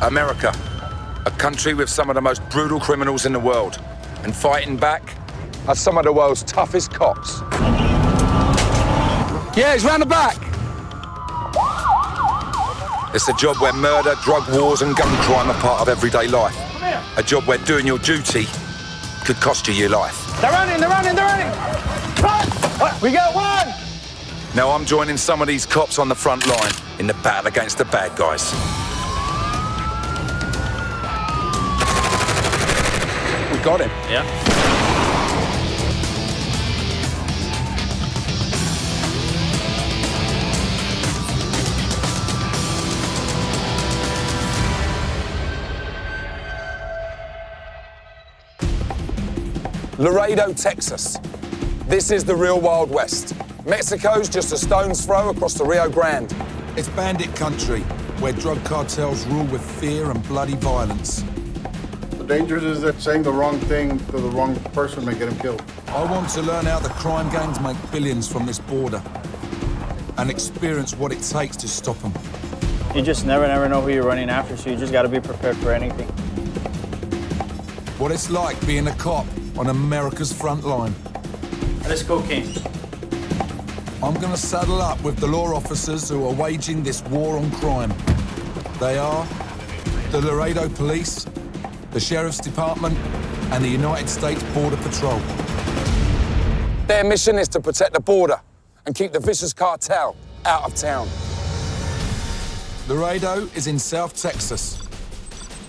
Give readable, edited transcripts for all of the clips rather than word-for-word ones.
America, a country with some of the most brutal criminals in the world. And fighting back are some of the world's toughest cops. Yeah, he's round the back. It's a job where murder, drug wars and gun crime are part of everyday life. A job where doing your duty could cost you your life. They're running! Cut! We got one! Now I'm joining some of these cops on the front line in the battle against the bad guys. We got him. Yeah. Laredo, Texas. This is the real Wild West. Mexico's just a stone's throw across the Rio Grande. It's bandit country, where drug cartels rule with fear and bloody violence. The danger is that saying the wrong thing to the wrong person may get him killed. I want to learn how the crime gangs make billions from this border and experience what it takes to stop them. You just never know who you're running after, so you just gotta be prepared for anything. What it's like being a cop on America's front line. Let's cocaine. I'm gonna saddle up with the law officers who are waging this war on crime. They are the Laredo Police, the Sheriff's Department, and the United States Border Patrol. Their mission is to protect the border and keep the vicious cartel out of town. Laredo is in South Texas.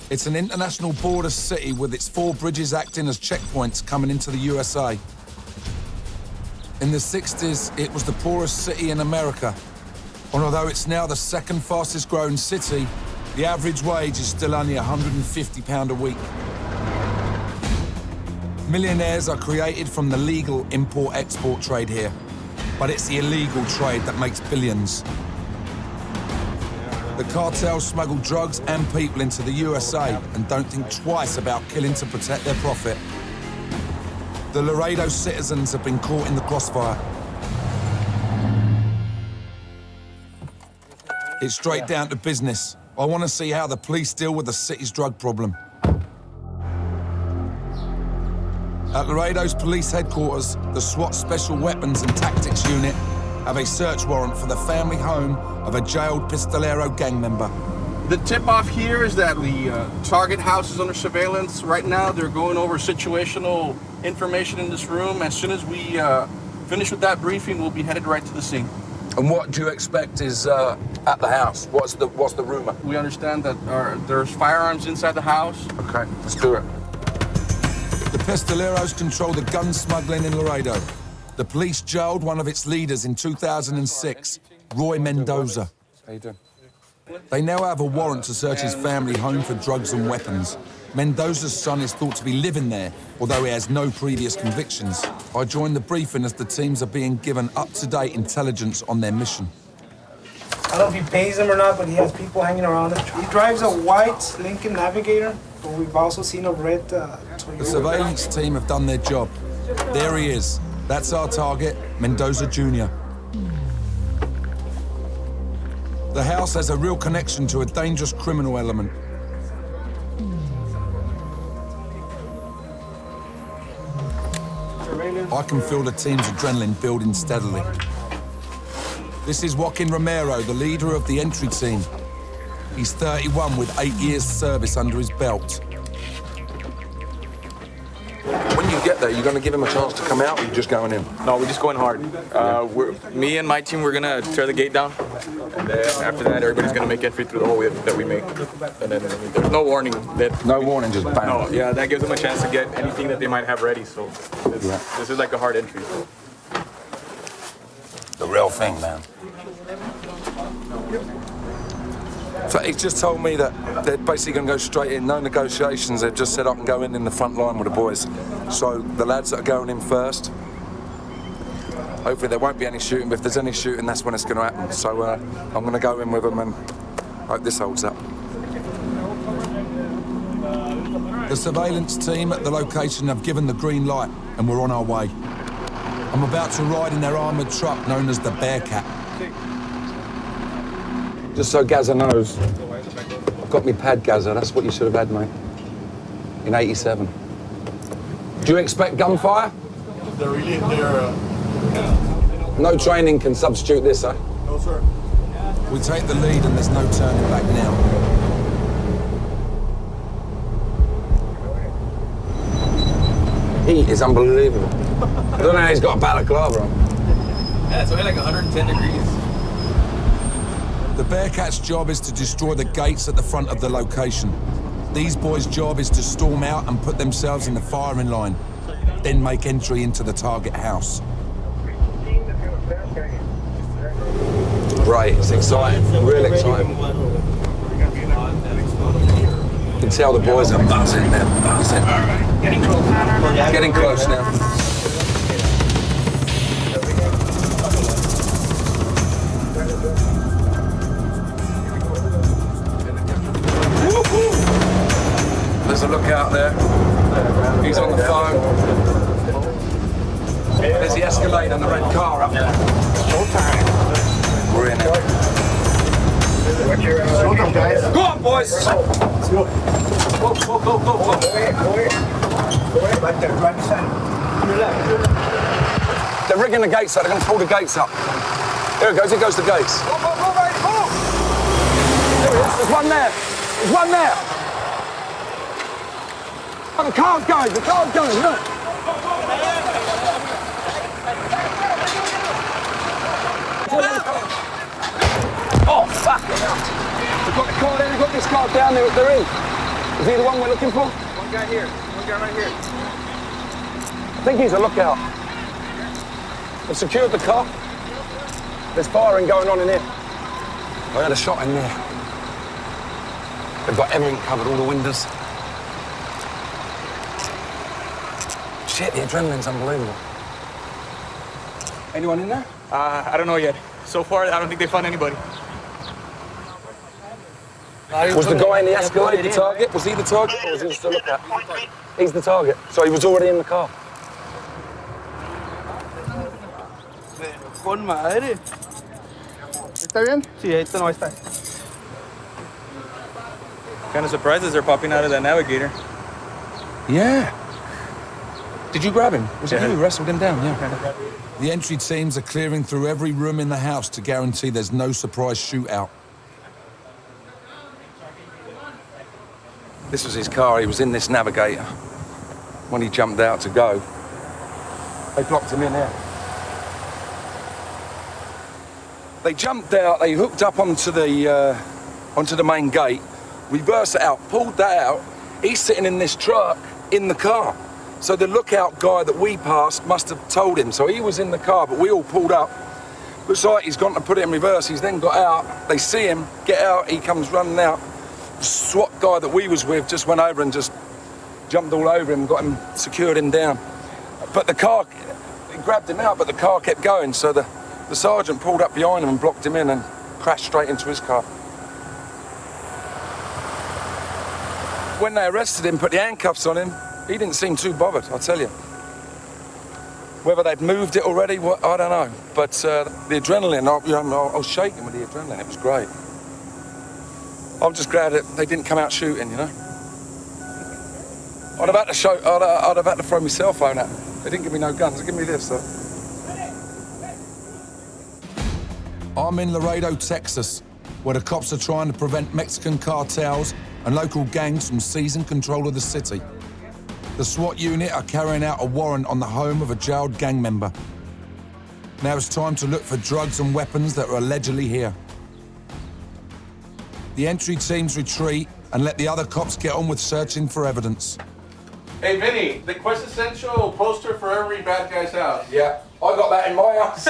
It's an international border city with its 4 bridges acting as checkpoints coming into the USA. In the 60s, it was the poorest city in America. And although it's now the second fastest growing city, the average wage is still only £150 a week. Millionaires are created from the legal import-export trade here, but it's the illegal trade that makes billions. The cartels smuggle drugs and people into the USA and don't think twice about killing to protect their profit. The Laredo citizens have been caught in the crossfire. It's straight down to business. I want to see how the police deal with the city's drug problem. At Laredo's police headquarters, the SWAT Special Weapons and Tactics Unit have a search warrant for the family home of a jailed Pistolero gang member. The tip-off here is that the target house is under surveillance. Right now, they're going over situational information in this room. As soon as we finish with that briefing, we'll be headed right to the scene. And what do you expect is at the house? What's the rumor? We understand that there's firearms inside the house. Okay, let's do it. The Pistoleros control the gun smuggling in Laredo. The police jailed one of its leaders in 2006, Roy Mendoza. How you doing? They now have a warrant to search his family home for drugs and weapons. Mendoza's son is thought to be living there, although he has no previous convictions. I joined the briefing as the teams are being given up-to-date intelligence on their mission. I don't know if he pays them or not, but he has people hanging around him. He drives a white Lincoln Navigator, but we've also seen a red Toyota. The surveillance team have done their job. There he is. That's our target, Mendoza Jr. The house has a real connection to a dangerous criminal element. I can feel the team's adrenaline building steadily. This is Joaquin Romero, the leader of the entry team. He's 31 with 8 years service under his belt. When you get there, you're going to give him a chance to come out, or you're just going in? No, we're just going hard. Me and my team, we're gonna tear the gate down, and then after that, everybody's gonna make entry through the hole that we make. And then there's no warning. No warning, just bam. No, yeah, that gives them a chance to get anything that they might have ready. So this is like a hard entry. The real thing, man. So he's just told me that they're basically going to go straight in, no negotiations. They've just set up and go in the front line with the boys. So the lads that are going in first, hopefully there won't be any shooting, but if there's any shooting, that's when it's going to happen. So I'm going to go in with them and hope this holds up. The surveillance team at the location have given the green light, and we're on our way. I'm about to ride in their armoured truck known as the Bearcat. Just so Gaza knows, I've got me pad Gaza, that's what you should have had, mate. In 87. Do you expect gunfire? No training can substitute this, eh? No, sir. We take the lead and there's no turning back now. Heat is unbelievable. I don't know how he's got a balaclava on. Yeah, it's only like 110 degrees. The Bearcats' job is to destroy the gates at the front of the location. These boys' job is to storm out and put themselves in the firing line, then make entry into the target house. Great, it's exciting, real exciting. You can tell the boys are buzzing, they're buzzing. Getting close now. There's a lookout there. He's on the phone. There's the Escalade and the red car up there. We're in it. Go on, boys! Go. They're rigging the gates up. They're going to pull the gates up. Here it goes. Here goes the gates. There he is. There's one there. There's one there. Oh, the car's going. The car's going. Look. Oh, fuck. We've got the car there. We've got this car down there. They're in. Is he the one we're looking for? One guy here. One guy right here. I think he's a lookout. They've secured the car. There's firing going on in here. I had a shot in there. They've got everything covered, all the windows. Shit, the adrenaline's unbelievable. Anyone in there? I don't know yet. So far, I don't think they found anybody. Was the guy in the Escalade the target? Was he the target or was he just a lookout? He's the target. So he was already in the car. Con madre. ¿Está bien? Sí, ahorita no está. Kind of surprised as they're popping out of that navigator. Yeah. Did you grab him? Was it Yeah. you who wrestled him down? Yeah. The entry teams are clearing through every room in the house to guarantee there's no surprise shootout. This was his car. He was in this navigator when he jumped out to go. They blocked him in there. They jumped out. They hooked up onto the main gate, reversed it out, pulled that out. He's sitting in this truck in the car. So the lookout guy that we passed must have told him. So he was in the car, but we all pulled up. Looks like he's gone to put it in reverse. He's then got out. They see him get out. He comes running out. The SWAT guy that we was with just went over and just jumped all over him, got him, secured him down. But the car, he grabbed him out, but the car kept going. So the sergeant pulled up behind him and blocked him in and crashed straight into his car. When they arrested him, put the handcuffs on him, he didn't seem too bothered, I'll tell you. Whether they'd moved it already, I don't know. But the adrenaline, I was shaking with the adrenaline. It was great. I'm just glad that they didn't come out shooting, you know. I'd have had to throw my cell phone at them. They didn't give me no guns. They give me this, though. I'm in Laredo, Texas, where the cops are trying to prevent Mexican cartels and local gangs from seizing control of the city. The SWAT unit are carrying out a warrant on the home of a jailed gang member. Now it's time to look for drugs and weapons that are allegedly here. The entry teams retreat and let the other cops get on with searching for evidence. Hey, Vinny, the quintessential poster for every bad guy's house. Yeah, I got that in my house.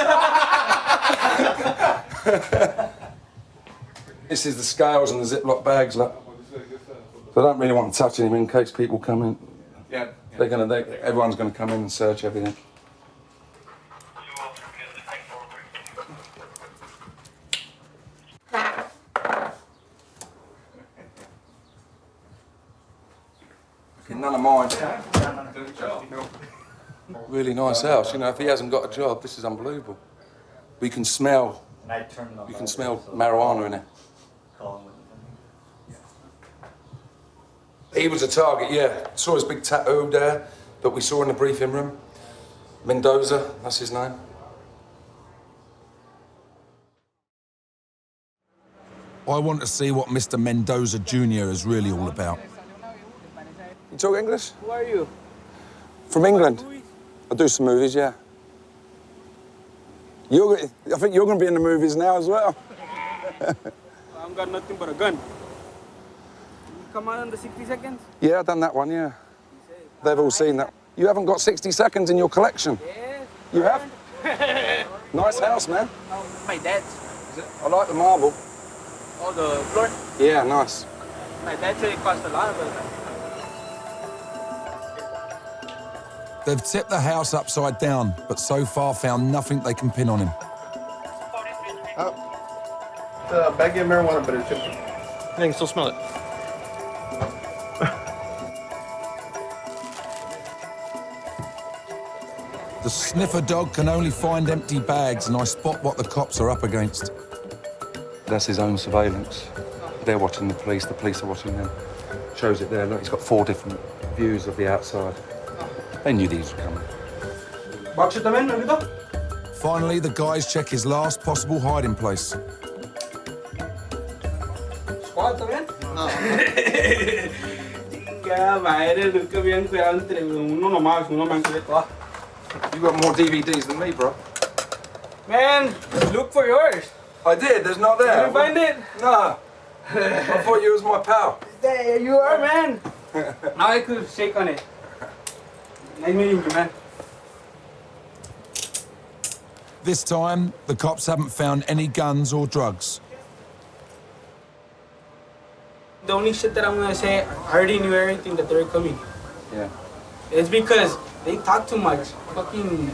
This is the scales and the Ziploc bags, look. So I don't really want to touch anything in case people come in. Yeah. Everyone's gonna come in and search everything. None of mine. Really nice house. You know, if he hasn't got a job, this is unbelievable. We can smell. You can smell marijuana in it. He was a target, yeah. Saw his big tattoo there that we saw in the briefing room. Mendoza, that's his name. I want to see what Mr. Mendoza Jr. is really all about. You talk English? Who are you? From England. I do some movies, yeah. I think you're going to be in the movies now as well. I've got nothing but a gun. You come out in the 60 seconds? Yeah, I've done that one, yeah. They've all seen that. You haven't got 60 seconds in your collection. Yes. You have? Nice house, man. Oh, my dad's. I like the marble. Oh, the floor? Yeah, nice. My dad said it cost a lot, but... They've tipped the house upside down, but so far found nothing they can pin on him. The baggie of marijuana, but it's empty. I can still smell it. The sniffer dog can only find empty bags, and I spot what the cops are up against. That's his own surveillance. They're watching the police are watching them. Shows it there, look, he's got 4 different views of the outside. They knew these were coming. Finally, the guys check his last possible hiding place. ¿Squad también? No. Chinga madre, nunca habían cuidado entre uno nomás, uno man que todo. You got more DVDs than me, bro. Man, look for yours. I did, there's not there. Did you find it? No. I thought you was my pal. There you are, man. Now I could shake on it. Nice meeting you, man. This time, the cops haven't found any guns or drugs. The only shit that I'm gonna say, I already knew everything that they were coming. Yeah. It's because they talk too much. Fucking,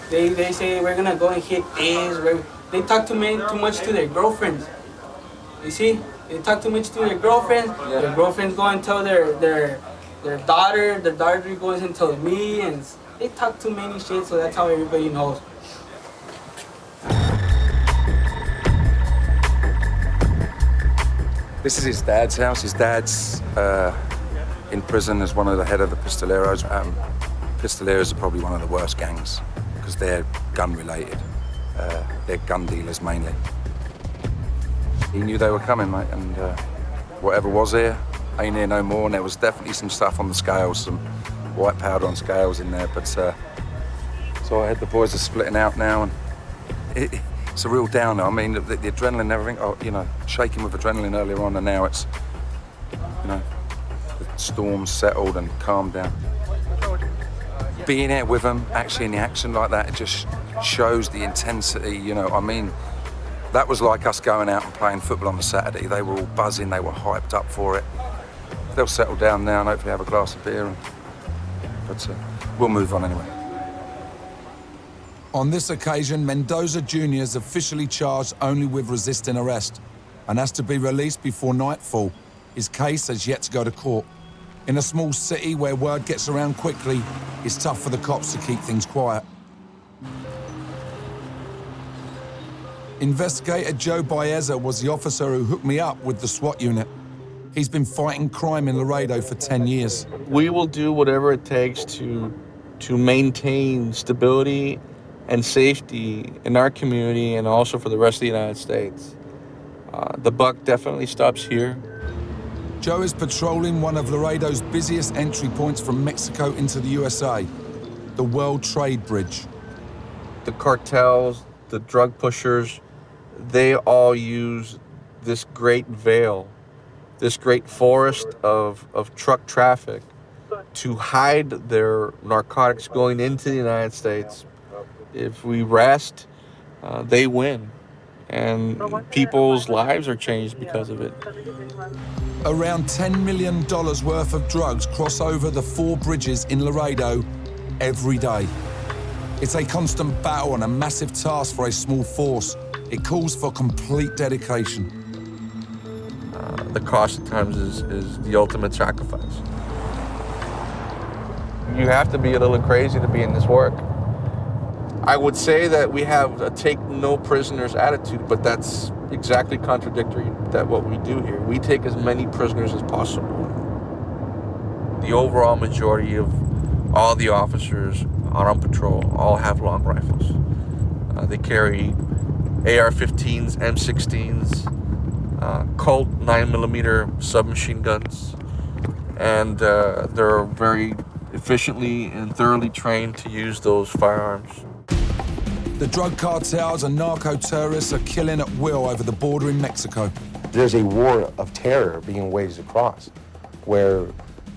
they say we're gonna go and hit this. They talk too much to their girlfriends. You see, they talk too much to their girlfriends. Yeah. Their girlfriends go and tell their daughter. Their daughter goes and tells me, and they talk too many shit. So that's how everybody knows. This is his dad's house. His dad's in prison as one of the head of the Pistoleros. Pistoleros are probably one of the worst gangs because they're gun related. They're gun dealers mainly. He knew they were coming, mate, and whatever was here ain't here no more. And there was definitely some stuff on the scales, some white powder on scales in there. But so I had the boys are splitting out now, and it's a real downer. I mean, the adrenaline and everything, you know, shaking with adrenaline earlier on, and now it's, you know, the storm's settled and calmed down. Being here with them, actually in the action like that, it just shows the intensity, you know. I mean, that was like us going out and playing football on a Saturday. They were all buzzing, they were hyped up for it. They'll settle down now and hopefully have a glass of beer, but we'll move on anyway. On this occasion, Mendoza Jr. is officially charged only with resisting arrest and has to be released before nightfall. His case has yet to go to court. In a small city where word gets around quickly, it's tough for the cops to keep things quiet. Investigator Joe Baeza was the officer who hooked me up with the SWAT unit. He's been fighting crime in Laredo for 10 years. We will do whatever it takes to maintain stability and safety in our community and also for the rest of the United States. The buck definitely stops here. Joe is patrolling one of Laredo's busiest entry points from Mexico into the USA, the World Trade Bridge. The cartels, the drug pushers, they all use this great veil, this great forest of truck traffic to hide their narcotics going into the United States. If we rest, they win, and people's lives are changed because of it. Around $10 million worth of drugs cross over the 4 bridges in Laredo every day. It's a constant battle and a massive task for a small force. It calls for complete dedication. The cost at times is the ultimate sacrifice. You have to be a little crazy to be in this work. I would say that we have a take no prisoners attitude, but that's exactly contradictory to what we do here. We take as many prisoners as possible. the overall majority of all the officers on patrol all have long rifles. They carry AR-15s, M16s, Colt 9mm submachine guns, and they're very efficiently and thoroughly trained to use those firearms. The drug cartels and narco-terrorists are killing at will over the border in Mexico. There's a war of terror being waged across, where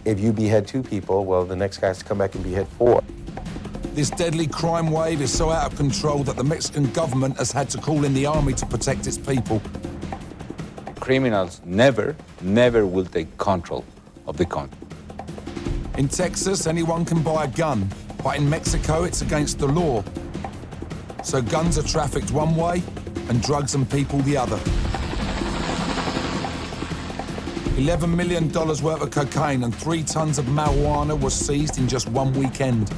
if you behead 2 people, well, the next guy has to come back and behead 4. This deadly crime wave is so out of control that the Mexican government has had to call in the army to protect its people. Criminals never will take control of the country. In Texas, anyone can buy a gun, but in Mexico, it's against the law. So guns are trafficked one way and drugs and people the other. $11 million worth of cocaine and 3 tons of marijuana was seized in just one weekend.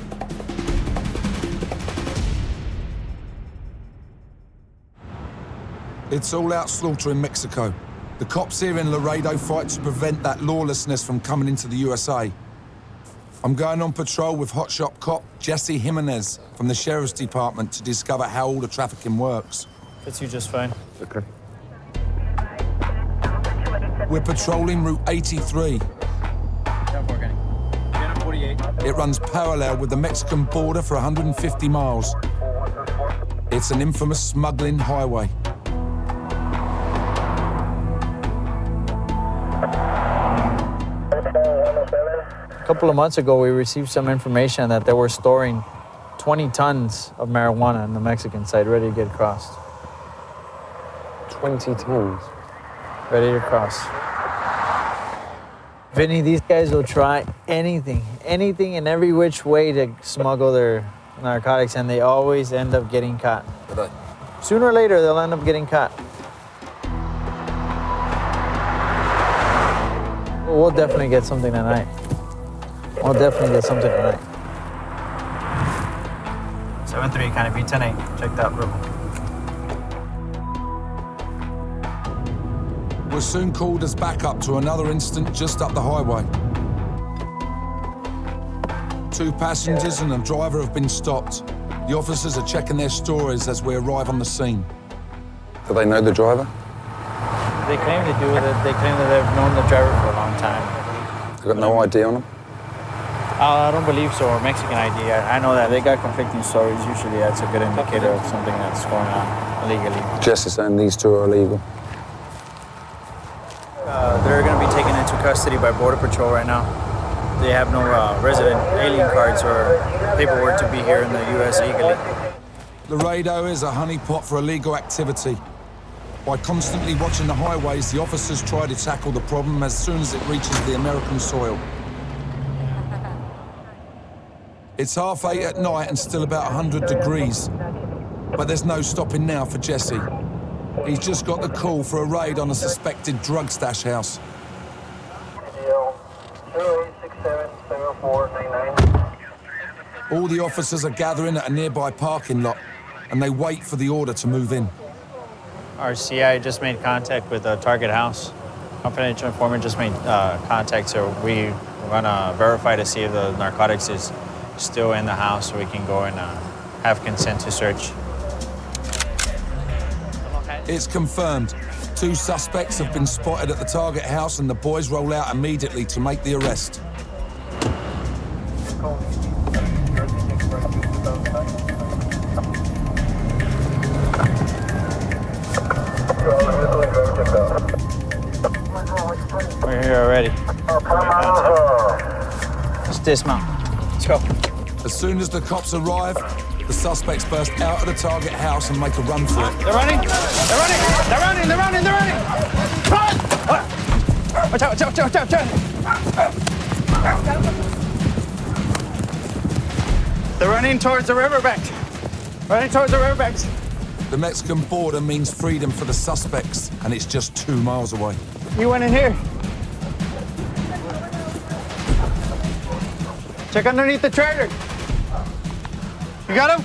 It's all-out slaughter in Mexico. The cops here in Laredo fight to prevent that lawlessness from coming into the USA. I'm going on patrol with hotshot cop Jesse Jimenez from the Sheriff's Department to discover how all the trafficking works. Fits you just fine. Okay. We're patrolling Route 83. It runs parallel with the Mexican border for 150 miles. It's an infamous smuggling highway. A couple of months ago, we received some information that they were storing 20 tons of marijuana on the Mexican side, ready to get crossed. 20 tons. Ready to cross. Vinny, these guys will try anything in every which way to smuggle their narcotics, and they always end up getting caught. Sooner or later, they'll end up getting caught. We'll definitely get something tonight. We'll definitely get something tonight. 7-3, kind of be 10-8. Check that, bro. We're soon called as backup to another incident just up the highway. 2 passengers and a driver have been stopped. The officers are checking their stories as we arrive on the scene. Do they know the driver? They claim to do it. They claim that they've known the driver for a long time. They got no ID on them? I don't believe so, or Mexican ID. I know that they got conflicting stories. Usually that's a good indicator of something that's going on illegally. Jesse saying these 2 are illegal. They're going to be taken into custody by Border Patrol right now. They have no resident alien cards or paperwork to be here in the U.S. legally. Laredo is a honeypot for illegal activity. By constantly watching the highways, the officers try to tackle the problem as soon as it reaches the American soil. It's 8:30 at night and still about 100 degrees. But there's no stopping now for Jesse. He's just got the call for a raid on a suspected drug stash house. All the officers are gathering at a nearby parking lot, and they wait for the order to move in. Our CI just made contact with the target house. Confidential informant just made contact, so we're gonna verify to see if the narcotics is still in the house so we can go and have consent to search. It's confirmed. 2 suspects have been spotted at the target house and the boys roll out immediately to make the arrest. We're here already. Let's dismount. Let's go. As soon as the cops arrive, the suspects burst out of the target house and make a run for it. They're running! They're running! They're running! They're running! They're running! Run! Watch out! Watch out! Watch out! Watch out! They're running towards the riverbank. Running towards the riverbanks. The Mexican border means freedom for the suspects, and it's just 2 miles away. You went in here. Check underneath the trailer. You got him?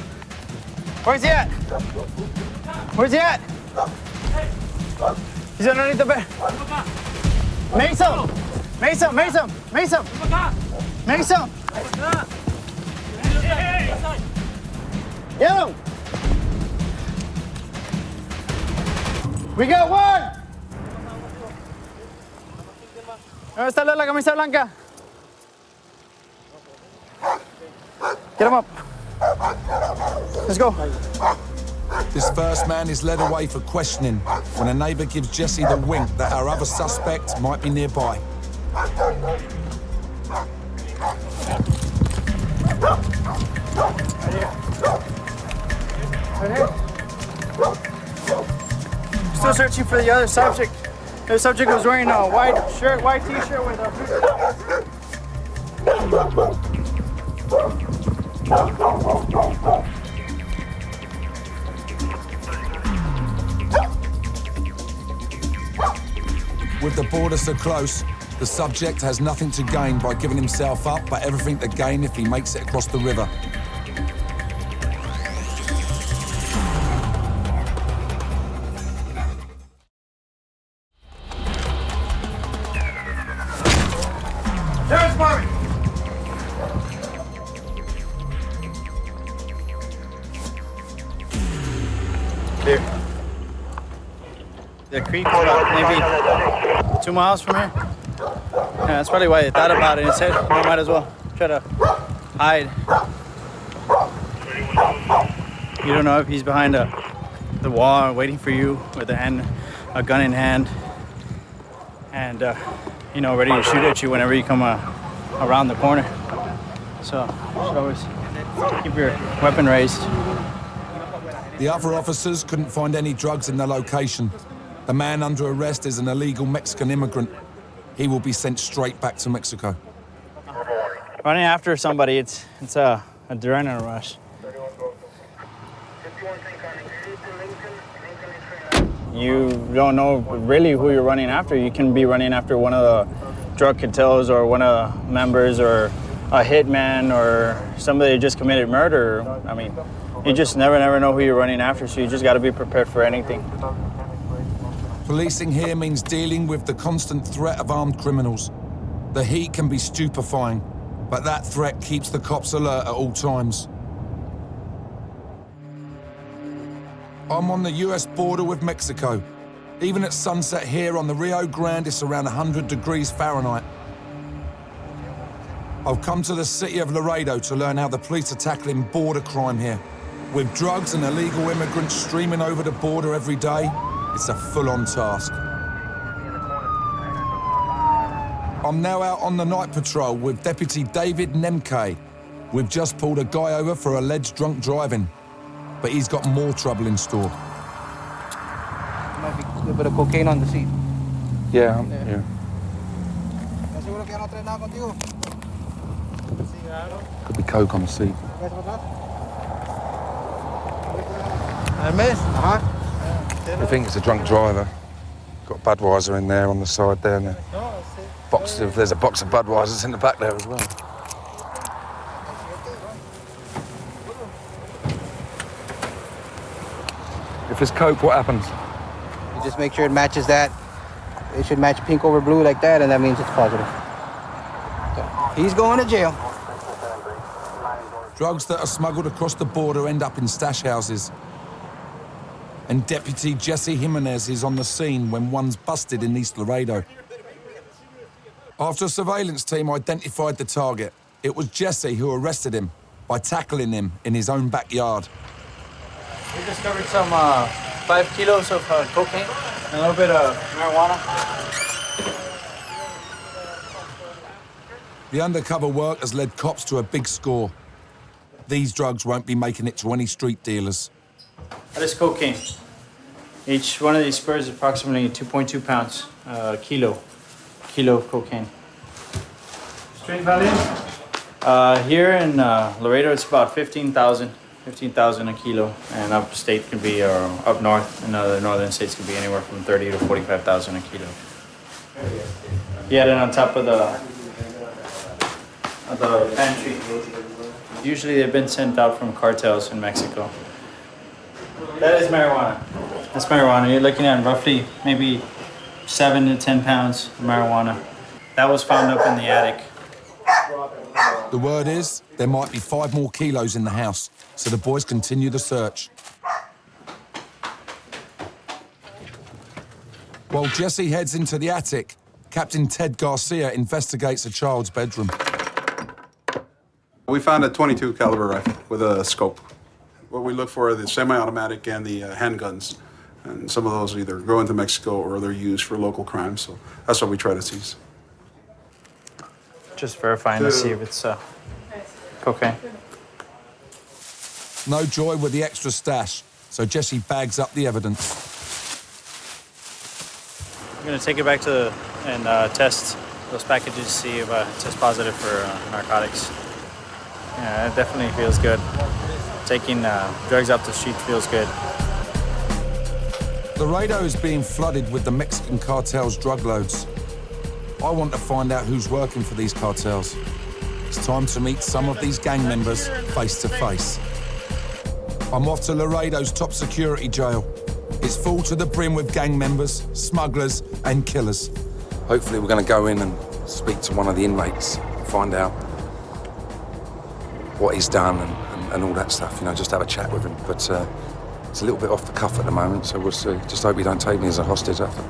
Where's he at? Where's he at? He's underneath the bed. Mason! Mason! Mason! Mason! Make some. Get him. We got one. ¿Dónde está la camisa blanca? Get him up. Let's go. This first man is led away for questioning when a neighbour gives Jesse the wink that our other suspect might be nearby. Still searching for the other subject. The subject was wearing a white shirt, white t-shirt with a... With the border so close, the subject has nothing to gain by giving himself up, but everything to gain if he makes it across the river. Clear. The creek is about maybe 2 miles from here. Yeah, that's probably why they thought about it and said, we might as well try to hide. You don't know if he's behind the wall waiting for you with a gun in hand and, you know, ready to shoot at you whenever you come around the corner. So you should always keep your weapon raised. The other officers couldn't find any drugs in the location. The man under arrest is an illegal Mexican immigrant. He will be sent straight back to Mexico. Running after somebody, it's a adrenaline rush. You don't know really who you're running after. You can be running after one of the drug cartels or one of the members or a hitman or somebody that just committed murder. I mean, you just never know who you're running after, so you just got to be prepared for anything. Policing here means dealing with the constant threat of armed criminals. The heat can be stupefying, but that threat keeps the cops alert at all times. I'm on the US border with Mexico. Even at sunset here on the Rio Grande, it's around 100 degrees Fahrenheit. I've come to the city of Laredo to learn how the police are tackling border crime here. With drugs and illegal immigrants streaming over the border every day, it's a full-on task. I'm now out on the night patrol with Deputy David Nemke. We've just pulled a guy over for alleged drunk driving, but he's got more trouble in store. Might be a little bit of cocaine on the seat. Yeah. Could be coke on the seat. I think it's a drunk driver. Got Budweiser in there on the side there. And there's a box of Budweisers in the back there as well. If it's coke, what happens? You just make sure it matches that. It should match pink over blue like that, and that means it's positive. So, he's going to jail. Drugs that are smuggled across the border end up in stash houses. And Deputy Jesse Jimenez is on the scene when one's busted in East Laredo. After a surveillance team identified the target, it was Jesse who arrested him by tackling him in his own backyard. We discovered some 5 kilos of cocaine, a little bit of marijuana. The undercover work has led cops to a big score. These drugs won't be making it to any street dealers. That is cocaine. Each one of these squares is approximately 2.2 pounds, kilo of cocaine. Street value? Here in Laredo, it's about 15,000 a kilo, and upstate can be, or up north in other northern states can be anywhere from 30 to 45,000 a kilo. Yeah, then on top of the pantry. Usually they've been sent out from cartels in Mexico. That is marijuana. That's marijuana. You're looking at roughly maybe 7 to 10 pounds of marijuana. That was found up in the attic. The word is there might be 5 more kilos in the house, so the boys continue the search. While Jesse heads into the attic, Captain Ted Garcia investigates a child's bedroom. We found a .22 caliber rifle with a scope. What we look for are the semi-automatic and the handguns. And some of those either go into Mexico or they're used for local crimes. So that's what we try to seize. Just verifying to see if it's cocaine. No joy with the extra stash, so Jesse bags up the evidence. I'm gonna take it back to and test those packages to see if I test positive for narcotics. Yeah, it definitely feels good. Taking drugs off the street feels good. Laredo is being flooded with the Mexican cartel's drug loads. I want to find out who's working for these cartels. It's time to meet some of these gang members face to face. I'm off to Laredo's top security jail. It's full to the brim with gang members, smugglers, and killers. Hopefully we're going to go in and speak to one of the inmates, find out what he's done and all that stuff, you know, just have a chat with him. But it's a little bit off the cuff at the moment, so we'll see. Just hope he don't take me as a hostage after.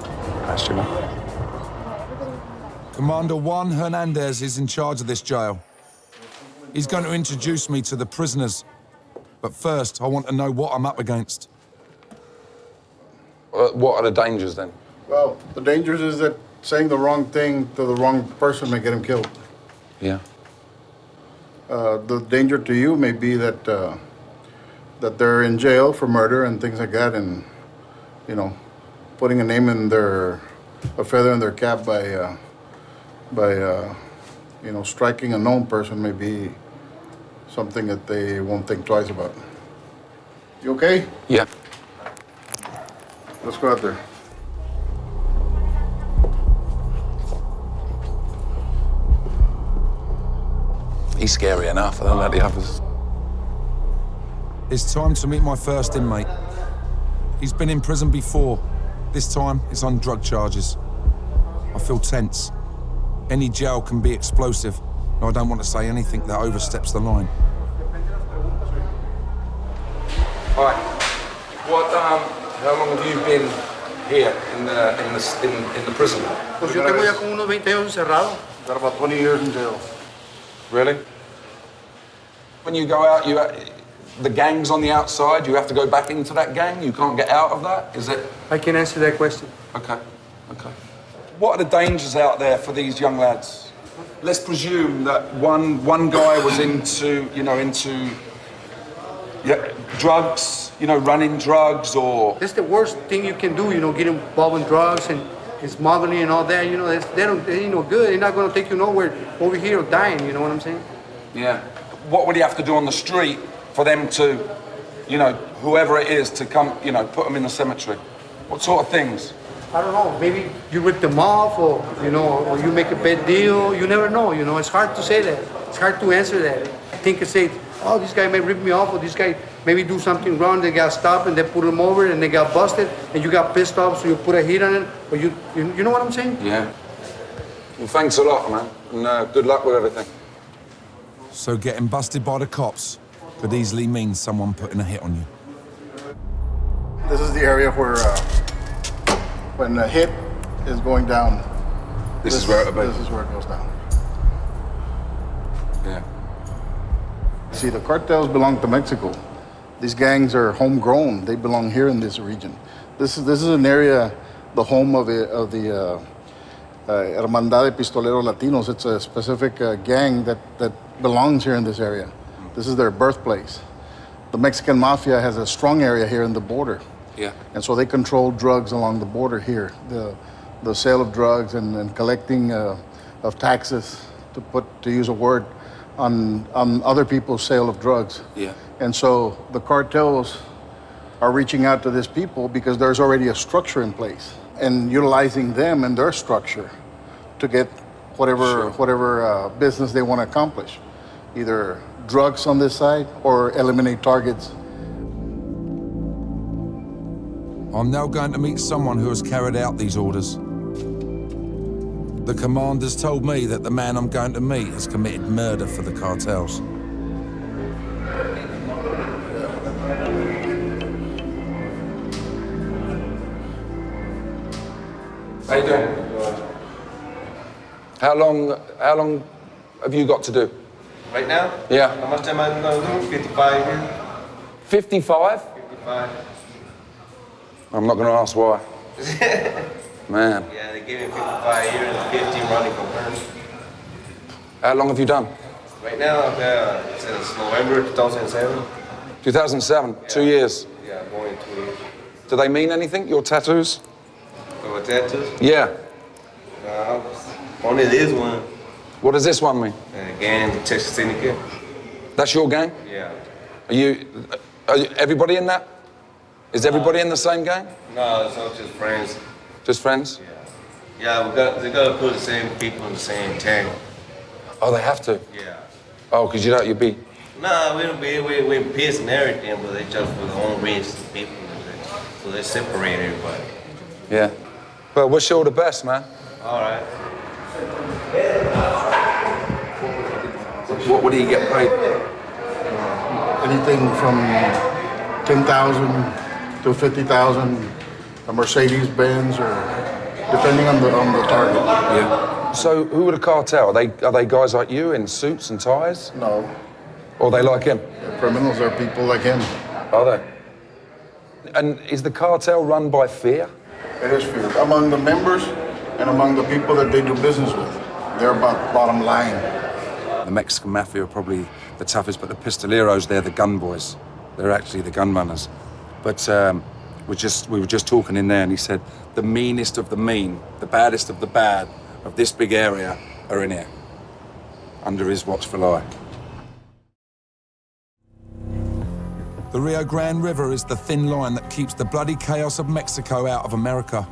That's, you know. Commander Juan Hernandez is in charge of this jail. He's going to introduce me to the prisoners. But first, I want to know what I'm up against. What are the dangers then? Well, the dangers is that saying the wrong thing to the wrong person may get him killed. Yeah. The danger to you may be that that they're in jail for murder and things like that, and you know, putting a feather in their cap by you know, striking a known person may be something that they won't think twice about. You okay? Yeah. Let's go out there. He's scary enough, I don't like the others. It's time to meet my first inmate. He's been in prison before. This time, it's on drug charges. I feel tense. Any jail can be explosive, and I don't want to say anything that oversteps the line. All right. How long have you been here in the prison? Pues yo tengo ya como unos 20 años encerrado. Got about 20 years in jail. Really? When you go out, the gang's on the outside, you have to go back into that gang? You can't get out of that? Is it? I can answer that question. Okay. What are the dangers out there for these young lads? Let's presume that one guy was into drugs, running drugs or... That's the worst thing you can do, get involved in drugs and smuggling and all that. They ain't no good. They're not going to take you nowhere over here dying, you know what I'm saying? Yeah. What would he have to do on the street for them to, whoever it is, to come, put them in the cemetery? What sort of things? I don't know. Maybe you rip them off or you make a bad deal. You never know, It's hard to say that. It's hard to answer that. I think it's say, oh, this guy may rip me off or this guy maybe do something wrong. They got stopped and they put him over and they got busted and you got pissed off so you put a hit on it. Or you know what I'm saying? Yeah. Well, thanks a lot, man. And good luck with everything. So getting busted by the cops could easily mean someone putting a hit on you. This is the area where when the hit is going down. This is where it goes down. Yeah. See, the cartels belong to Mexico. These gangs are homegrown. They belong here in this region. This is an area, the home of the Hermandad de Pistoleros Latinos. It's a specific gang that belongs here in this area. This is their birthplace. The Mexican mafia has a strong area here in the border. Yeah. And so they control drugs along the border here. The sale of drugs and collecting of taxes, to use a word, on other people's sale of drugs. Yeah. And so the cartels are reaching out to these people because there's already a structure in place and utilizing them and their structure to get whatever business they want to accomplish. Either drugs on this side or eliminate targets. I'm now going to meet someone who has carried out these orders. The commanders told me that the man I'm going to meet has committed murder for the cartels. How you doing? How long have you got to do? Right now? Yeah. How much time am I gonna do? 55 here? 55? 55. I'm not going to ask why. Man. Yeah, they gave me 55 here and 50 running concurrent. How long have you done? Right now, since November 2007. 2007, Yeah. 2 years. Yeah, going 2 years. Do they mean anything, your tattoos? For tattoos? Yeah. Only this one. What does this one mean? Gang, the Texas Syndicate. That's your gang? Yeah. Are you everybody in that? Is everybody in the same gang? No, it's not just friends. Just friends? Yeah, they gotta put the same people in the same tag. Oh, they have to? Yeah. Oh, because you'd be... No, we're pissed and everything, but they just for their own race people. So they separate everybody. Yeah. Well, wish you all the best, man. All right. What do you get paid? Anything from 10,000 to 50,000, a Mercedes-Benz, or depending on the target. Yeah. So who are the cartel? Are they guys like you in suits and ties? No. Or they like him? The criminals are people like him. Are they? And is the cartel run by fear? It is fear. Among the members and among the people that they do business with. They're about bottom line. The Mexican mafia are probably the toughest, but the pistoleros, they're the gun boys. They're actually the gun runners. But we were just talking in there, and he said the meanest of the mean, the baddest of the bad of this big area are in here, under his watchful eye. The Rio Grande River is the thin line that keeps the bloody chaos of Mexico out of America.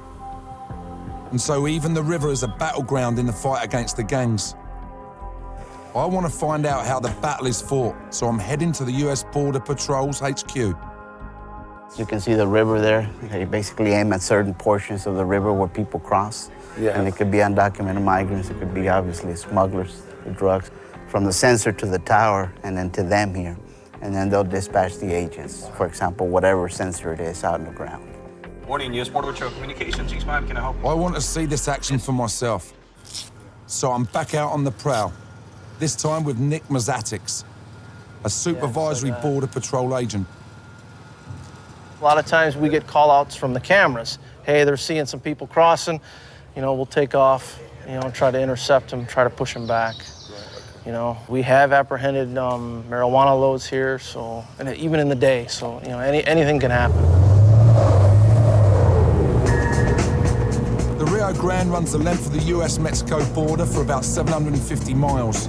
And so even the river is a battleground in the fight against the gangs. I want to find out how the battle is fought, so I'm heading to the U.S. Border Patrol's HQ. You can see the river there. They basically aim at certain portions of the river where people cross. Yeah. And it could be undocumented migrants, it could be obviously smugglers with drugs, from the sensor to the tower and then to them here. And then they'll dispatch the agents, for example, whatever sensor it is out on the ground. Morning, U.S. Border Patrol Communications. Eastbound, can I help? I want to see this action for myself. So I'm back out on the prowl, this time with Nick Mazatix, a supervisory Border Patrol agent. A lot of times we get call-outs from the cameras. Hey, they're seeing some people crossing. You know, we'll take off, you know, try to intercept them, try to push them back. You know, we have apprehended marijuana loads here, so, and even in the day, so, you know, anything can happen. The Rio Grande runs the length of the U.S. Mexico border for about 750 miles.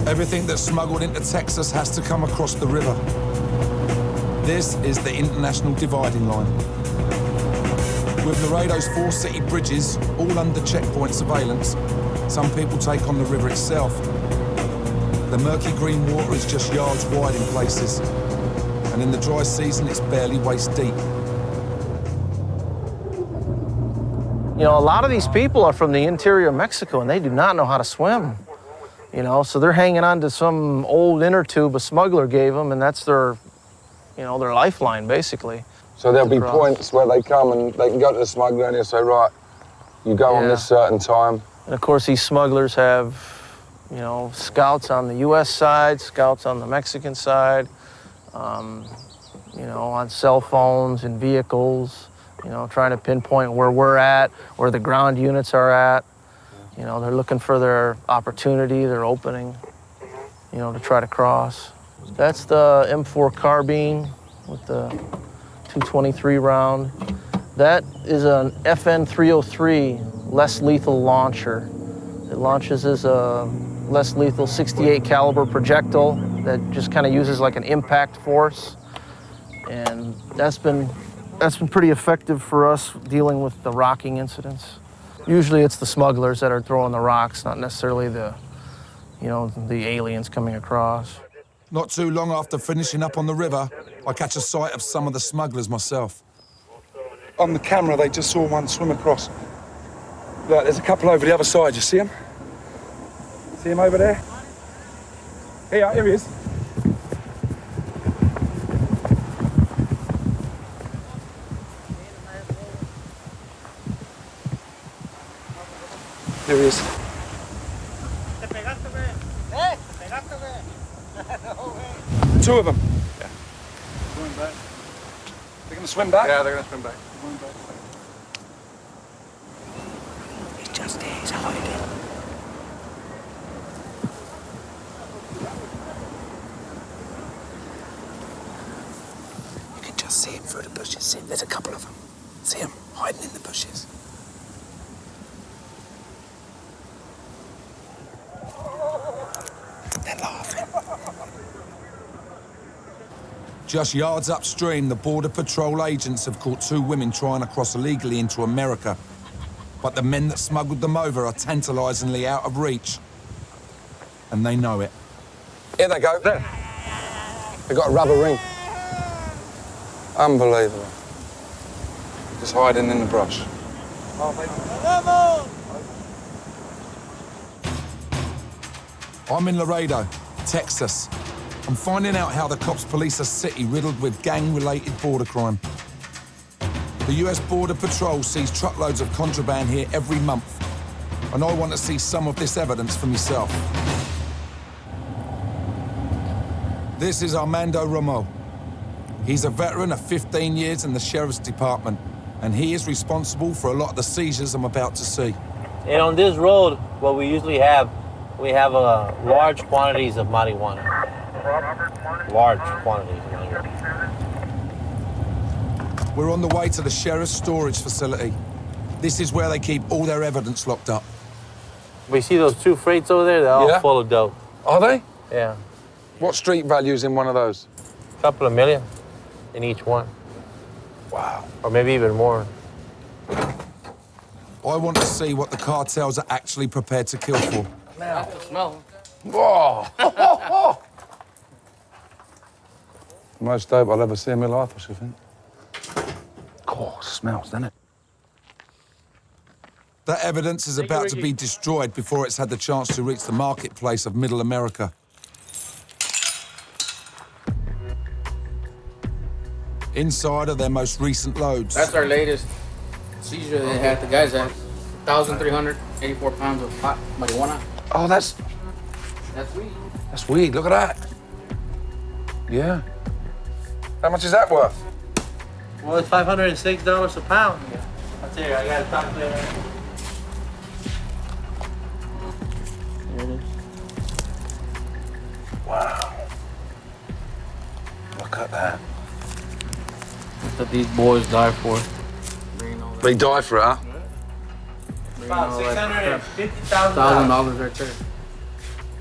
Everything that's smuggled into Texas has to come across the river. This is the international dividing line. With Laredo's 4 city bridges, all under checkpoint surveillance, some people take on the river itself. The murky green water is just yards wide in places, and in the dry season, it's barely waist deep. You know, a lot of these people are from the interior of Mexico, and they do not know how to swim. You know, so they're hanging on to some old inner tube a smuggler gave them, and that's their, you know, their lifeline, basically. So there'll be points where they come and they can go to the smuggler and he'll say, right, you go on this certain time. And of course, these smugglers have, you know, scouts on the U.S. side, scouts on the Mexican side, you know, on cell phones and vehicles, you know, trying to pinpoint where we're at, where the ground units are at. You know, they're looking for their opportunity, their opening, you know, to try to cross. That's the M4 carbine with the 223 round. That is an FN 303 less lethal launcher. It launches as a less lethal 68 caliber projectile that just kind of uses like an impact force. And that's been pretty effective for us dealing with the rocking incidents. Usually it's the smugglers that are throwing the rocks, not necessarily the, you know, the aliens coming across. Not too long after finishing up on the river, I catch a sight of some of the smugglers myself. On the camera, they just saw one swim across. Look, there's a couple over the other side. You see them? See him over there? Here he is. Here he is. Two of them. Yeah. Swim back. They're going to swim back? Yeah, they're going to swim back. He's just there. He's hiding. You can just see him through the bushes. See him? There's a couple of them. See him hiding in the bushes. They're laughing. Just yards upstream, the Border Patrol agents have caught two women trying to cross illegally into America. But the men that smuggled them over are tantalizingly out of reach. And they know it. Here they go. There. They've got a rubber ring. Unbelievable. Just hiding in the brush. I'm in Laredo, Texas. I'm finding out how the cops police a city riddled with gang-related border crime. The U.S. Border Patrol sees truckloads of contraband here every month, and I want to see some of this evidence for myself. This is Armando Romo. He's a veteran of 15 years in the Sheriff's Department, and he is responsible for a lot of the seizures I'm about to see. And on this road, what we usually have, we have large quantities of marijuana. Large quantities of marijuana. We're on the way to the Sheriff's storage facility. This is where they keep all their evidence locked up. We see those two freights over there, they're all full of dope. Are they? Yeah. What street value's in one of those? A couple of million in each one. Wow. Or maybe even more. I want to see what the cartels are actually prepared to kill for. Smell. Whoa! Most dope I'll ever see in my life, I should think. Oh, smells, doesn't it? That evidence is about to be destroyed before it's had the chance to reach the marketplace of Middle America. Inside are their most recent loads. That's our latest seizure they had. The guys had 1,384 pounds of hot marijuana. Oh, that's weed. That's weed. Look at that. Yeah. How much is that worth? Well, it's $506 a pound. I'll tell you, I got to talk to them. There it is. Wow. Look at that. That's what these boys die for. They die for it, huh? About $650,000. $1,000 right there.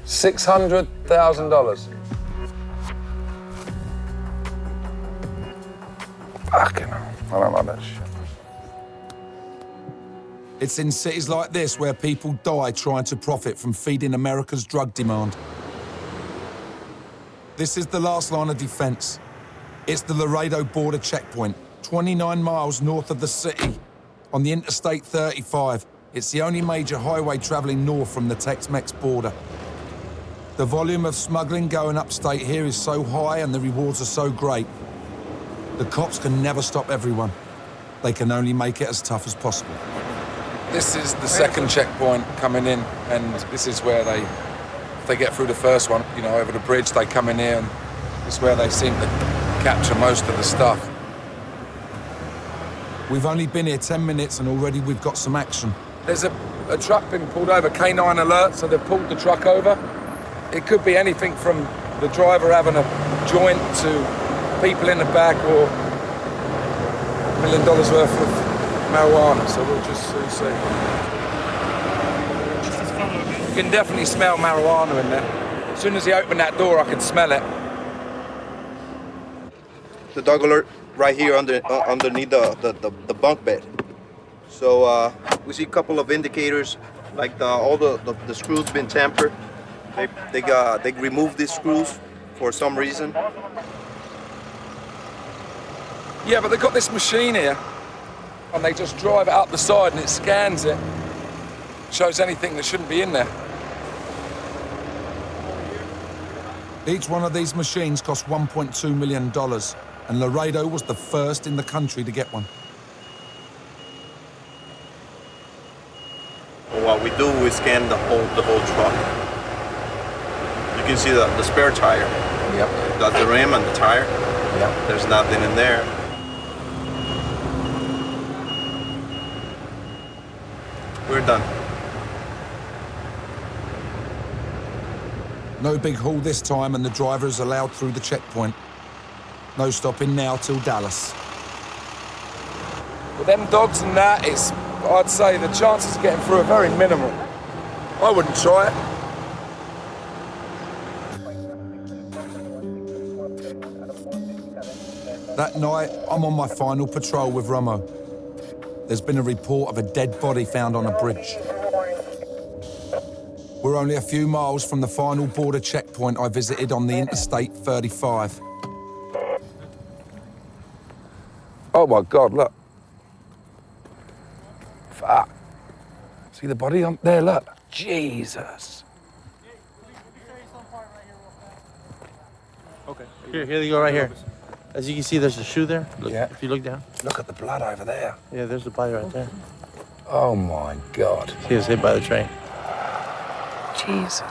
$600,000. Fucking hell. I don't like that shit. It's in cities like this where people die trying to profit from feeding America's drug demand. This is the last line of defense. It's the Laredo border checkpoint, 29 miles north of the city, on the Interstate 35. It's the only major highway traveling north from the Tex-Mex border. The volume of smuggling going upstate here is so high and the rewards are so great. The cops can never stop everyone. They can only make it as tough as possible. This is the second checkpoint coming in, and this is where if they get through the first one, you know, over the bridge, they come in here, and it's where they seem to capture most of the stuff. We've only been here 10 minutes, and already we've got some action. There's a truck being pulled over, K9 alert, so they've pulled the truck over. It could be anything from the driver having a joint to people in the back or $1 million worth of marijuana, so we'll just see. You can definitely smell marijuana in there. As soon as he opened that door, I could smell it. The dog alert right here underneath the bunk bed. So we see a couple of indicators, like all the screws been tampered. They removed these screws for some reason. Yeah, but they've got this machine here, and they just drive it up the side and it scans it, Shows anything that shouldn't be in there. Each one of these machines cost $1.2 million, and Laredo was the first in the country to get one. What we do is scan the whole truck. You can see the spare tire. Yep. That's the rim and the tire. Yep. There's nothing in there. We're done. No big haul this time, and the driver is allowed through the checkpoint. No stopping now till Dallas. With them dogs and that, I'd say the chances of getting through are very minimal. I wouldn't try it. That night, I'm on my final patrol with Romo. There's been a report of a dead body found on a bridge. We're only a few miles from the final border checkpoint I visited on the Interstate 35. Oh my God, look. Fuck. See the body on there, look. Jesus. Okay. Here they go right here. As you can see, there's a shoe there. Look, Yeah. If you look down. Look at the blood over there. Yeah, there's the body right there. Oh my God. He was hit by the train. Jesus.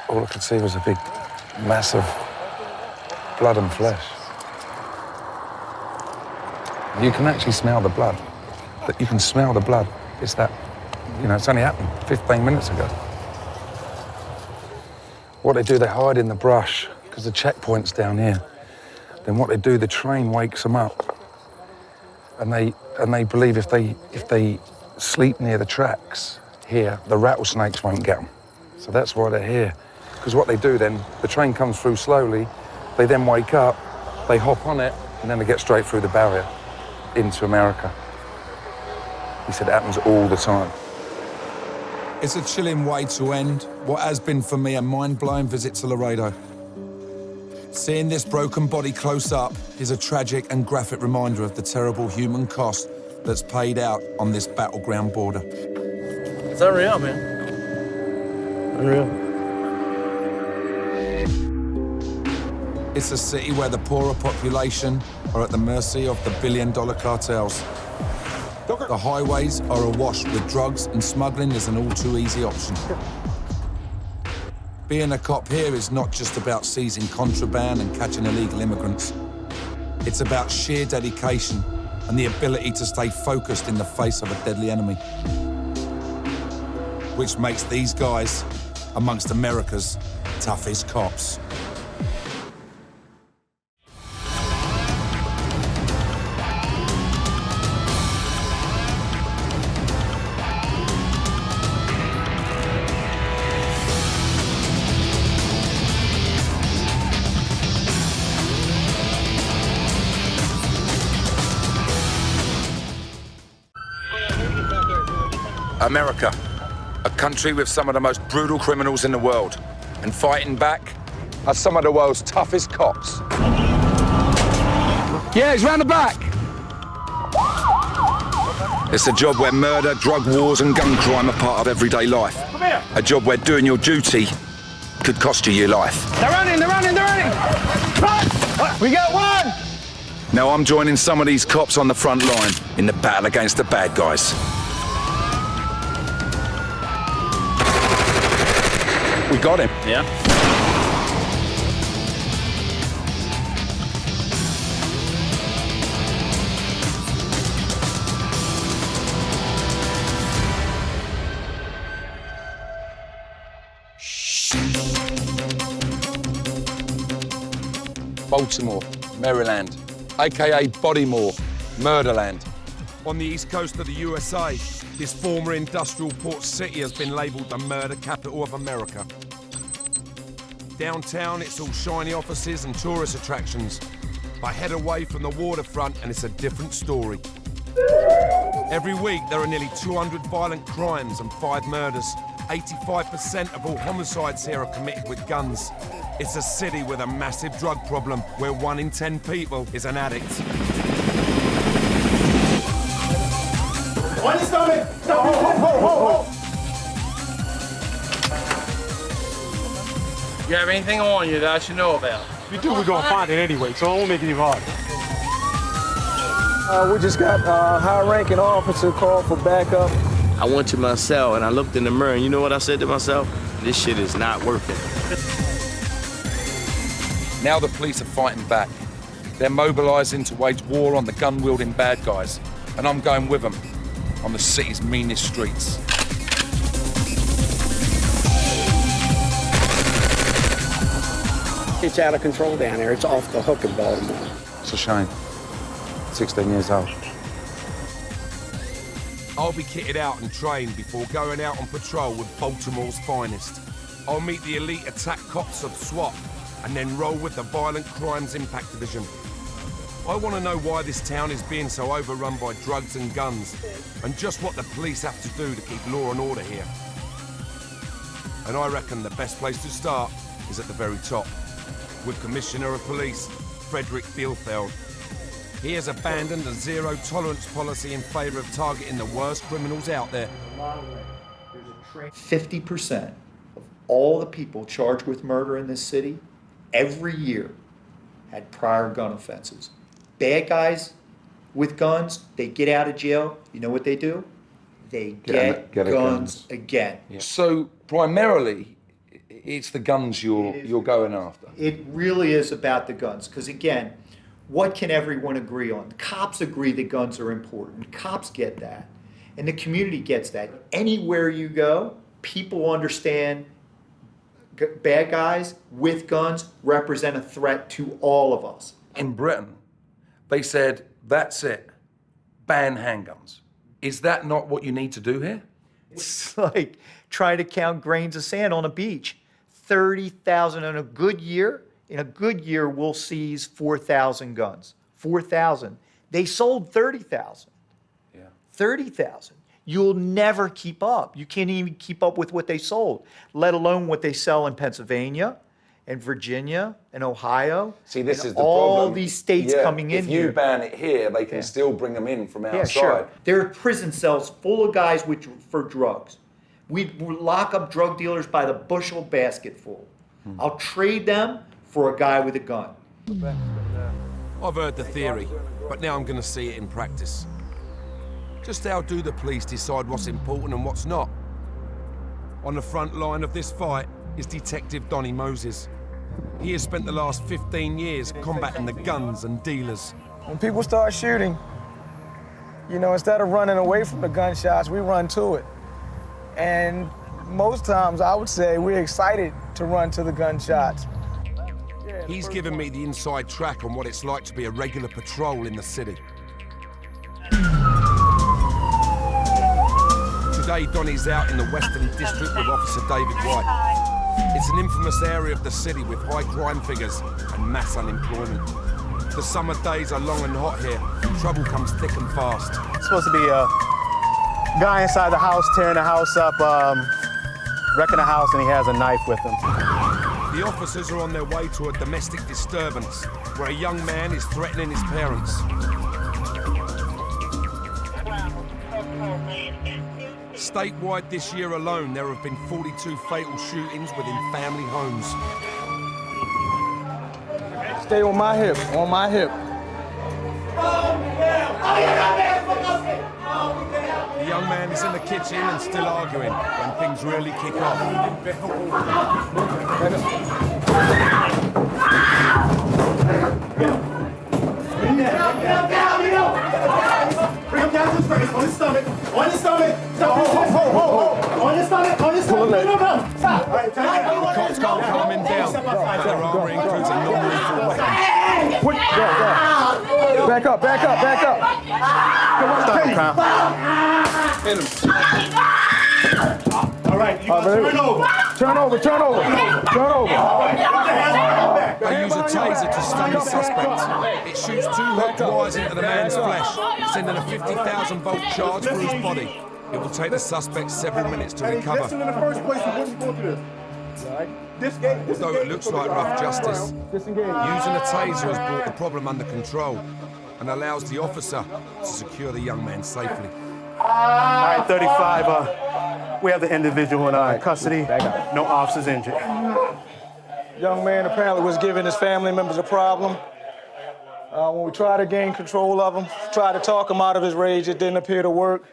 All I could see was a big mass of blood and flesh. You can actually smell the blood. You can smell the blood. It's that, it's only happened 15 minutes ago. What they do, they hide in the brush because the checkpoint's down here. Then what they do, the train wakes them up, and they believe if they sleep near the tracks here, the rattlesnakes won't get them. So that's why they're here. Because what they do then, the train comes through slowly, they then wake up, they hop on it, and then they get straight through the barrier into America. He said it happens all the time. It's a chilling way to end what has been for me a mind-blowing visit to Laredo. Seeing this broken body close up is a tragic and graphic reminder of the terrible human cost that's paid out on this battleground border. It's unreal, man. Unreal. It's a city where the poorer population are at the mercy of the billion-dollar cartels. The highways are awash with drugs, and smuggling is an all-too-easy option. Being a cop here is not just about seizing contraband and catching illegal immigrants. It's about sheer dedication and the ability to stay focused in the face of a deadly enemy, which makes these guys amongst America's toughest cops. America, a country with some of the most brutal criminals in the world. And fighting back are some of the world's toughest cops. Yeah, he's round the back. It's a job where murder, drug wars and gun crime are part of everyday life. Come here. A job where doing your duty could cost you your life. They're running. Run! We got one! Now I'm joining some of these cops on the front line in the battle against the bad guys. We got him. Yeah. Baltimore, Maryland, aka Bodymore, Murderland. On the east coast of the USA, this former industrial port city has been labelled the murder capital of America. Downtown, it's all shiny offices and tourist attractions. I head away from the waterfront and it's a different story. Every week, there are nearly 200 violent crimes and 5 murders. 85% of all homicides here are committed with guns. It's a city with a massive drug problem where 1 in 10 people is an addict. On your stomach! Ho! You have anything on you that I should know about? If you do, we're gonna find it anyway, so I won't make it even harder. We just got a high-ranking officer called for backup. I went to my cell and I looked in the mirror and you know what I said to myself? This shit is not working. Now the police are fighting back. They're mobilising to wage war on the gun-wielding bad guys, and I'm going with them on the city's meanest streets. It's out of control down there. It's off the hook in Baltimore. It's a shame. 16 years old. I'll be kitted out and trained before going out on patrol with Baltimore's finest. I'll meet the elite attack cops of SWAT and then roll with the Violent Crimes Impact Division. I want to know why this town is being so overrun by drugs and guns, and just what the police have to do to keep law and order here. And I reckon the best place to start is at the very top, with Commissioner of Police Frederick Bielfeld. He has abandoned a zero-tolerance policy in favour of targeting the worst criminals out there. 50% of all the people charged with murder in this city every year had prior gun offenses. Bad guys with guns, they get out of jail, you know what they do? They get guns again. Yeah. So primarily, it's the guns you're going after. It really is about the guns, because again, what can everyone agree on? Cops agree that guns are important. Cops get that. And the community gets that. Anywhere you go, people understand bad guys with guns represent a threat to all of us. In Britain, they said, that's it, ban handguns. Is that not what you need to do here? It's like trying to count grains of sand on a beach. 30,000 in a good year. In a good year, we'll seize 4,000 guns. 4,000. They sold 30,000. Yeah. 30,000. You'll never keep up. You can't even keep up with what they sold, let alone what they sell in Pennsylvania and Virginia and Ohio. See, this and is the all problem. These states coming in here. If you ban it here, they can still bring them in from outside. Yeah, sure. There are prison cells full of guys for drugs. We lock up drug dealers by the bushel basketful. I'll trade them for a guy with a gun. I've heard the theory, but now I'm going to see it in practice. Just how do the police decide what's important and what's not? On the front line of this fight is Detective Donnie Moses. He has spent the last 15 years combating the guns and dealers. When people start shooting, you know, instead of running away from the gunshots, we run to it. And most times, I would say, we're excited to run to the gunshots. He's given me the inside track on what it's like to be a regular patrol in the city. Today, Donnie's out in the Western District with Officer David White. It's an infamous area of the city with high crime figures and mass unemployment. The summer days are long and hot here, and trouble comes thick and fast. It's supposed to be a guy inside the house tearing the house up, wrecking the house, and he has a knife with him. The officers are on their way to a domestic disturbance where a young man is threatening his parents. Statewide this year alone, there have been 42 fatal shootings within family homes. Stay on my hip, on my hip. The young man is in the kitchen and still arguing when things really kick off. Bring him down to his face, on his stomach, on his stomach. Stop, on his stomach, on his stomach. No. Stop. Cops can't calm him down, but their armour includes a non-lethal weapon. Go. Back up. Come on, Hit him. All right, you turn over. Turn over. They use a taser to stun the suspect. It shoots 2 hooked wires into the man's flesh, sending a 50,000-volt charge through his body. It will take the suspect several minutes to recover. Listen in the first place, we wouldn't go through this. Although it looks like rough justice, using a taser has brought the problem under control and allows the officer to secure the young man safely. All right, 35, we have the individual in custody. No officers injured. Young man apparently was giving his family members a problem. When we tried to gain control of him, tried to talk him out of his rage, it didn't appear to work.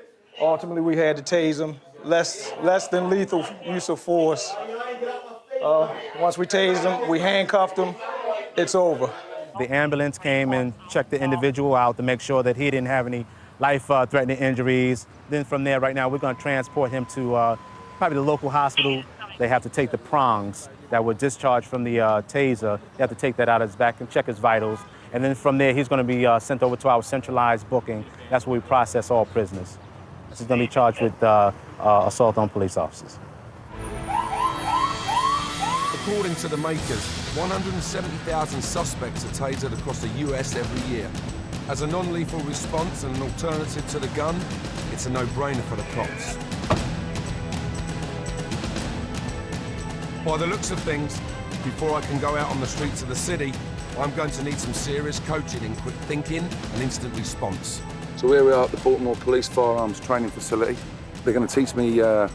Ultimately, we had to tase him. Less than lethal use of force. Once we tased him, we handcuffed him, it's over. The ambulance came and checked the individual out to make sure that he didn't have any life-threatening injuries. Then from there, right now, we're going to transport him to probably the local hospital. They have to take the prongs that were discharged from the taser. They have to take that out of his back and check his vitals. And then from there, he's going to be sent over to our centralized booking. That's where we process all prisoners. He's going to be charged with assault on police officers. According to the makers, 170,000 suspects are tasered across the US every year. As a non-lethal response and an alternative to the gun, it's a no-brainer for the cops. By the looks of things, before I can go out on the streets of the city, I'm going to need some serious coaching in quick thinking and instant response. So here we are at the Baltimore Police Firearms Training Facility. They're going to teach me how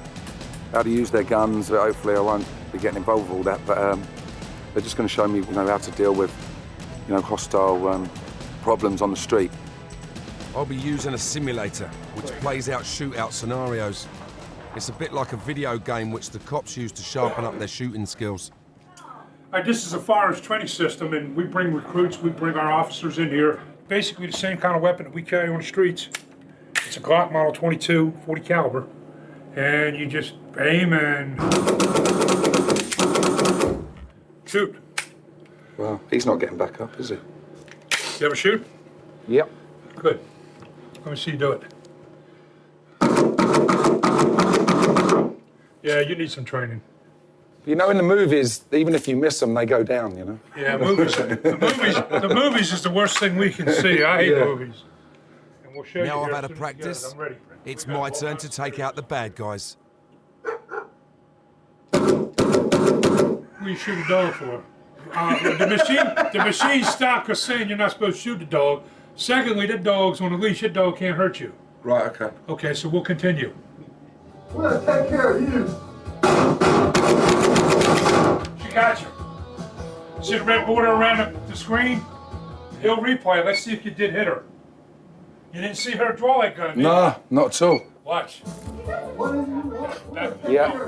to use their guns. Hopefully I won't be getting involved with all that, but they're just going to show me, how to deal with, hostile problems on the street. I'll be using a simulator, which plays out shootout scenarios. It's a bit like a video game which the cops use to sharpen up their shooting skills. This is a firearms training system, and we bring recruits, we bring our officers in here. Basically the same kind of weapon that we carry on the streets. It's a Glock Model 22, 40 caliber, and you just aim and shoot. Well, he's not getting back up, is he? You ever shoot? Yep. Good. Let me see you do it. Yeah, you need some training. In the movies, even if you miss them, they go down, Yeah, movies. The movies is the worst thing we can see. I hate movies. And we'll show you Now here I've had as a soon as you get it. practice, I'm ready. it's my turn to take out the bad guys. What do you shoot a dog for? The machine stopped us saying you're not supposed to shoot the dog. Secondly, that dog's on a leash. That dog can't hurt you. Right, okay. Okay, so we'll continue. We're gonna take care of you. She got you. See the red border around the screen? He'll replay it. Let's see if you did hit her. You didn't see her draw that gun, did you? Nah, not at all. Watch. Yeah.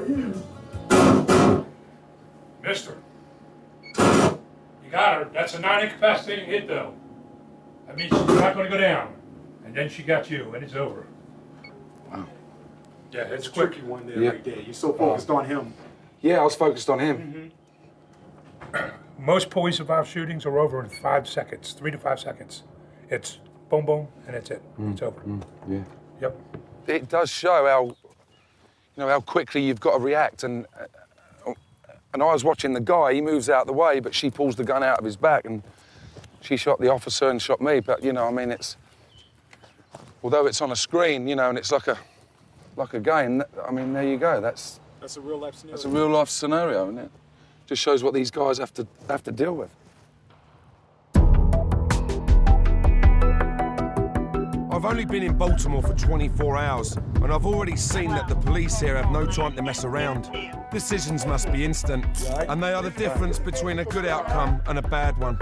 Mister. You got her. That's a non-incapacitating hit, though. That means she's not going to go down. And then she got you, and it's over. Wow. Yeah, it's a quick. tricky one there right there. You're so focused on him. Yeah, I was focused on him. Most police involved shootings are over in 5 seconds, 3 to 5 seconds. It's boom, boom, and that's it. It's over. Yeah. Yep. It does show how quickly you've got to react. And I was watching the guy. He moves out the way, but she pulls the gun out of his back, and she shot the officer and shot me. But it's although it's on a screen, and it's like a game. There you go. That's a real life scenario. That's a real life scenario, isn't it? Just shows what these guys have to deal with. I've only been in Baltimore for 24 hours, and I've already seen that the police here have no time to mess around. Decisions must be instant, and they are the difference between a good outcome and a bad one.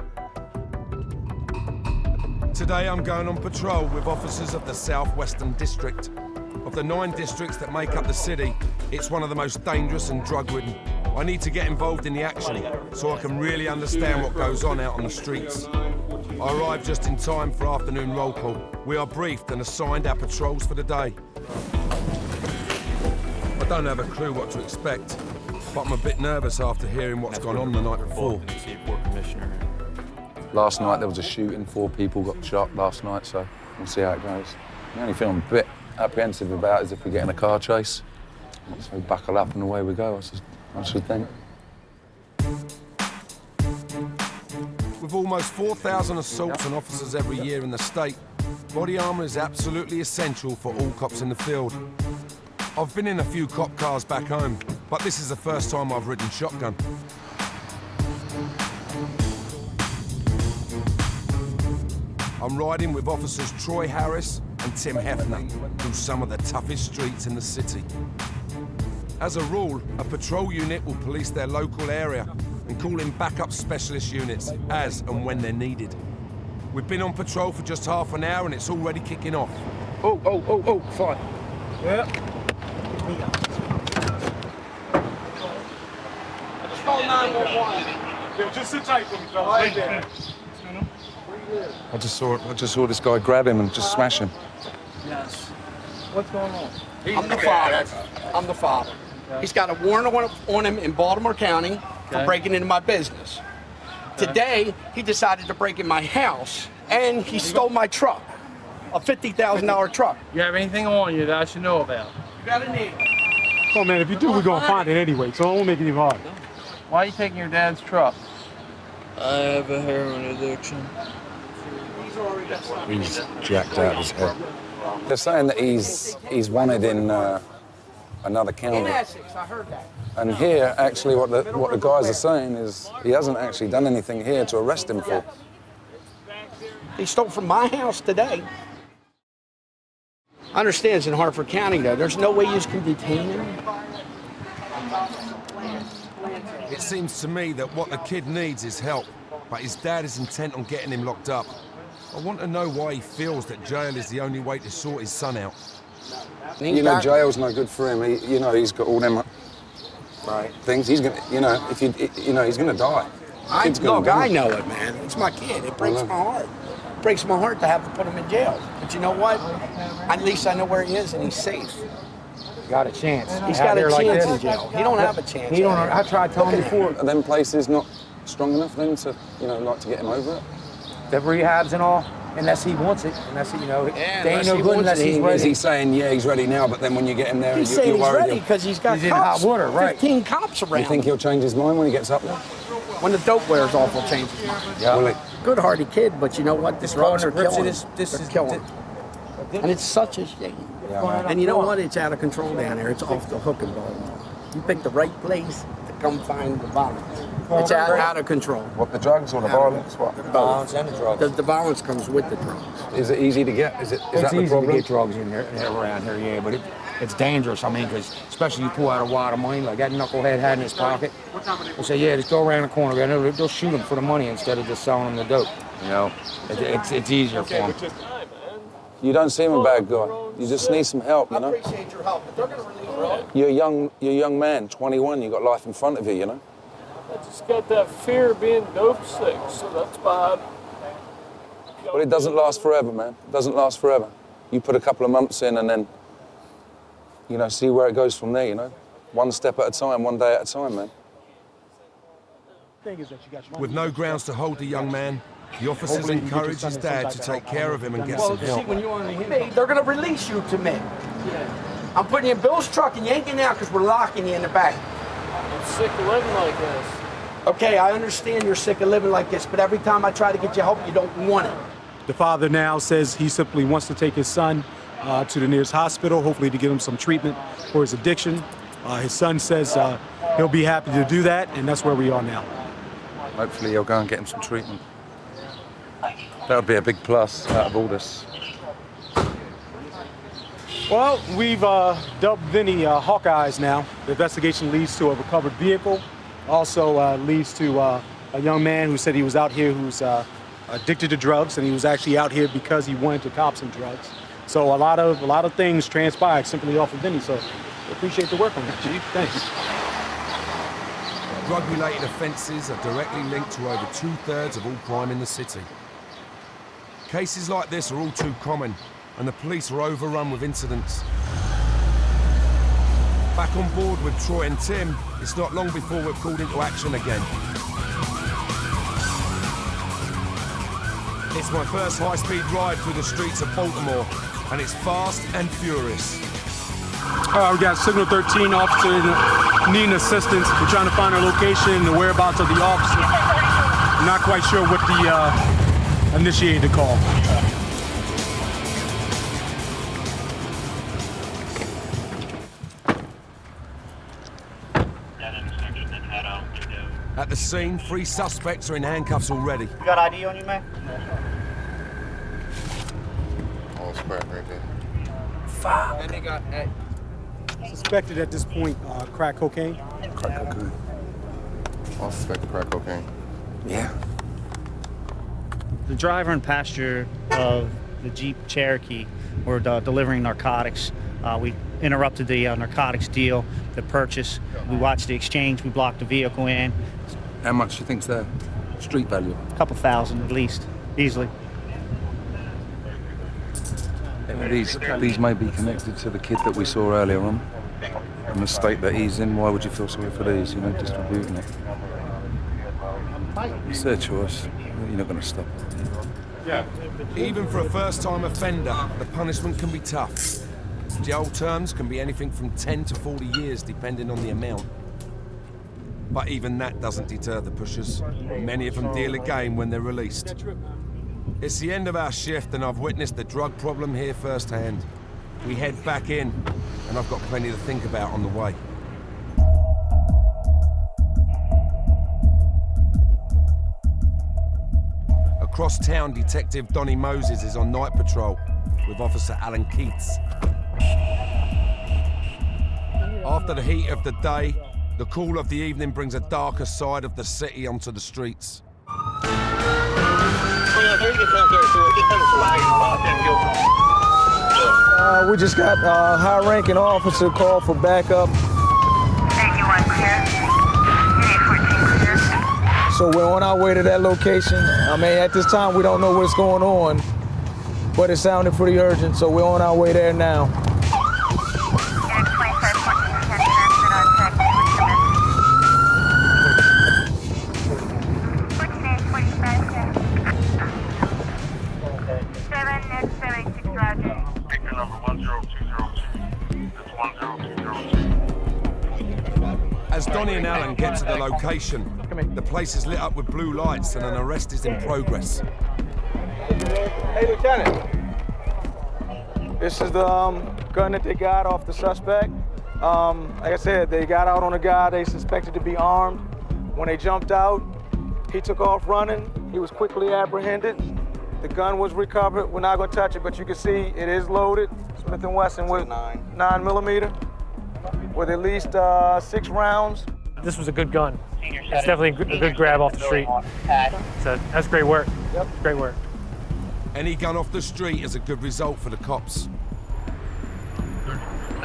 Today I'm going on patrol with officers of the Southwestern District. Of the 9 districts that make up the city, it's one of the most dangerous and drug-ridden. I need to get involved in the action so I can really understand what goes on out on the streets. I arrived just in time for afternoon roll call. We are briefed and assigned our patrols for the day. I don't have a clue what to expect, but I'm a bit nervous after hearing what's gone on the night before. Last night there was a shooting, 4 people got shot last night, so we'll see how it goes. The only thing I'm a bit apprehensive about is if we get in a car chase. So buckle up and away we go, I should think. With almost 4,000 assaults on officers every year in the state, body armour is absolutely essential for all cops in the field. I've been in a few cop cars back home, but this is the first time I've ridden shotgun. I'm riding with officers Troy Harris and Tim Hefner through some of the toughest streets in the city. As a rule, a patrol unit will police their local area and call in backup specialist units as and when they're needed. We've been on patrol for just half an hour and it's already kicking off. Oh, fine. Yeah. Just call 911. Yeah, just sit tight for me, fellas. Right there. I just saw this guy grab him and just smash him. Yes. What's going on? I'm the father. I'm the father. Okay. He's got a warrant on him in Baltimore County for breaking into my business. Okay. Today, he decided to break in my house, and he stole my truck, a $50,000 truck. You have anything on you that I should know about? You got a name? Oh, man, if you do, we're going to find it anyway, so it won't make it even harder. Why are you taking your dad's truck? I have a heroin addiction. He's jacked out his head. They're saying that he's wanted in another county. In Essex, I heard that. And here, actually, what the guys are saying is he hasn't actually done anything here to arrest him for. He stole from my house today. I understand it's in Hartford County, though. There's no way you can detain him. It seems to me that what the kid needs is help, but his dad is intent on getting him locked up. I want to know why he feels that jail is the only way to sort his son out. You know, jail's no good for him. He's got all them things. He's gonna, he's gonna die. I know it, man. It's my kid. It breaks my heart. It breaks my heart to have to put him in jail. But you know what? At least I know where he is and he's safe. Got a chance. He's got a chance in jail. He don't have a chance. He don't. I tried telling him before. Are them places not strong enough then to, like to get him over it? The rehabs and all, unless he wants it. Unless he, they ain't no good unless he's ready. Is he saying, yeah, he's ready now, but then when you get him there, he's saying he's ready because he's got in hot water, right? 15 cops around. You think he'll change his mind when he gets up there? When the dope wears off, he'll change his mind. Yeah. Will he? Good-hearted kid, but you know what? This drugs are killing him. This is killing him. And it's such a shame. Yeah, and you know what? It's out of control down there. It's off the hook in Baltimore. You picked the right place to come find the violence. It's out of control. What, the drugs or the violence? What? The violence and the drugs. The violence comes with the drugs. Is it easy to get? Is that the problem? It's easy to get drugs in here around here, yeah, but it's dangerous. I mean, because especially you pull out a wad of money like that knucklehead had in his pocket. They say, yeah, just go around the corner. And they'll shoot him for the money instead of just selling him the dope. You know, it's easier for him. You don't seem a bad guy. You just need some help, you know? I appreciate your help, but they're going to release you. You're a young man, 21. You got life in front of you, you know? I just got that fear of being dope sick, so that's why But it doesn't last forever, man. It doesn't last forever. You put a couple of months in and then, see where it goes from there, you know? One step at a time, one day at a time, man. With no grounds to hold the young man, the officers encourage his dad to take care of him and get some help. They're going to release you to me. I'm putting you in Bill's truck and you ain't getting out because we're locking you in the back. I'm sick of living like this. Okay, I understand you're sick of living like this, but every time I try to get you help, you don't want it. The father now says he simply wants to take his son to the nearest hospital, hopefully to give him some treatment for his addiction. His son says he'll be happy to do that, and that's where we are now. Hopefully he'll go and get him some treatment. That would be a big plus out of all this. Well, we've dubbed Vinnie Hawkeyes now. The investigation leads to a recovered vehicle. Also leads to a young man who said he was out here who's addicted to drugs, and he was actually out here because he wanted to cop some drugs. So a lot of things transpired simply off of Vinnie. So we appreciate the work on that, Chief. Thanks. Drug-related offences are directly linked to over 2/3 of all crime in the city. Cases like this are all too common, and the police are overrun with incidents. Back on board with Troy and Tim, it's not long before we're called into action again. It's my first high-speed ride through the streets of Baltimore, and it's fast and furious. We got Signal 13 officer needing assistance. We're trying to find a location and the whereabouts of the officer. I'm not quite sure what the initiated the call. At the scene, 3 suspects are in handcuffs already. You got ID on you, man? All square right there. Fuck. And they got Suspected at this point, crack cocaine. Crack cocaine. All suspected crack cocaine. Yeah. The driver and passenger of the Jeep Cherokee were delivering narcotics. We interrupted the narcotics deal, the purchase. We watched the exchange. We blocked the vehicle in. How much do you think's their street value? A couple thousand at least, easily. These may be connected to the kid that we saw earlier on. In the state that he's in, why would you feel sorry for these, distributing it? It's their choice. You're not going to stop it. Yeah. Even for a first-time offender, the punishment can be tough. Jail terms can be anything from 10 to 40 years, depending on the amount. But even that doesn't deter the pushers. Many of them deal again when they're released. It's the end of our shift, and I've witnessed the drug problem here firsthand. We head back in, and I've got plenty to think about on the way. Across town, Detective Donnie Moses is on night patrol with Officer Alan Keats. After the heat of the day, the cool of the evening brings a darker side of the city onto the streets. We just got a high-ranking officer called for backup. So we're on our way to that location. I mean, at this time, we don't know what's going on, but it sounded pretty urgent, so we're on our way there now. As Donnie and Alan get to the location, the place is lit up with blue lights and an arrest is in progress. Hey, Lieutenant. This is the gun that they got off the suspect. Like I said, they got out on a guy they suspected to be armed. When they jumped out, he took off running. He was quickly apprehended. The gun was recovered. We're not gonna touch it, but you can see it is loaded. Smith & Wesson with 9mm. With at least 6 rounds. This was a good gun. It's definitely a good grab off the street. So that's great work. Yep. Great work. Any gun off the street is a good result for the cops.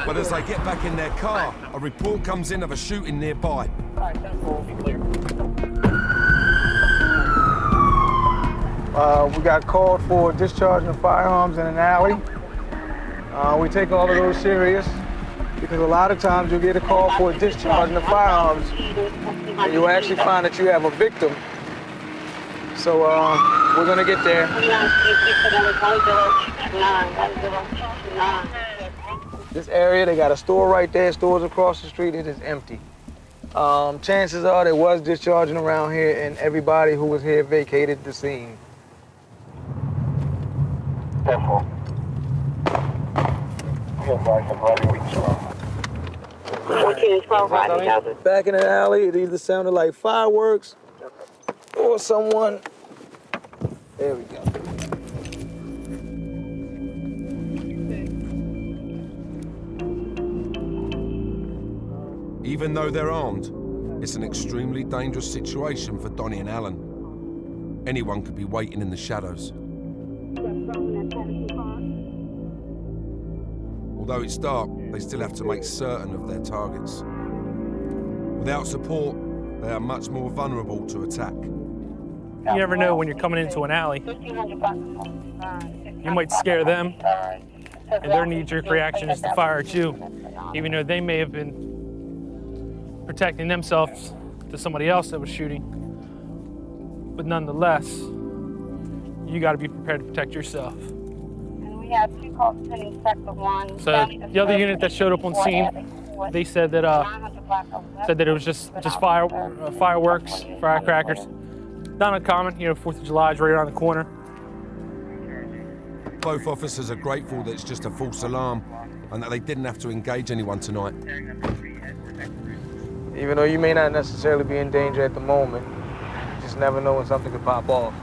But as they get back in their car, a report comes in of a shooting nearby. We got called for discharging of firearms in an alley. We take all of those serious because a lot of times you'll get a call for discharging of firearms and you'll actually find that you have a victim. So we're gonna get there. This area, they got a store right there, stores across the street, it is empty. Chances are there was discharging around here and everybody who was here vacated the scene. Back in the alley, it either sounded like fireworks or someone. There we go. Even though they're armed, it's an extremely dangerous situation for Donnie and Alan. Anyone could be waiting in the shadows. Although it's dark, they still have to make certain of their targets. Without support, they are much more vulnerable to attack. You never know when you're coming into an alley. You might scare them, and their knee-jerk reaction is to fire at you, even though they may have been protecting themselves to somebody else that was shooting. But nonetheless, you got to be prepared to protect yourself. We have 2 calls pending, check the 1. So the other unit that showed up on scene, they said that it was just fireworks, firecrackers. Not uncommon, 4th of July is right around the corner. Both officers are grateful that it's just a false alarm and that they didn't have to engage anyone tonight. Even though you may not necessarily be in danger at the moment, you just never know when something could pop off.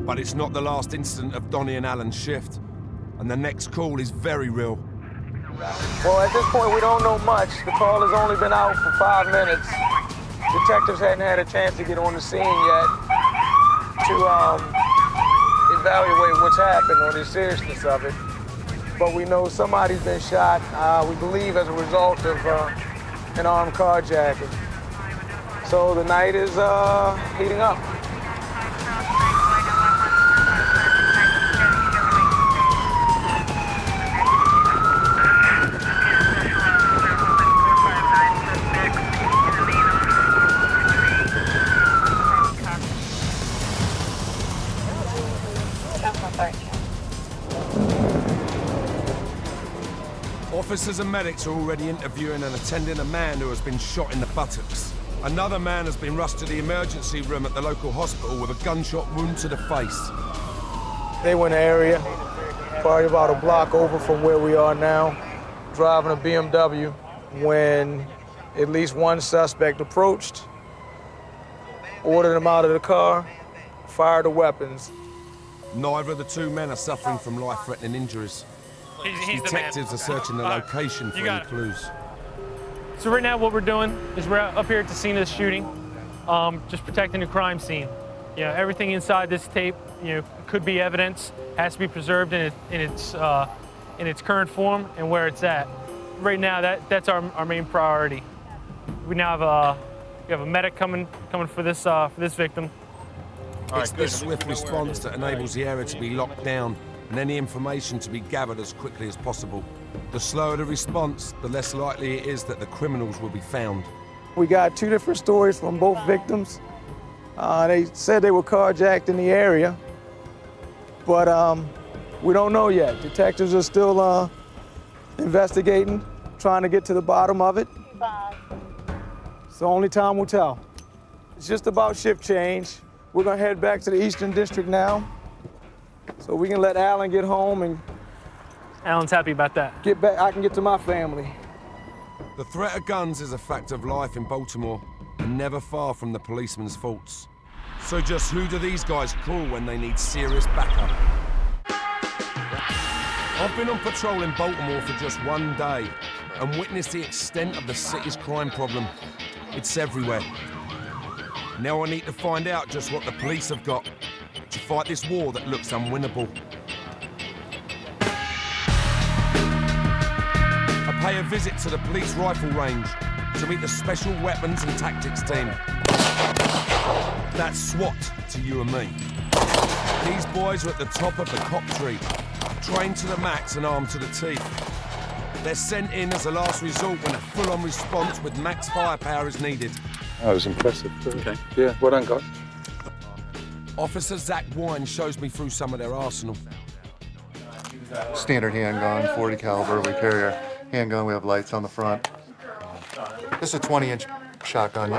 But it's not the last incident of Donnie and Alan's shift, and the next call is very real. Well, at this point, we don't know much. The call has only been out for 5 minutes. Detectives hadn't had a chance to get on the scene yet to evaluate what's happened or the seriousness of it. But we know somebody's been shot, we believe as a result of an armed carjacking. So the night is heating up. Officers and medics are already interviewing and attending a man who has been shot in the buttocks. Another man has been rushed to the emergency room at the local hospital with a gunshot wound to the face. They were in the area, probably about a block over from where we are now, driving a BMW when at least one suspect approached, ordered them out of the car, fired the weapons. Neither of the two men are suffering from life-threatening injuries. He's Detectives the are searching the location for any clues. So right now what we're doing is we're up here at the scene of the shooting, just protecting the crime scene. You know, everything inside this tape, you know, could be evidence, has to be preserved in its current form and where it's at. Right now, that's our main priority. We now have a medic coming for this victim. It's this swift response that enables the area to be locked down and any information to be gathered as quickly as possible. The slower the response, the less likely it is that the criminals will be found. We got 2 different stories from both victims. They said they were carjacked in the area, but we don't know yet. Detectives are still investigating, trying to get to the bottom of it. So only time will tell. It's just about shift change. We're gonna head back to the Eastern District now, so we can let Alan get home and Alan's happy about that. Get back, I can get to my family. The threat of guns is a fact of life in Baltimore and never far from the policeman's faults. So just who do these guys call when they need serious backup? I've been on patrol in Baltimore for just one day and witnessed the extent of the city's crime problem. It's everywhere. Now I need to find out just what the police have got to fight this war that looks unwinnable. I pay a visit to the police rifle range to meet the Special Weapons and Tactics team. That's SWAT to you and me. These boys are at the top of the cop tree, trained to the max and armed to the teeth. They're sent in as a last resort when a full-on response with max firepower is needed. That was impressive. Okay. Yeah, well done, guys. Officer Zach Wine shows me through some of their arsenal. Standard handgun, 40 caliber. We carry our handgun. We have lights on the front. This is a 20-inch shotgun.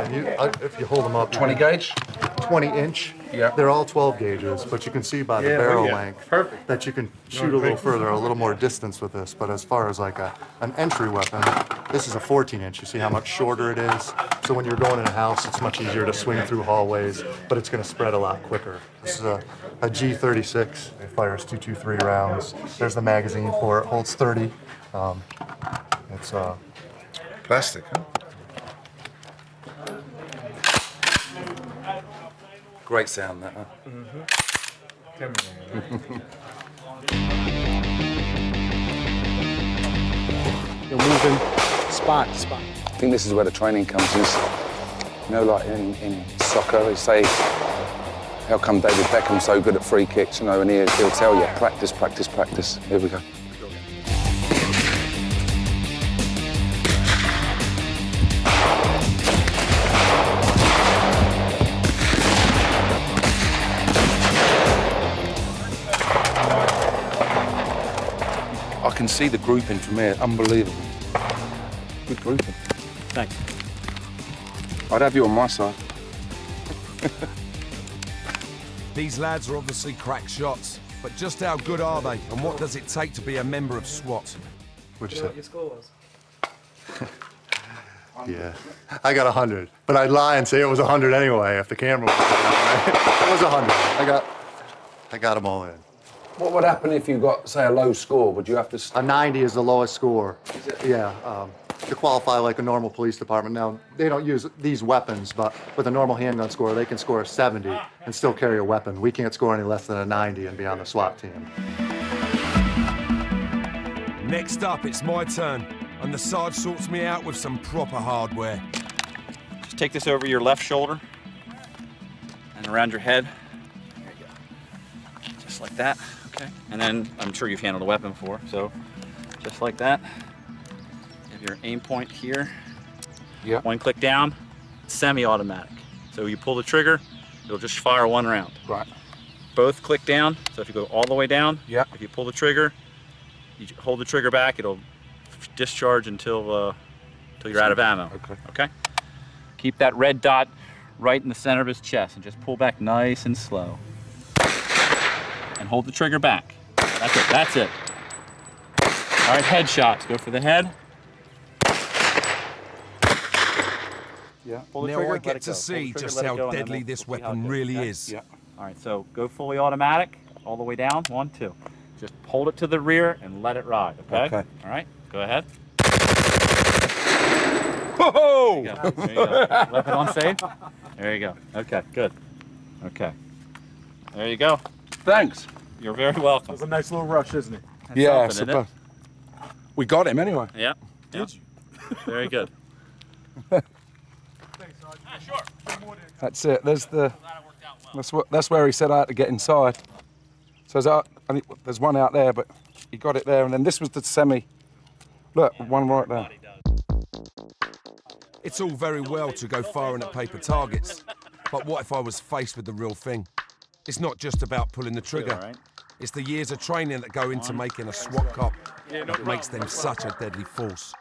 If you hold them up, 20 gauge. 20-inch. Yeah. They're all 12 gauges, but you can see by the barrel length that you can shoot a little further, a little more distance with this. But as far as like an entry weapon, this is a 14-inch. You see how much shorter it is? So when you're going in a house, it's much easier to swing through hallways, but it's going to spread a lot quicker. This is a G36. It fires 223 rounds. There's the magazine for it. Holds 30. It's plastic, huh? Great sound, that, huh? You're moving spot to spot. I think this is where the training comes in. You know, like in soccer, they say, how come David Beckham's so good at free kicks? You know, and he'll tell you, practice, practice, practice. Here we go. I can see the grouping from here. Unbelievable. Good grouping. Thanks. I'd have you on my side. These lads are obviously crack shots, but just how good are they, and what does it take to be a member of SWAT? What'd you say? Your scores. Yeah, I got 100, but I'd lie and say it was 100 anyway if the camera was on, right? It was 100. I got them all in. What would happen if you got, say, a low score? Would you have to... A 90 is the lowest score. Yeah, to qualify like a normal police department. Now, they don't use these weapons, but with a normal handgun score, they can score a 70 and still carry a weapon. We can't score any less than a 90 and be on the SWAT team. Next up, it's my turn, and the Sarge sorts me out with some proper hardware. Just take this over your left shoulder and around your head. There you go. Just like that, okay? And then, I'm sure you've handled a weapon before, so just like that. You have your aim point here. Yeah. One click down, semi-automatic. So you pull the trigger, it'll just fire one round. Right. Both click down, so if you go all the way down, yeah. If you pull the trigger, you hold the trigger back, it'll discharge until you're out of ammo. Okay. Keep that red dot right in the center of his chest and just pull back nice and slow. And hold the trigger back. That's it, that's it. All right, headshots, go for the head. Yeah. Pull the now trigger, I let get it to go. see Pull the trigger, just let it how go, and then deadly we'll this see how it weapon goes, really okay? is. Yeah. All right, so go fully automatic, all the way down, 1, 2. Just hold it to the rear and let it ride, okay? Okay. All right, go ahead. Whoa! There you go. There you go. Weapon on safe. There you go. Okay, good. Okay. There you go. Thanks. You're very welcome. It was a nice little rush, isn't it? That's Yeah, something, isn't it? we got him anyway. Yeah. Did you? Very good. That's it. That's where he said I had to get inside. So there's one out there, but he got it there, and then this was the semi. Look, one right there. It's all very well to go firing at paper targets, but what if I was faced with the real thing? It's not just about pulling the trigger. Right. It's the years of training that go into making a SWAT cop that makes them such a deadly force.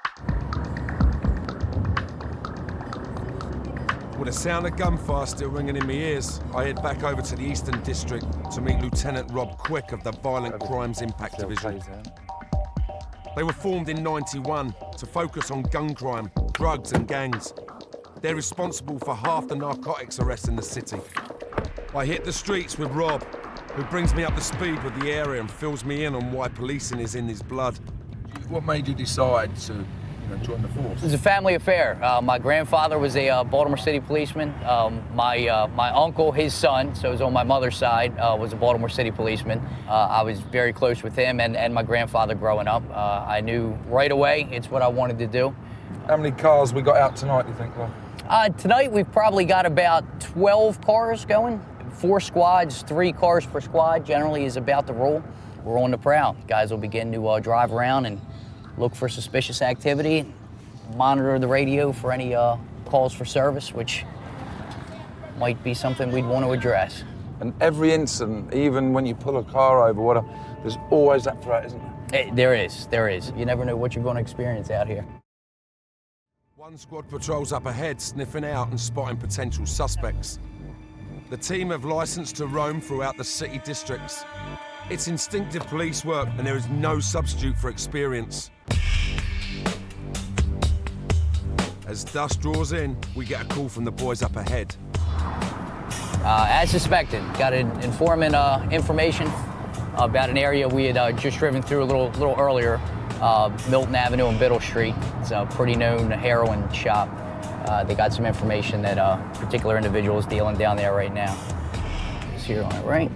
With the sound of gunfire still ringing in my ears, I head back over to the Eastern District to meet Lieutenant Rob Quick of the Violent Crimes Impact Division. They were formed in '91 to focus on gun crime, drugs and gangs. They're responsible for half the narcotics arrests in the city. I hit the streets with Rob, who brings me up to speed with the area and fills me in on why policing is in his blood. What made you decide to join the force? It was a family affair. My grandfather was a Baltimore City policeman. My uncle, his son, so it was on my mother's side, was a Baltimore City policeman. I was very close with him and my grandfather growing up. I knew right away it's what I wanted to do. How many cars we got out tonight, do you think, Rob? Tonight we've probably got about 12 cars going. 4 squads, 3 cars per squad generally is about the rule. We're on the prowl. Guys will begin to drive around and look for suspicious activity, monitor the radio for any calls for service, which might be something we'd want to address. And every incident, even when you pull a car over, whatever, there's always that threat, isn't there? There is. You never know what you're going to experience out here. One squad patrols up ahead, sniffing out and spotting potential suspects. The team have license to roam throughout the city districts. It's instinctive police work, and there is no substitute for experience. As dusk draws in, we get a call from the boys up ahead. As suspected, got an informant information about an area we had just driven through a little earlier, Milton Avenue and Biddle Street. It's a pretty known heroin shop. They got some information that a particular individual is dealing down there right now. It's here on the right.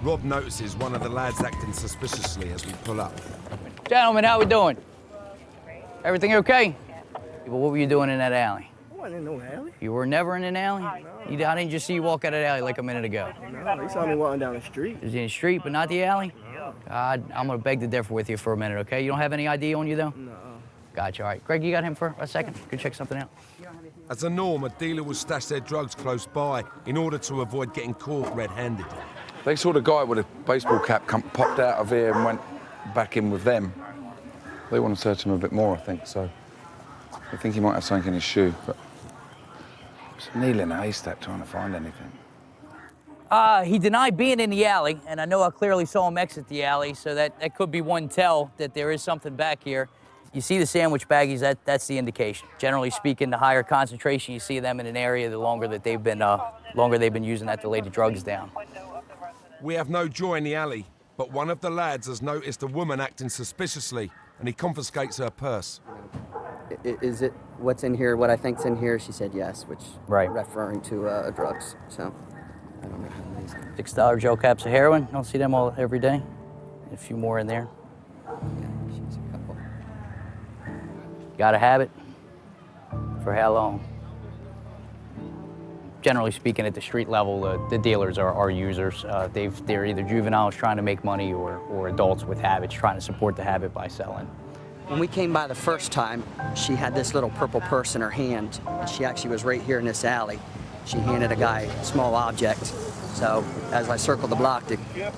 Rob notices one of the lads acting suspiciously as we pull up. Gentlemen, how we doing? Everything okay? Well, what were you doing in that alley? I wasn't in no alley. You were never in an alley? No. I didn't just see you walk out of the alley like a minute ago. No, you saw me walking down the street. You was in the street, but not the alley? No. God, I'm gonna beg to differ with you for a minute, okay? You don't have any ID on you, though? No. Gotcha, all right. Greg, you got him for a second? Could check something out. As a norm, a dealer will stash their drugs close by in order to avoid getting caught red-handed. They saw the guy with a baseball cap popped out of here and went back in with them. They want to search him a bit more, I think, so I think he might have something in his shoe, but it's a needle in a haystack trying to find anything. He denied being in the alley, and I know I clearly saw him exit the alley, so that could be one tell that there is something back here. You see the sandwich baggies, that's the indication. Generally speaking, the higher concentration you see them in an area, the longer that they've been using that to lay the drugs down. We have no joy in the alley, but one of the lads has noticed a woman acting suspiciously, and he confiscates her purse. Is it what's in here, what I think's in here? She said yes, which referring to drugs, so I don't know how many. $6 gel caps of heroin, don't see them all every day. A few more in there. She's a couple. Gotta have it. For how long? Generally speaking, at the street level, the dealers are users. They're either juveniles trying to make money or adults with habits trying to support the habit by selling. When we came by the first time, she had this little purple purse in her hand, and she actually was right here in this alley. She handed a guy a small object. So as I circled the block to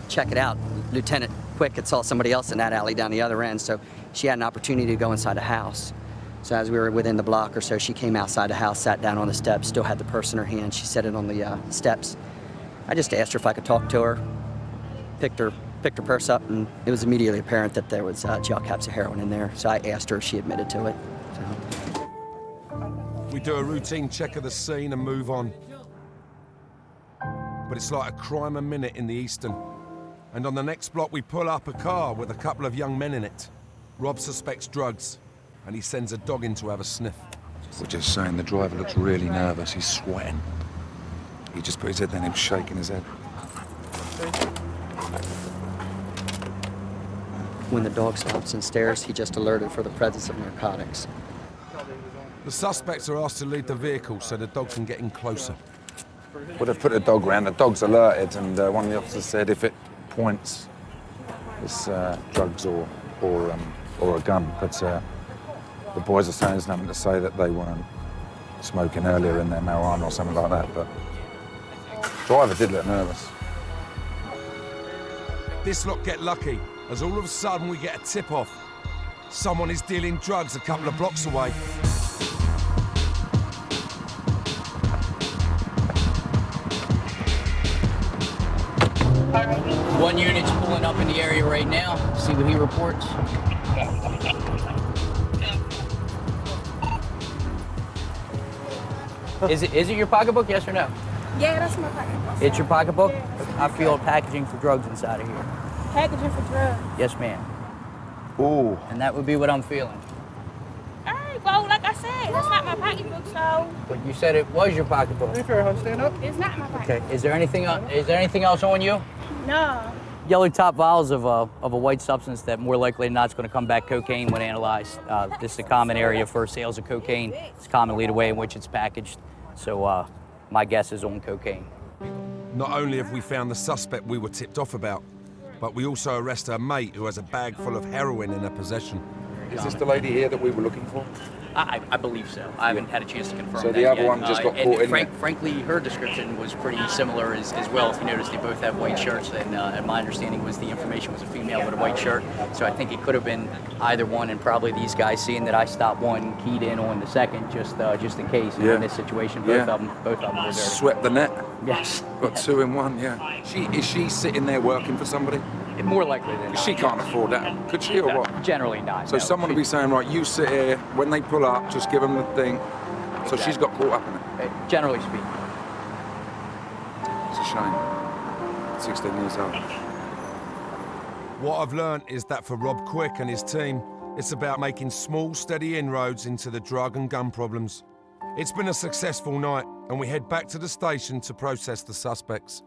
check it out, Lieutenant Quick had saw somebody else in that alley down the other end, so she had an opportunity to go inside the house. So as we were within the block or so, she came outside the house, sat down on the steps, still had the purse in her hand. She set it on the steps. I just asked her if I could talk to her, picked her purse up, and it was immediately apparent that there was gel caps of heroin in there. So I asked her if she admitted to it. So. We do a routine check of the scene and move on. But it's like a crime a minute in the Eastern. And on the next block, we pull up a car with a couple of young men in it. Rob suspects drugs, and he sends a dog in to have a sniff. We're just saying the driver looks really nervous. He's sweating. He just put his head down, him shaking his head. When the dog stops and stares, he just alerted for the presence of narcotics. The suspects are asked to leave the vehicle so the dog can get in closer. Would have put a dog around. The dog's alerted, and one of the officers said if it points, it's drugs or a gun. But the boys are saying there's nothing to say that they weren't smoking earlier in their marijuana or something like that. But the driver did look nervous. This lot get lucky, as all of a sudden we get a tip-off. Someone is dealing drugs a couple of blocks away. One unit's pulling up in the area right now. See what he reports. Is it your pocketbook, yes or no? Yeah, that's my pocketbook. It's your pocketbook? Yeah. I feel packaging for drugs inside of here. Packaging for drugs? Yes, ma'am. Ooh. And that would be what I'm feeling. All right, well, like I said, that's not my pocketbook, so... But you said it was your pocketbook. Stand up. It's not my pocketbook. Okay, is there anything else on you? No. Yellow top vials of a white substance that more likely than not is going to come back cocaine when analyzed. This is a common area for sales of cocaine. It's commonly the way in which it's packaged. So my guess is on cocaine. Not only have we found the suspect we were tipped off about, but we also arrest her mate who has a bag full of heroin in her possession. Is this the lady here that we were looking for? I believe so. I haven't had a chance to confirm so that the other yet. one just got caught in there? Frankly, her description was pretty similar as well. If you notice, they both have white shirts, and my understanding was the information was a female with a white shirt. So I think it could have been either one, and probably these guys seeing that I stopped one, keyed in on the second, just in case. Yeah. In this situation, both of them were there. Swept the net. Yes. Got two in one. Yeah. Is she sitting there working for somebody? More likely than not. She can't afford that. Could she, or what? Generally not. So someone would be saying, right, you sit here, when they pull up, just give them the thing. So she's got caught up in it. Generally speaking. It's a shame. 16 years old. What I've learned is that for Rob Quick and his team, it's about making small, steady inroads into the drug and gun problems. It's been a successful night, and we head back to the station to process the suspects.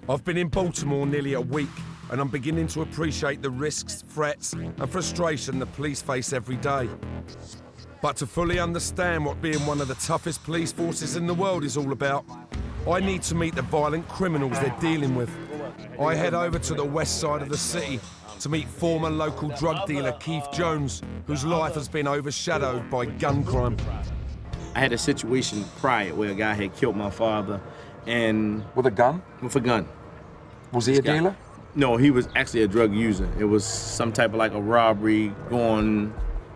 I've been in Baltimore nearly a week, and I'm beginning to appreciate the risks, threats, and frustration the police face every day. But to fully understand what being one of the toughest police forces in the world is all about, I need to meet the violent criminals they're dealing with. I head over to the west side of the city to meet former local drug dealer Keith Jones, whose life has been overshadowed by gun crime. I had a situation prior where a guy had killed my father, and... With a gun? With a gun. Was he a dealer? No, he was actually a drug user. It was some type of like a robbery going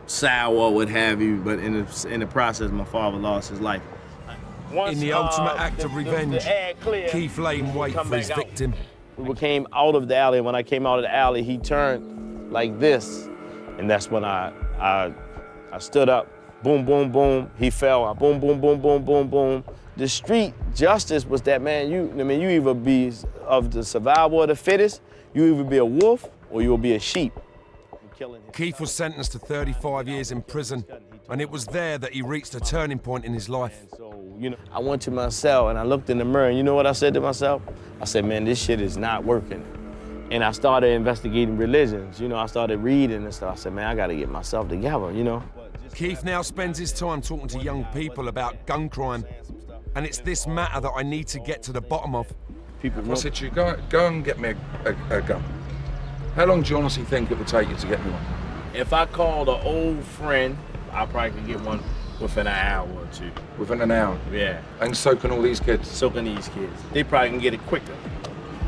sour, what have you, but in the process, my father lost his life. In the ultimate act of revenge, Keith laid in wait for his victim. We came out of the alley, and when I came out of the alley, he turned like this, and that's when I stood up. Boom, boom, boom. He fell. Boom, boom, boom, boom, boom, boom. The street justice was that, man. You either be of the survival of the fittest, you either be a wolf or you will be a sheep. Keith was sentenced to 35 years in prison, and it was there that he reached a turning point in his life. I went to my cell and I looked in the mirror, and you know what I said to myself? I said, man, this shit is not working. And I started investigating religions. I started reading and stuff. I said, man, I gotta get myself together, Keith now spends his time talking to young people about gun crime, and it's this matter that I need to get to the bottom of. I said to you, go and get me a gun. How long do you honestly think it would take you to get me one? If I called an old friend, I probably could get one within an hour or two. Within an hour? Yeah. And so can all these kids? So can these kids. They probably can get it quicker.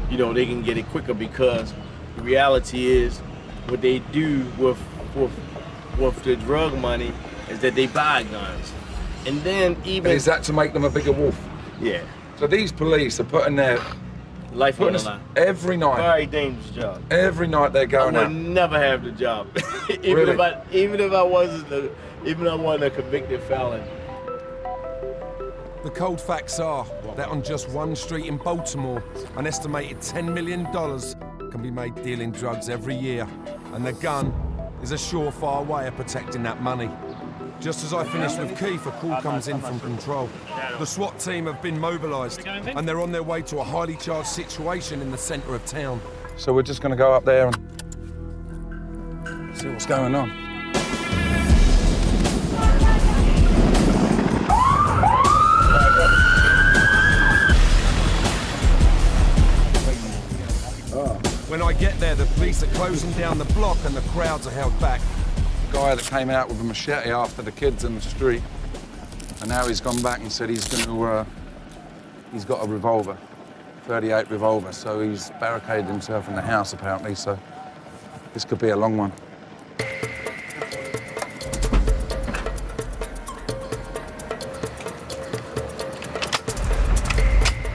They can get it quicker because the reality is what they do with the drug money is that they buy guns. And then even... And is that to make them a bigger wolf? Yeah. So these police are putting their life on the line. Every night. Very dangerous job. Every night they're going out. I would never have the job. even if I wasn't a convicted felon. The cold facts are that on just one street in Baltimore, an estimated $10 million can be made dealing drugs every year, and the gun is a surefire way of protecting that money. Just as I finish with Keith, a call comes in from control. The SWAT team have been mobilised, and they're on their way to a highly charged situation in the centre of town. So we're just going to go up there and see what's going on. When I get there, the police are closing down the block and the crowds are held back. The guy that came out with a machete after the kids in the street, and now he's gone back and said he's going to, he's got a revolver, 38 revolver, so he's barricaded himself in the house apparently, so this could be a long one.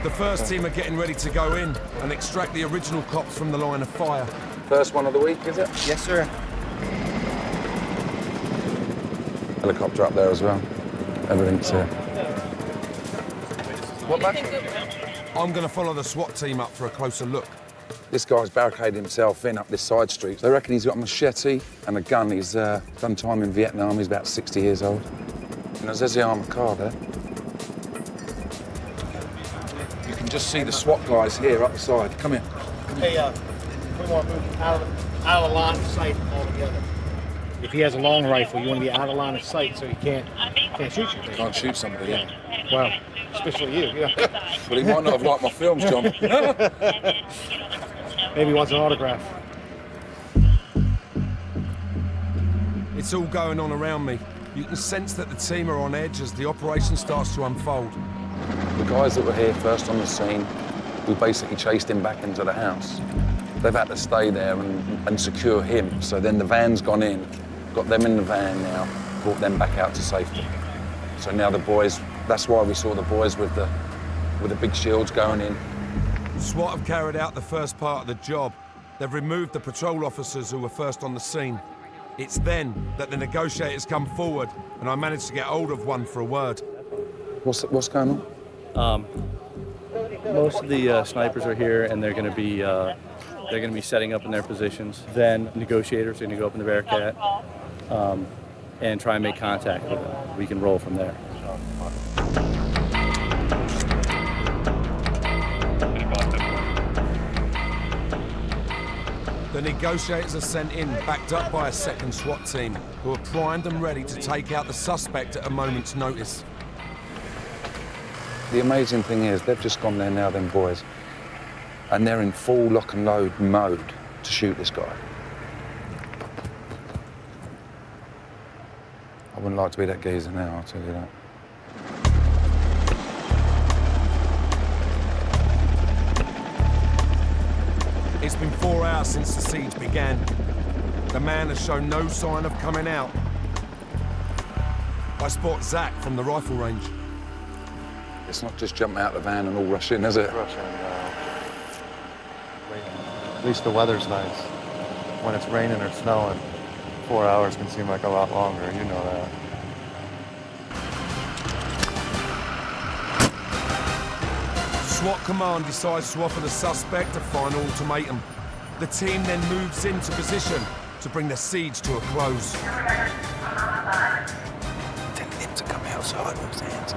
The first team are getting ready to go in and extract the original cops from the line of fire. First one of the week, is it? Yes, sir. Helicopter up there as well. Everything's here. What, man? I'm going to follow the SWAT team up for a closer look. This guy's barricaded himself in up this side street. They reckon he's got a machete and a gun. He's done time in Vietnam. He's about 60 years old. And there's the armoured car there. You can just see the SWAT guys here up the side. Come here. Hey, we want to move out of the line of sight altogether. If he has a long rifle, you want to be out of line of sight so he can't shoot you. Can't shoot somebody, yeah. Well, especially you, yeah. Well, he might not have liked my films, John. Maybe he wants an autograph. It's all going on around me. You can sense that the team are on edge as the operation starts to unfold. The guys that were here first on the scene, we basically chased him back into the house. They've had to stay there and secure him. So then the van's gone in, got them in the van now, brought them back out to safety. So now the boys, that's why we saw the boys with the big shields going in. SWAT have carried out the first part of the job. They've removed the patrol officers who were first on the scene. It's then that the negotiators come forward, and I managed to get hold of one for a word. What's going on? Most of the snipers are here, and they're going to be setting up in their positions. Then negotiators are going to go up in the barricade and try and make contact with them. We can roll from there. The negotiators are sent in, backed up by a second SWAT team, who are primed and ready to take out the suspect at a moment's notice. The amazing thing is, they've just gone there now, them boys, and they're in full lock and load mode to shoot this guy. I wouldn't like to be that geezer now, I'll tell you that. It's been 4 hours since the siege began. The man has shown no sign of coming out. I spot Zach from the rifle range. It's not just jump out the van and all rush in, is it? Rush in, At least the weather's nice. When it's raining or snowing, 4 hours can seem like a lot longer, you know that. SWAT command decides to offer the suspect a final ultimatum. The team then moves into position to bring the siege to a close. Tell him to come outside with his hands.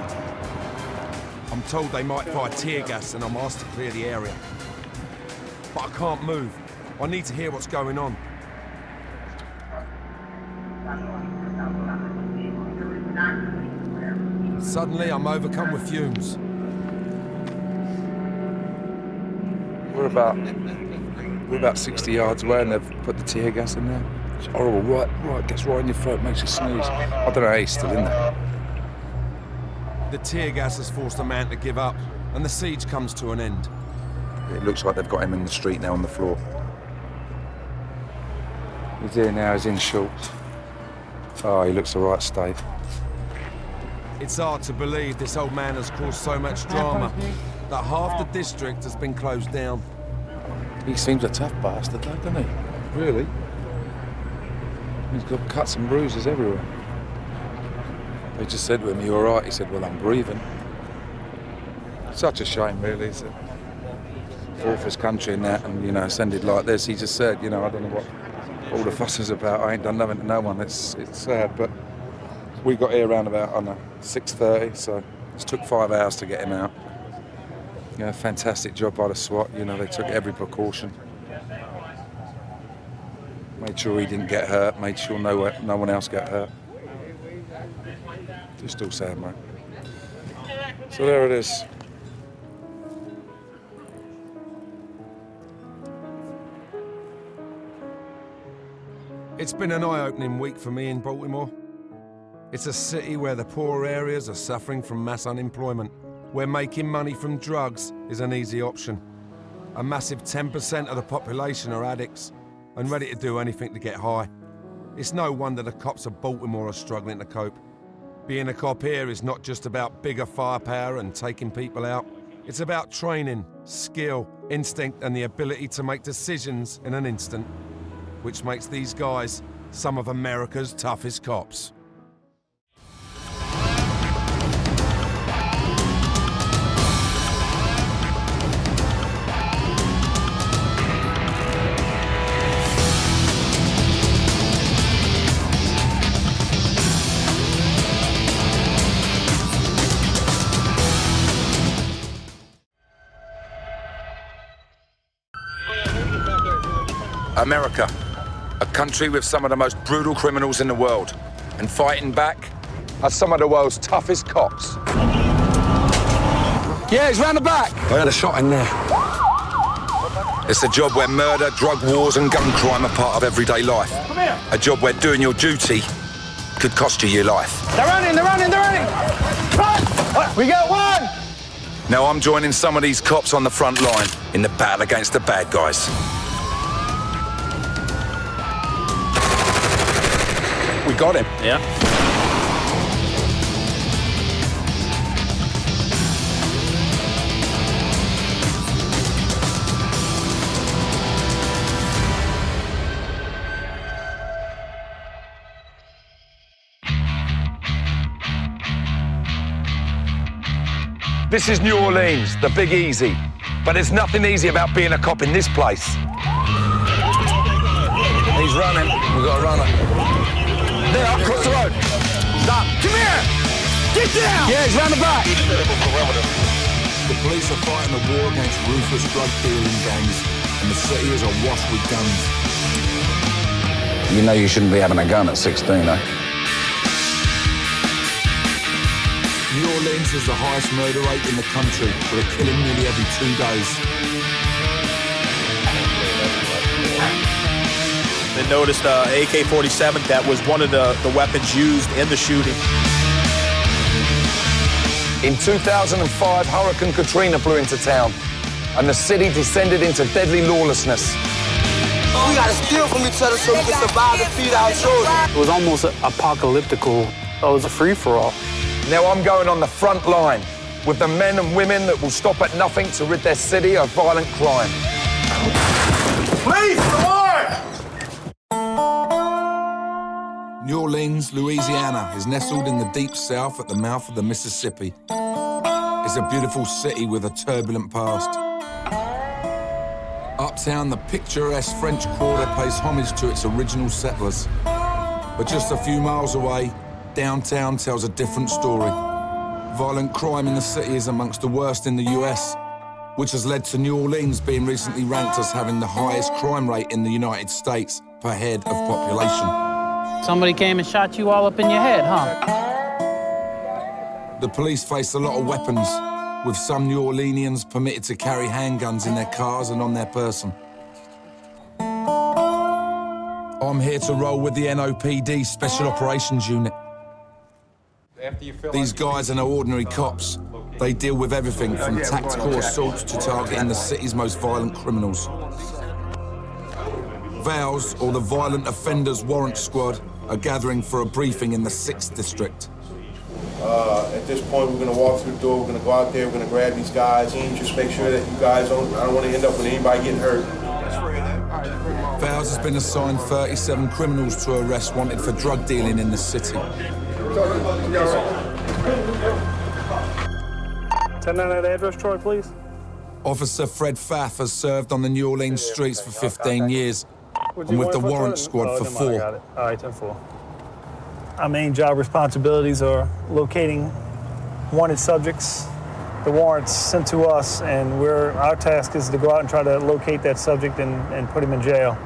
I'm told they might fire tear gas and I'm asked to clear the area. But I can't move. I need to hear what's going on. Suddenly, I'm overcome with fumes. We're about 60 yards away and they've put the tear gas in there. It's horrible, right, gets right in your throat, makes you sneeze. I don't know how he's still in there. The tear gas has forced a man to give up, and the siege comes to an end. It looks like they've got him in the street now on the floor. He's here now, he's in shorts. Oh, he looks the right state. It's hard to believe this old man has caused so much drama that half the district has been closed down. He seems a tough bastard, though, doesn't he? Really? He's got cuts and bruises everywhere. They just said to him, "You all right?" He said, "Well, I'm breathing." Such a shame, really. He's fought for his country and that, and, you know, it's ended like this. He just said, you know, I don't know what all the fuss is about. I ain't done nothing to no one. It's sad, but we got here around about, I don't know, 6:30, so it took 5 hours to get him out. Yeah, fantastic job by the SWAT. You know, they took every precaution. Made sure he didn't get hurt, made sure no one else got hurt. Just all sad, mate. So there it is. It's been an eye-opening week for me in Baltimore. It's a city where the poorer areas are suffering from mass unemployment, where making money from drugs is an easy option. A massive 10% of the population are addicts and ready to do anything to get high. It's no wonder the cops of Baltimore are struggling to cope. Being a cop here is not just about bigger firepower and taking people out. It's about training, skill, instinct, and the ability to make decisions in an instant, which makes these guys some of America's toughest cops. America, a country with some of the most brutal criminals in the world, and fighting back are some of the world's toughest cops. Yeah, he's round the back. I had a shot in there. It's a job where murder, drug wars and gun crime are part of everyday life. Come here. A job where doing your duty could cost you your life. They're running. Run! We got one! Now I'm joining some of these cops on the front line in the battle against the bad guys. We got him. Yeah. This is New Orleans, the Big Easy. But there's nothing easy about being a cop in this place. He's running. We've got a runner. There, across the road. Stop. Come here! Get down! Yeah, he's round the back. The police are fighting a war against ruthless drug dealing gangs, and the city is awash with guns. You know you shouldn't be having a gun at 16, eh? New Orleans has the highest murder rate in the country, with a killing nearly every 2 days. They noticed AK-47. That was one of the weapons used in the shooting. In 2005, Hurricane Katrina blew into town, and the city descended into deadly lawlessness. We gotta steal from each other so we can survive and feed our children. It was almost apocalyptical. It was a free-for-all. Now I'm going on the front line with the men and women that will stop at nothing to rid their city of violent crime. Please, the warrant! New Orleans, Louisiana is nestled in the deep south at the mouth of the Mississippi. It's a beautiful city with a turbulent past. Uptown, the picturesque French Quarter pays homage to its original settlers. But just a few miles away, downtown tells a different story. Violent crime in the city is amongst the worst in the U.S., which has led to New Orleans being recently ranked as having the highest crime rate in the United States per head of population. Somebody came and shot you all up in your head, huh? The police face a lot of weapons, with some New Orleanians permitted to carry handguns in their cars and on their person. I'm here to roll with the NOPD Special Operations Unit. These guys are no ordinary cops. They deal with everything from tactical assaults to targeting the city's most violent criminals. VALS, or the Violent Offenders Warrant Squad, are gathering for a briefing in the 6th District. At this point, we're going to walk through the door, we're going to go out there, we're going to grab these guys, and just make sure that you guys I don't want to end up with anybody getting hurt. VALS has been assigned 37 criminals to arrest wanted for drug dealing in the city. 10-9 that address, Troy, please. Officer Fred Pfaff has served on the New Orleans streets for 15 years and with the Warrant Squad for 4. All right, 10-4. Our main job responsibilities are locating wanted subjects, the warrants sent to us, and our task is to go out and try to locate that subject and put him in jail.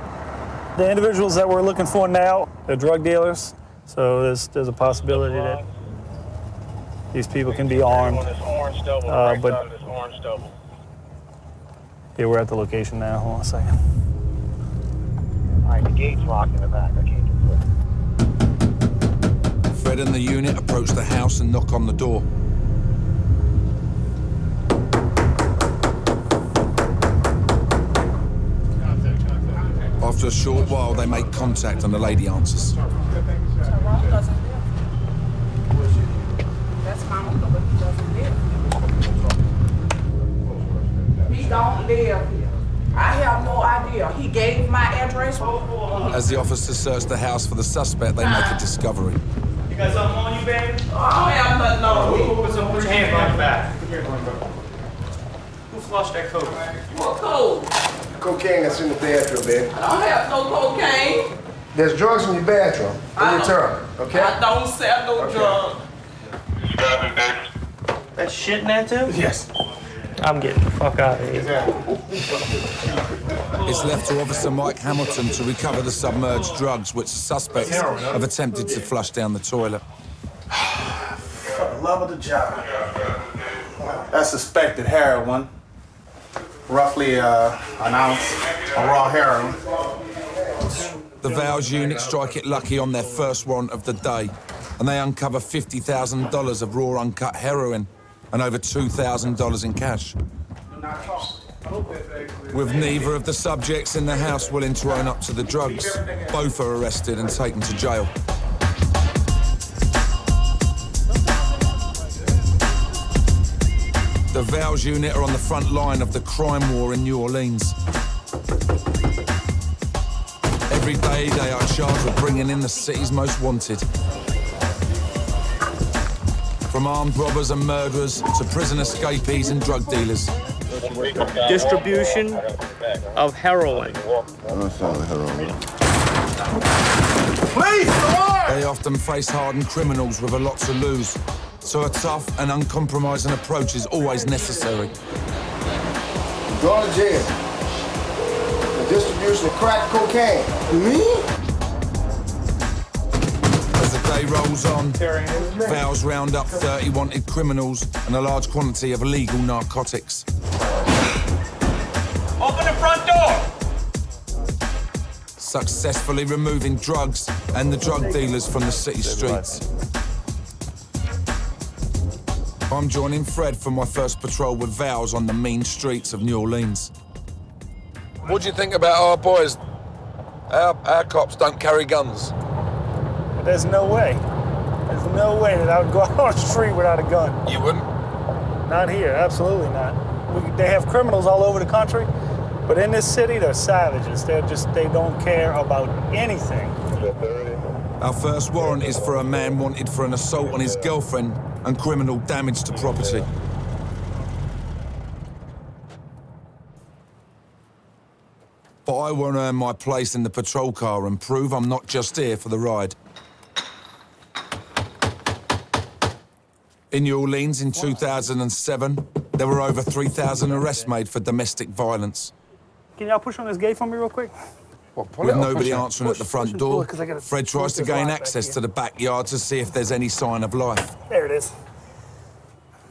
The individuals that we're looking for now, they're drug dealers, so there's a possibility that these people can be armed. But yeah, we're at the location now. Hold on a second. All right, the gate's locked in the back. I can't get through. Fred and the unit approach the house and knock on the door. After a short while, they make contact and the lady answers. That's my uncle, but he doesn't live here. He don't live here. I have no idea. He gave my address. As the officers search the house for the suspect, they make a discovery. You got something on you, baby? I don't have nothing on me. Put your hands on your back. Who flushed that coke? What coke? Cocaine that's in the bathroom, baby. I don't have no cocaine. There's drugs in your bathroom, in your tub, okay? I don't sell no drugs. That shit in there too? Yes. I'm getting the fuck out of here. It's left to Officer Mike Hamilton to recover the submerged drugs which the suspects have attempted to flush down the toilet. For the love of the job. That's suspected heroin. Roughly an ounce of raw heroin. The VALS unit strike it lucky on their first warrant of the day, and they uncover $50,000 of raw uncut heroin and over $2,000 in cash. With neither of the subjects in the house willing to own up to the drugs, both are arrested and taken to jail. The VALS unit are on the front line of the crime war in New Orleans. Every day they are charged with bringing in the city's most wanted. From armed robbers and murderers to prison escapees and drug dealers. Distribution of heroin. They often face hardened criminals with a lot to lose, so a tough and uncompromising approach is always necessary. Going to jail. The distribution of crack cocaine. Me? As the day rolls on, VALS round up 30 wanted criminals and a large quantity of illegal narcotics. Open the front door! Successfully removing drugs and the drug dealers from the city streets. I'm joining Fred for my first patrol with VALS on the mean streets of New Orleans. What do you think about our boys? Our cops don't carry guns. But there's no way. There's no way that I would go out on the street without a gun. You wouldn't? Not here, absolutely not. They have criminals all over the country, But in this city, they're savages. They don't care about anything. Our first warrant is for a man wanted for an assault on his girlfriend and criminal damage to property. But I want to earn my place in the patrol car and prove I'm not just here for the ride. In New Orleans in 2007, there were over 3,000 arrests made for domestic violence. Can y'all push on this gate for me real quick? With nobody answering at the front door, Fred tries to gain access to the backyard to see if there's any sign of life. There it is.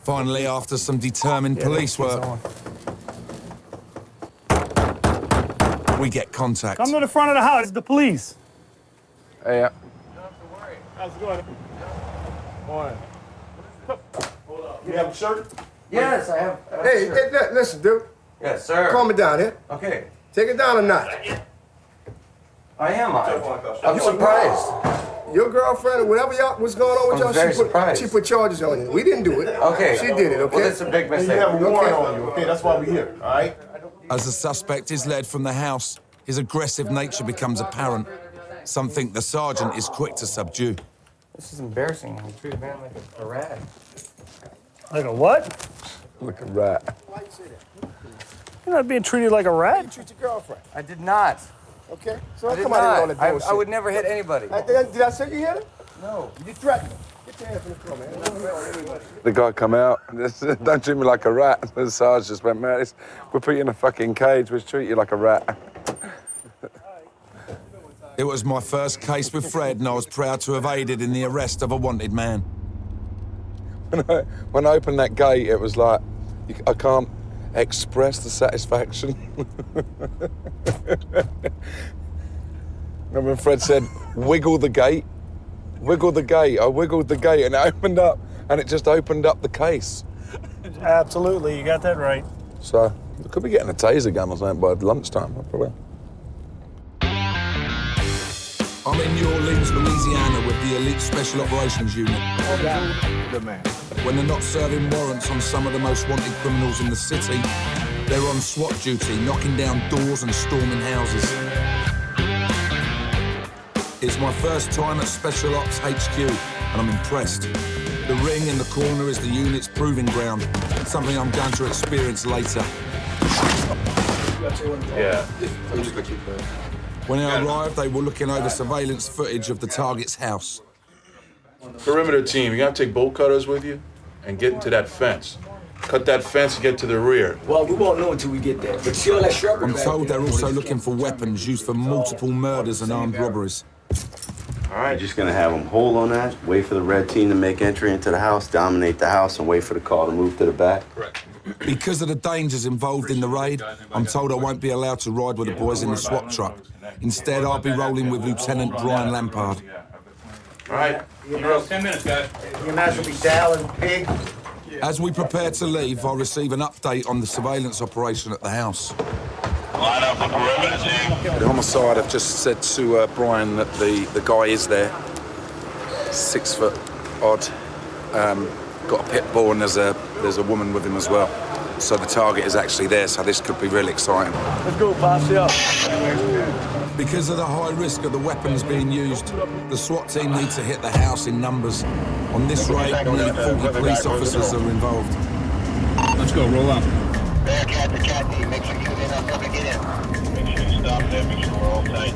Finally, after some determined police work, we get contact. Come to the front of the house. It's the police. Hey, How's it going? Morning. You have a shirt? Yes, I have. Hey, listen, dude. Yes, sir. Calm it down here. Okay. Take it down a notch. I am. I'm surprised. Your girlfriend, whatever was going on with y'all, she put charges on you. We didn't do it. Okay. She did it, okay? Well, that's a big mistake. You have a warrant on you, okay? That's why we're here, all right? As the suspect is led from the house, his aggressive nature becomes apparent, something the sergeant is quick to subdue. This is embarrassing. He treated a man like a rat. Like a what? Like a rat. You're not being treated like a rat? You treat your girlfriend. I did not. Okay? So I don't did come out here not. on the bullshit. I would never hit anybody. Did I say you hit her? No. You threatened her. Get your hands from the floor, man. The guy come out, don't treat me like a rat. The sergeant just went, man, we'll put you in a fucking cage, we'll treat you like a rat. It was my first case with Fred, and I was proud to have aided in the arrest of a wanted man. When I opened that gate, it was like, I can't express the satisfaction. And when Fred said, wiggle the gate, I wiggled the gate and it opened up, and it just opened up the case. Absolutely, you got that right. So, we could be getting a taser gun or something by lunchtime, probably. I'm in New Orleans, Louisiana with the elite special operations unit. Good man. When they're not serving warrants on some of the most wanted criminals in the city, they're on SWAT duty, knocking down doors and storming houses. It's my first time at Special Ops HQ, and I'm impressed. The ring in the corner is the unit's proving ground, something I'm going to experience later. Yeah. When I arrived, they were looking over surveillance footage of the target's house. Perimeter team, you gotta take bolt cutters with you and get into that fence. Cut that fence and get to the rear. Well, we won't know until we get there. But see all that shrubbery? I'm told they're also looking for weapons used for multiple murders and armed robberies. All right. You're just gonna have them hold on that, wait for the red team to make entry into the house, dominate the house, and wait for the call to move to the back? Correct. Because of the dangers involved in the raid, I'm told I won't be allowed to ride with the boys in the SWAT truck. Instead, I'll be rolling with Lieutenant Brian Lampard. All right. You're up 10 minutes, guys. Your match will be Dallin, Pig. As we prepare to leave, I receive an update on the surveillance operation at the house. Line up on perimeter team. The homicide have just said to Brian that the guy is there, 6 foot odd, got a pit bull, and there's a woman with him as well. So the target is actually there, so this could be really exciting. Let's go, Posse up. Because of the high risk of the weapons being used, the SWAT team need to hit the house in numbers. On this raid, nearly 40 police officers are involved. Let's go, roll out. Barricade the cat team. Make sure you get enough to get in. Make sure you stop there, make sure we're all tight.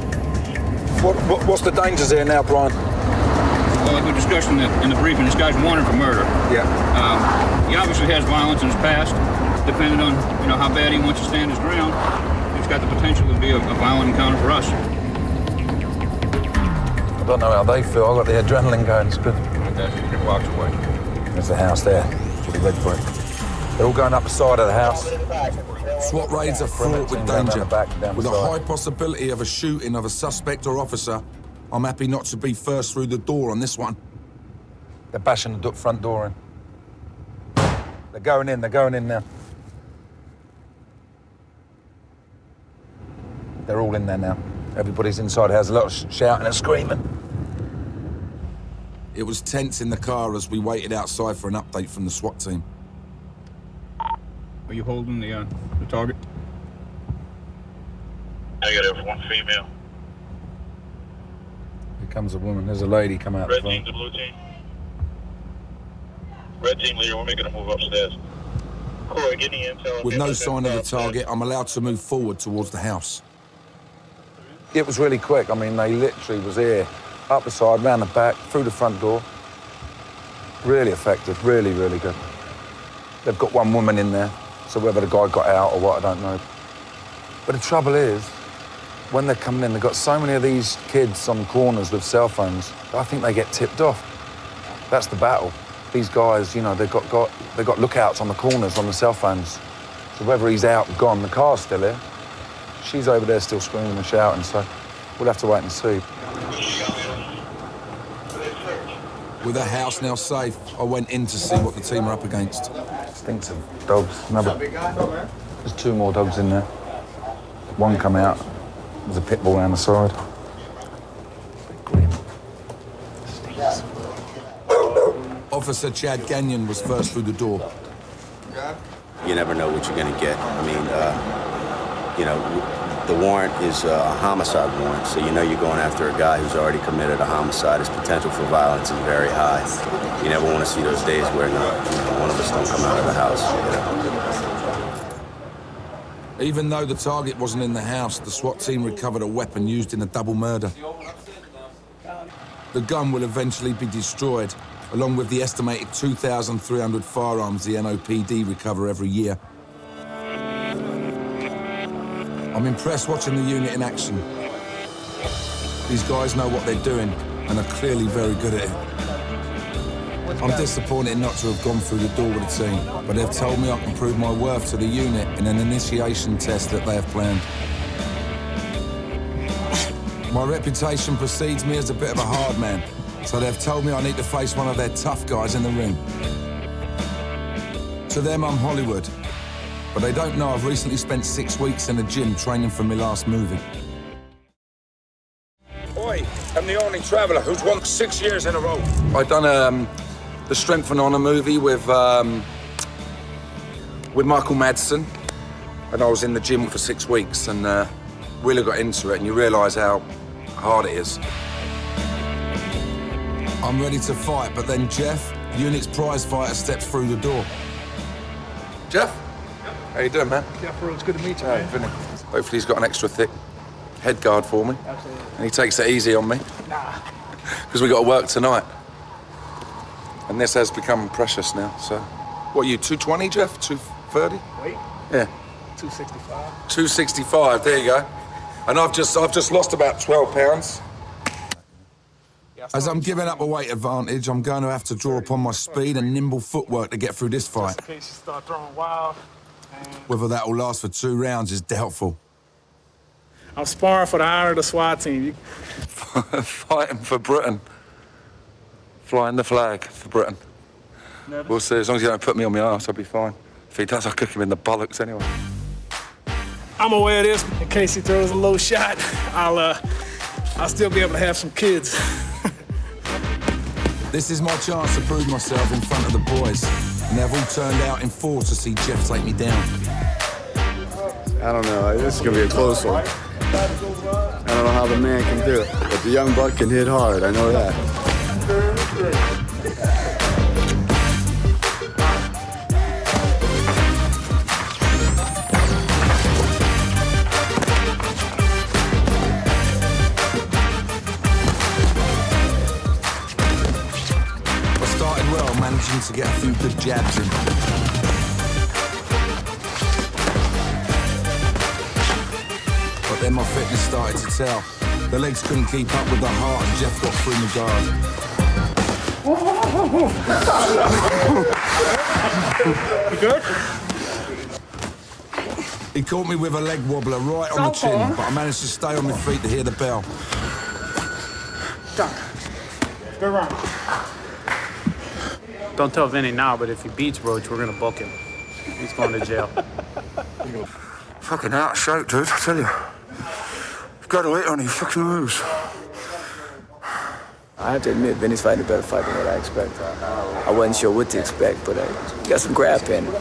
What's the dangers here now, Brian? Well, like we discussed in the briefing, this guy's wanted for murder. Yeah. He obviously has violence in his past. Depending on how bad he wants to stand his ground, he's got the potential to be a violent encounter for us. I don't know how they feel. I got the adrenaline going. It's good. You can walk away. There's the house there. Should be ready for it. They're all going up the side of the house. SWAT raids are fraught with danger. With a high possibility of a shooting of a suspect or officer, I'm happy not to be first through the door on this one. They're bashing the front door in. They're going in now. They're all in there now. Everybody's inside. There's a lot of shouting and screaming. It was tense in the car as we waited outside for an update from the SWAT team. Are you holding the target? Negative, one female. Here comes a woman. There's a lady come out the Red front. team to blue team. Red team leader, we're making a move upstairs. Corey, get the intel. With no sign of the target, I'm allowed to move forward towards the house. It was really quick. I mean, they literally was here, up the side, round the back, through the front door. Really effective, really, really good. They've got one woman in there, so whether the guy got out or what, I don't know. But the trouble is, when they're coming in, they've got so many of these kids on corners with cell phones, I think they get tipped off. That's the battle. These guys, you know, they've got lookouts on the corners on the cell phones. So whether he's out or gone, the car's still here. She's over there still screaming and shouting, so we'll have to wait and see. With the house now safe, I went in to see what the team are up against. Stinks of dogs. There's two more dogs in there. One come out. There's a pit bull around the side. Officer Chad Gagnon was first through the door. You never know what you're gonna get. I mean, you know, the warrant is a homicide warrant, so you know you're going after a guy who's already committed a homicide. His potential for violence is very high. You never want to see those days where one of us don't come out of the house. You know? Even though the target wasn't in the house, the SWAT team recovered a weapon used in a double murder. The gun will eventually be destroyed, along with the estimated 2,300 firearms the NOPD recover every year. I'm impressed watching the unit in action. These guys know what they're doing and are clearly very good at it. I'm disappointed not to have gone through the door with the team, but they've told me I can prove my worth to the unit in an initiation test that they have planned. My reputation precedes me as a bit of a hard man, so they've told me I need to face one of their tough guys in the ring. To them, I'm Hollywood, but they don't know I've recently spent 6 weeks in a gym training for my last movie. Oi, I'm the only traveller who's won 6 years in a row. I've done the Strength and Honour movie with Michael Madsen, and I was in the gym for 6 weeks and really got into it, and you realise how hard it is. I'm ready to fight, but then Jeff, unit's prize fighter, steps through the door. Jeff? How you doing, man? Yeah, bro, it's good to meet you, Hey, man. Vinnie. Hopefully he's got an extra thick head guard for me. Absolutely. And he takes it easy on me. Nah. Because we got to work tonight. And this has become precious now, so. What are you, 220, Jeff? 230? Wait. Yeah. 265. 265, there you go. And I've just lost about 12 pounds. As I'm giving up a weight advantage, I'm going to have to draw upon my speed and nimble footwork to get through this fight. Just in case you start throwing wild. Whether that will last for 2 rounds is doubtful. I'm sparring for the honor of the SWAT team. Fighting for Britain. Flying the flag for Britain. Never. We'll see. As long as you don't put me on my arse, I'll be fine. If he does, I'll cook him in the bollocks anyway. I'm aware of this. In case he throws a low shot, I'll still be able to have some kids. This is my chance to prove myself in front of the boys. And they've all turned out in force to see Jeff take me down. I don't know. This is going to be a close one. I don't know how the man can do it, but the young buck can hit hard. I know that. I started well, managing to get a few good jabs in. But then my fitness started to tell. The legs couldn't keep up with the heart, and Jeff got through my guard. You good? He caught me with a leg wobbler right on the chin, but I managed to stay on my feet to hear the bell. Good round. Don't tell Vinny now, but if he beats Roach, we're gonna book him. He's going to jail. Fucking out of shape, dude, I tell you. You've got to hit on his fucking moves. I have to admit, Vinny's fighting a better fight than what I expect. I wasn't sure what to expect, but he got some grab in him.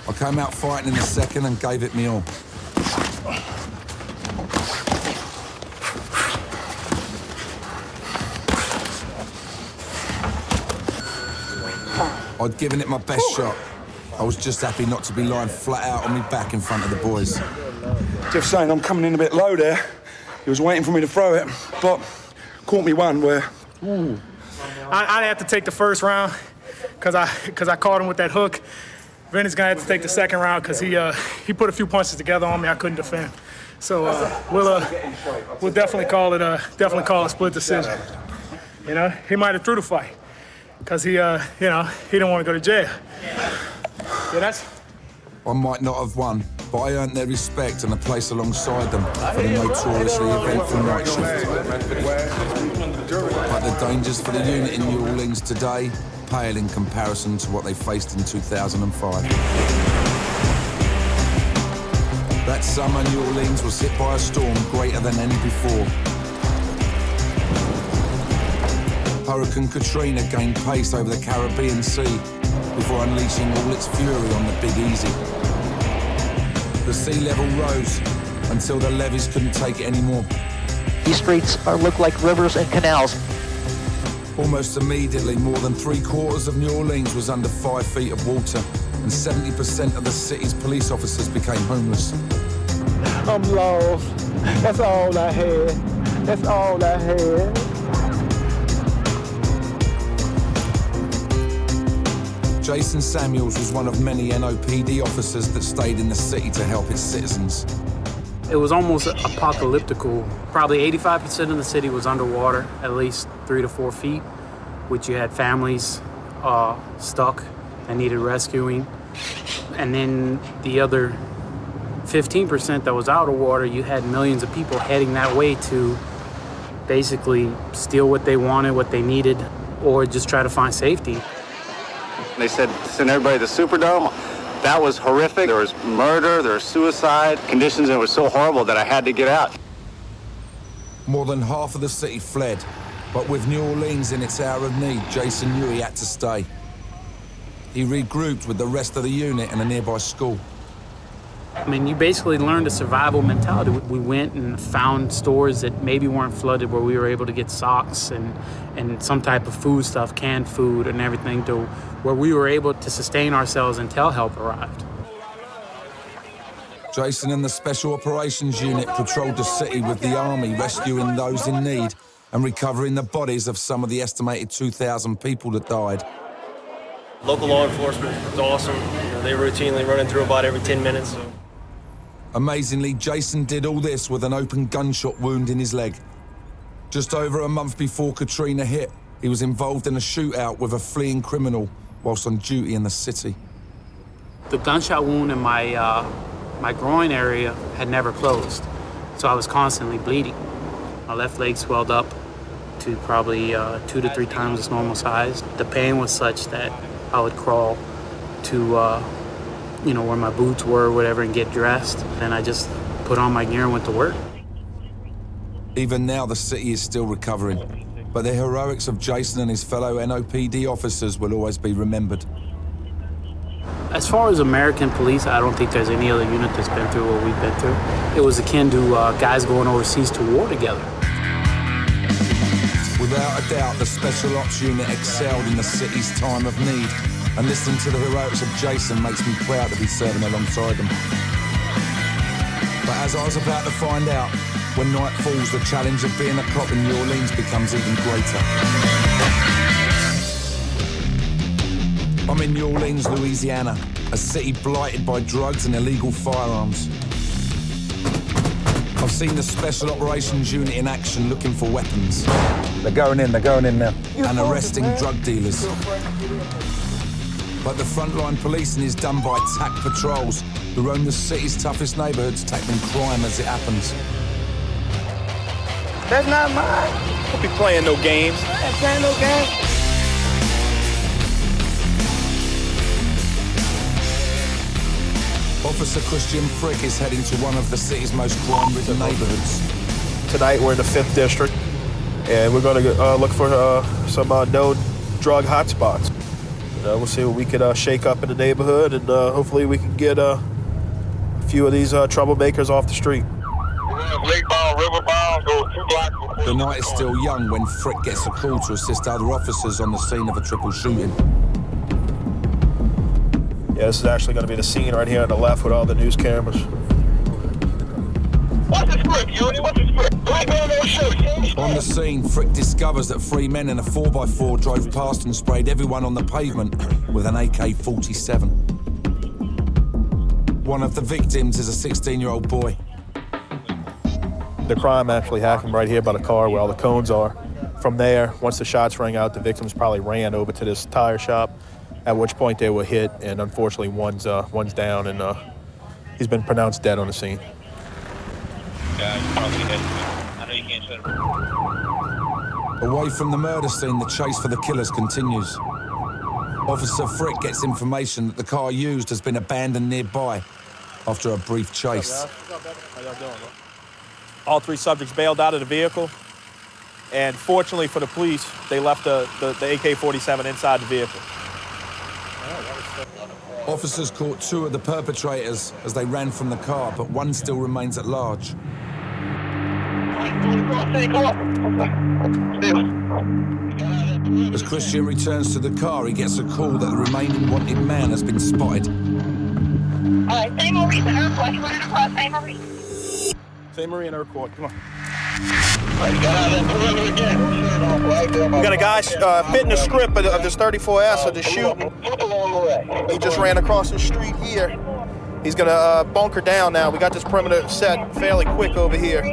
I Came out fighting in the second and gave it me all. I'd given it my best shot. I was just happy not to be lying flat out on my back in front of the boys. Just saying, I'm coming in a bit low there. He was waiting for me to throw it, but caught me one where... I'd have to take the first round because I caught him with that hook. Vinnie's gonna have to take the second round because he put a few punches together on me I couldn't defend. So we'll definitely call it a split decision. You know, he might have threw the fight because he didn't want to go to jail. Yeah, I might not have won, but I earned their respect and a place alongside them for the notoriously eventful night shift. But the dangers for the unit in New Orleans today pale in comparison to what they faced in 2005. That summer, New Orleans was hit by a storm greater than any before. Hurricane Katrina gained pace over the Caribbean Sea before unleashing all its fury on the Big Easy. The sea level rose until the levees couldn't take it anymore. These streets look like rivers and canals. Almost immediately, more than 3/4 of New Orleans was under 5 feet of water, and 70% of the city's police officers became homeless. I'm lost. That's all I had. That's all I had. Jason Samuels was one of many NOPD officers that stayed in the city to help its citizens. It was almost apocalyptical. Probably 85% of the city was underwater, at least 3 to 4 feet, which you had families stuck that needed rescuing. And then the other 15% that was out of water, you had millions of people heading that way to basically steal what they wanted, what they needed, or just try to find safety. They said send everybody to the Superdome. That was horrific. There was murder, there was suicide. Conditions that were so horrible that I had to get out. More than half of the city fled, but with New Orleans in its hour of need, Jason knew he had to stay. He regrouped with the rest of the unit in a nearby school. I mean, you basically learned a survival mentality. We went and found stores that maybe weren't flooded where we were able to get socks and some type of food stuff, canned food and everything, to where we were able to sustain ourselves until help arrived. Jason and the Special Operations Unit patrolled the city with the Army, rescuing those in need and recovering the bodies of some of the estimated 2,000 people that died. Local law enforcement was awesome. You know, they routinely running through about every 10 minutes. So. Amazingly, Jason did all this with an open gunshot wound in his leg. Just over a month before Katrina hit, he was involved in a shootout with a fleeing criminal whilst on duty in the city. The gunshot wound in my groin area had never closed, so I was constantly bleeding. My left leg swelled up to probably 2 to 3 times its normal size. The pain was such that I would crawl to where my boots were or whatever and get dressed. And I just put on my gear and went to work. Even now, the city is still recovering, but the heroics of Jason and his fellow NOPD officers will always be remembered. As far as American police, I don't think there's any other unit that's been through what we've been through. It was akin to guys going overseas to war together. Without a doubt, the Special Ops Unit excelled in the city's time of need, and listening to the heroics of Jason makes me proud to be serving alongside them. But as I was about to find out, when night falls, the challenge of being a cop in New Orleans becomes even greater. I'm in New Orleans, Louisiana, a city blighted by drugs and illegal firearms. I've seen the Special Operations Unit in action looking for weapons. They're going in now. And arresting drug dealers. But the Frontline policing is done by TAC patrols who roam the city's toughest neighborhoods, tackling crime as it happens. That's not mine. Don't be playing no games. I'm playing no games. Officer Christian Frick is heading to one of the city's most crime-ridden neighborhoods. Tonight we're in the 5th District, and we're going to look for some no drug hotspots. we'll see what we could shake up in the neighborhood, and hopefully we can get a few of these troublemakers off the street. The night is still young when Frick gets a call to assist other officers on the scene of a triple shooting. Yeah, this is actually going to be the scene right here on the left with all the news cameras. What's the script, Unit? What's the script? On the scene, Frick discovers that 3 men in a 4x4 drove past and sprayed everyone on the pavement with an AK-47. One of the victims is a 16-year-old boy. The crime actually happened right here by the car where all the cones are. From there, once the shots rang out, the victims probably ran over to this tire shop, at which point they were hit, and unfortunately one's down, and he's been pronounced dead on the scene. Away from the murder scene, the chase for the killers continues. Officer Frick gets information that the car used has been abandoned nearby after a brief chase. How y'all doing, bro? All 3 subjects bailed out of the vehicle, and fortunately for the police, they left the AK-47 inside the vehicle. Officers caught 2 of the perpetrators as they ran from the car, but one still remains at large. As Christian returns to the car, he gets a call that the remaining wanted man has been spotted. All right, St. Maurice and Iroquois. You running across St. Maurice? St. Marie and Iroquois, come on. We got a guy fitting the script of this 34S of the shooting. He just ran across the street here. He's gonna bunker down now. We got this perimeter set fairly quick over here.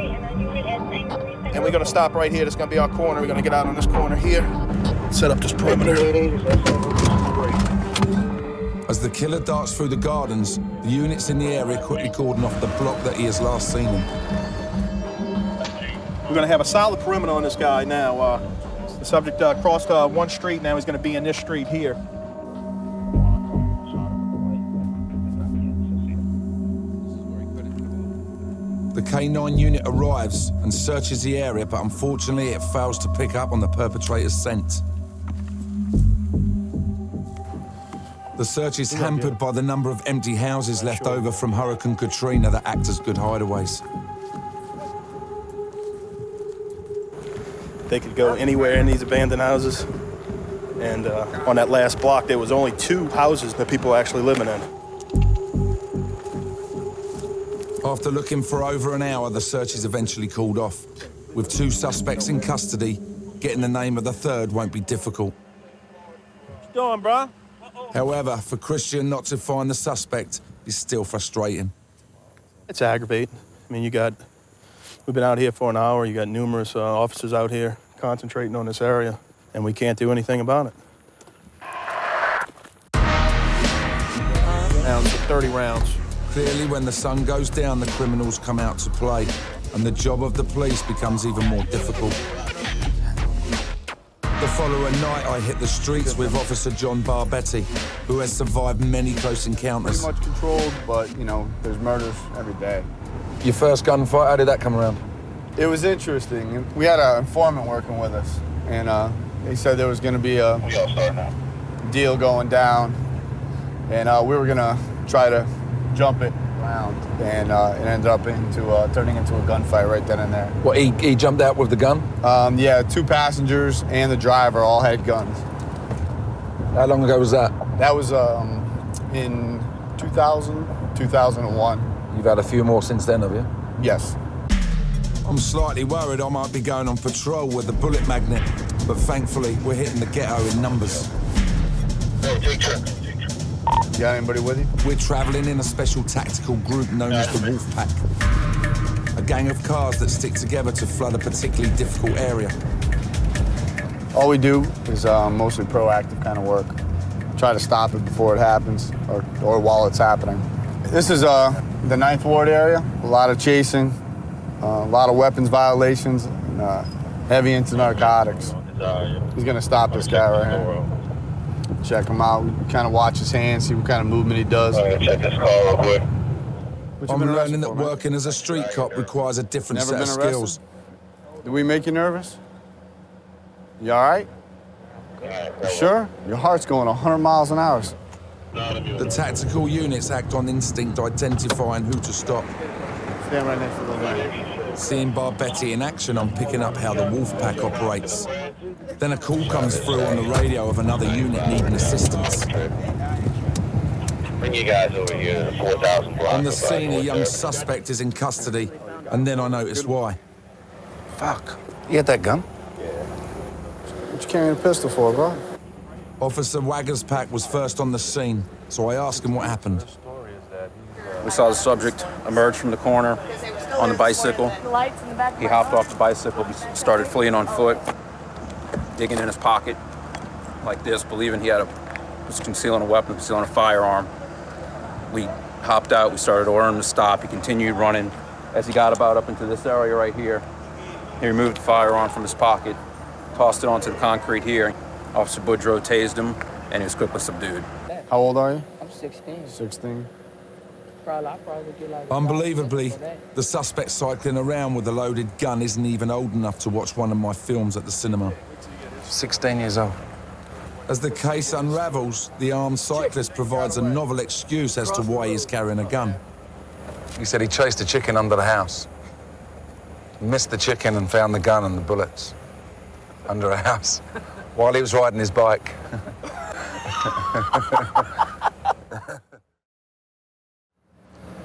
And we're gonna stop right here. This is gonna be our corner. We're gonna get out on this corner here. Set up this perimeter. As the killer darts through the gardens, the units in the area quickly cordon off the block that he has last seen him. We're gonna have a solid perimeter on this guy now. The subject crossed one street, now he's gonna be in this street here. The K9 unit arrives and searches the area, but unfortunately it fails to pick up on the perpetrator's scent. The search is hampered by the number of empty houses left over from Hurricane Katrina that act as good hideaways. They could go anywhere in these abandoned houses. And on that last block, there was only 2 houses that people were actually living in. After looking for over an hour, the search is eventually called off. With 2 suspects in custody, getting the name of the 3rd won't be difficult. What you doing, bro? However, for Christian not to find the suspect is still frustrating. It's aggravating. I mean, we've been out here for an hour. You got numerous officers out here concentrating on this area, and we can't do anything about it. Rounds for 30 rounds. Clearly, when the sun goes down, the criminals come out to play, and the job of the police becomes even more difficult. The following night, I hit the streets with Officer John Barbetti, who has survived many close encounters. Pretty much controlled, but, you know, there's murders every day. Your first gunfight, how did that come around? It was interesting. We had an informant working with us, and they said there was going to be a deal going down, and we were going to try to jump it around, and it ended up turning into a gunfight right then and there. What, he jumped out with the gun? Yeah, 2 passengers and the driver all had guns. How long ago was that? That was in 2001. You've had a few more since then, have you? Yes. I'm slightly worried I might be going on patrol with the bullet magnet, but thankfully we're hitting the ghetto in numbers. You got anybody with you? We're traveling in a special tactical group known as the Wolf Pack. A gang of cars that stick together to flood a particularly difficult area. All we do is mostly proactive kind of work. Try to stop it before it happens or while it's happening. This is the 9th Ward area. A lot of chasing, a lot of weapons violations, and heavy into narcotics. He's gonna stop this guy right here. Check him out. We kind of watch his hands, see what kind of movement he does. Check this car real quick. I'm learning that working as a street cop requires a different set of skills. Did we make you nervous? You all right? You sure? Your heart's going 100 miles an hour. The tactical units act on instinct, identifying who to stop. Stand right next to the man. Seeing Barbetti in action, I'm picking up how the wolf pack operates. Then a call comes through on the radio of another unit needing assistance. Bring you guys over here to the 4,000 block. On the scene, a young suspect is in custody, and then I notice why. Fuck. You had that gun? What you carrying a pistol for, bro? Officer Wagger's pack was first on the scene, so I ask him what happened. We saw the subject emerge from the corner on the bicycle. He hopped off the bicycle, started fleeing on foot, digging in his pocket like this, believing he was concealing a weapon, concealing a firearm. We hopped out, we started ordering him to stop. He continued running. As he got about up into this area right here, he removed the firearm from his pocket, tossed it onto the concrete here. Officer Boudreaux tased him, and he was quickly subdued. How old are you? I'm 16. 16. I'll probably get like Unbelievably, the suspect cycling around with a loaded gun isn't even old enough to watch one of my films at the cinema. 16 years old. As the case unravels, the armed cyclist provides a novel excuse as to why he's carrying a gun. He said he chased a chicken under the house. Missed the chicken and found the gun and the bullets under a house while he was riding his bike.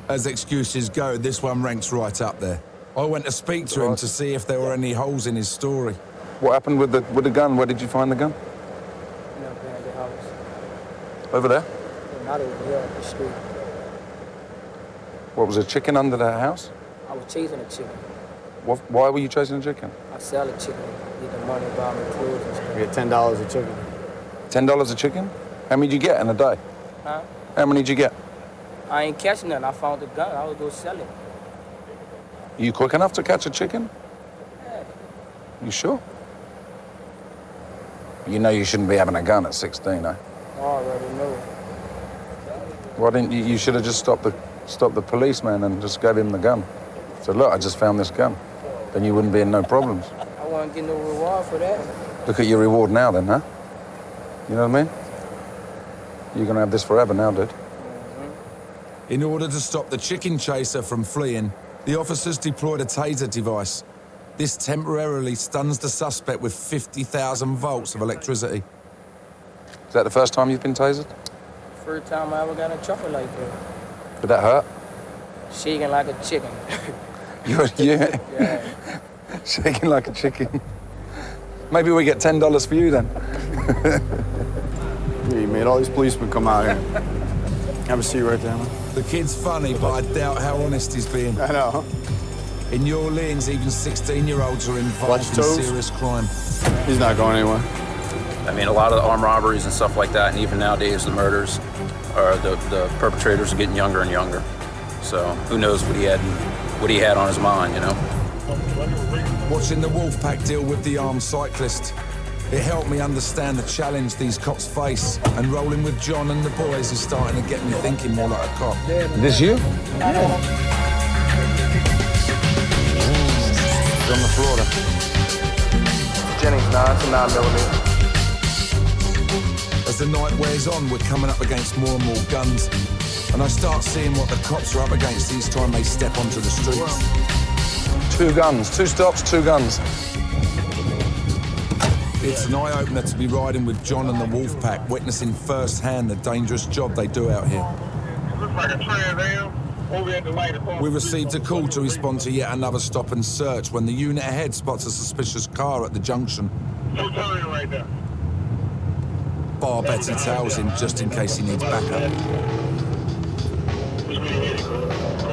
As excuses go, this one ranks right up there. I went to speak to him to see if there were any holes in his story. What happened with the gun? Where did you find the gun? at the house. Over there? Not over here, at the street. What, was a chicken under the house? I was chasing a chicken. Why were you chasing a chicken? I sell a chicken, get the money, buy my clothes and stuff. You get $10 a chicken. $10 a chicken? How many did you get in a day? Huh? How many did you get? I ain't catching nothing. I found the gun. I was go sell it. Are you quick enough to catch a chicken? Yeah. You sure? You know you shouldn't be having a gun at 16, eh? I already know. Why didn't you? You should have just stopped the policeman and just gave him the gun. Said, look, I just found this gun. Then you wouldn't be in no problems. I won't get no reward for that. Look at your reward now then, huh? You know what I mean? You're gonna have this forever now, dude. In order to stop the chicken chaser from fleeing, the officers deployed a taser device. This temporarily stuns the suspect with 50,000 volts of electricity. Is that the first time you've been tasered? First time I ever got in trouble like that. Did that hurt? Shaking like a chicken. Yeah. Shaking like a chicken. Maybe we get $10 for you then. Yeah, you made all these policemen come out here. Have a seat right there, man. The kid's funny, but I doubt how honest he's being. I know. In New Orleans, even 16-year-olds are involved in serious crime. He's not going anywhere. I mean, a lot of the armed robberies and stuff like that, and even nowadays the murders, the perpetrators are getting younger and younger. So who knows what he had on his mind, you know? Watching the Wolfpack deal with the armed cyclist, it helped me understand the challenge these cops face, and rolling with John and the boys is starting to get me thinking more like a cop. This you? From the Florida. Jennings 9, it's a 9mm. As the night wears on, we're coming up against more and more guns, and I start seeing what the cops are up against each time they step onto the streets. 2 guns, 2 stops, 2 guns. It's an eye-opener to be riding with John and the Wolfpack, witnessing firsthand the dangerous job they do out here. Looks like a Trans Am over at the light. We received a call to respond to yet another stop and search when the unit ahead spots a suspicious car at the junction. No turning right there. Betty tells him just in case he needs backup.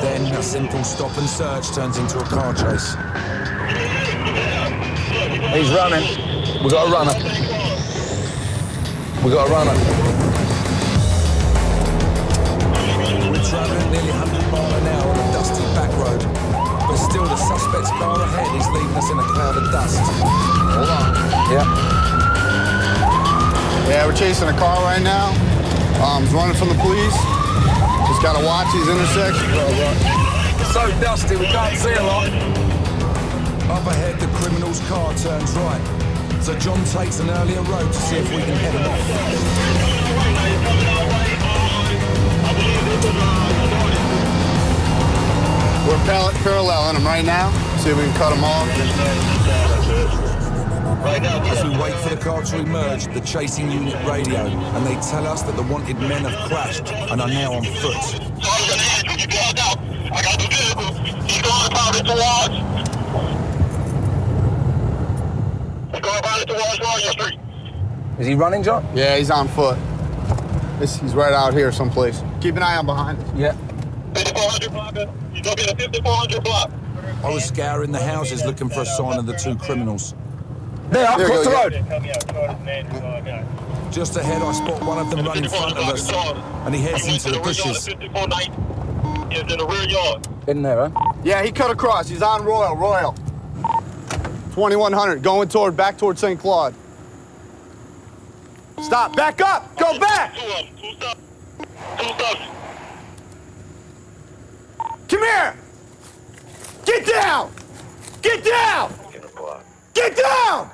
Then a simple stop and search turns into a car chase. He's running. We got a runner. We got a runner. We're traveling at nearly 100 miles an hour on a dusty back road, but still the suspect's car ahead is leaving us in a cloud of dust. Hold on. Yeah. Yeah, we're chasing a car right now. He's running from the police. Just gotta watch these intersections. It's so dusty, we can't see a lot. Up ahead, the criminal's car turns right. So John takes an earlier road to see if we can head him off. We're paralleling him right now. See if we can cut him off. As we wait for the car to emerge, the chasing unit radio, and they tell us that the wanted men have crashed and are now on foot. Is he running, John? Yeah, he's on foot. He's right out here someplace. Keep an eye on behind us. Yeah. 5400 block. He's gonna get a 5400 block. I was scouring the houses looking for a sign of the two criminals. There, across the road. Just ahead, I spot one of them run in front of us, and he heads into the bushes. He's in the rear yard. In there, huh? Yeah, he cut across. He's on Royal. 2100, going back toward St. Claude. Stop, back up, go back! Two stops. Come here! Get down! Get down! Get down!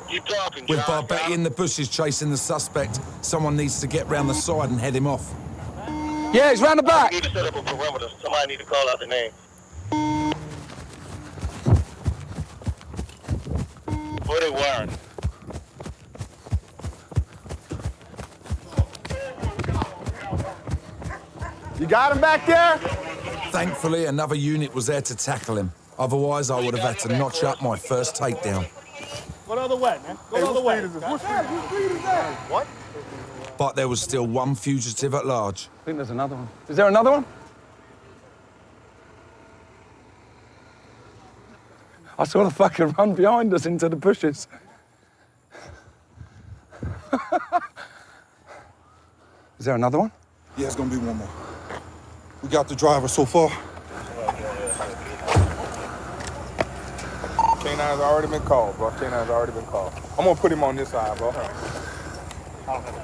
Keep talking, With Barbetti in the bushes chasing the suspect, someone needs to get round the side and head him off. Yeah, he's round the back. We need to set up a perimeter. Somebody need to call out the name. Where they Warrant? You got him back there? Thankfully, another unit was there to tackle him. Otherwise, I would have had to notch up my first takedown. Go the other way, man. Go the other way. What street is that? What? But there was still one fugitive at large. I think there's another one. Is there another one? I saw the fucker run behind us into the bushes. Is there another one? Yeah, it's gonna be one more. We got the driver so far. K9's already been called, bro. K9's already been called. I'm gonna put him on this side, bro.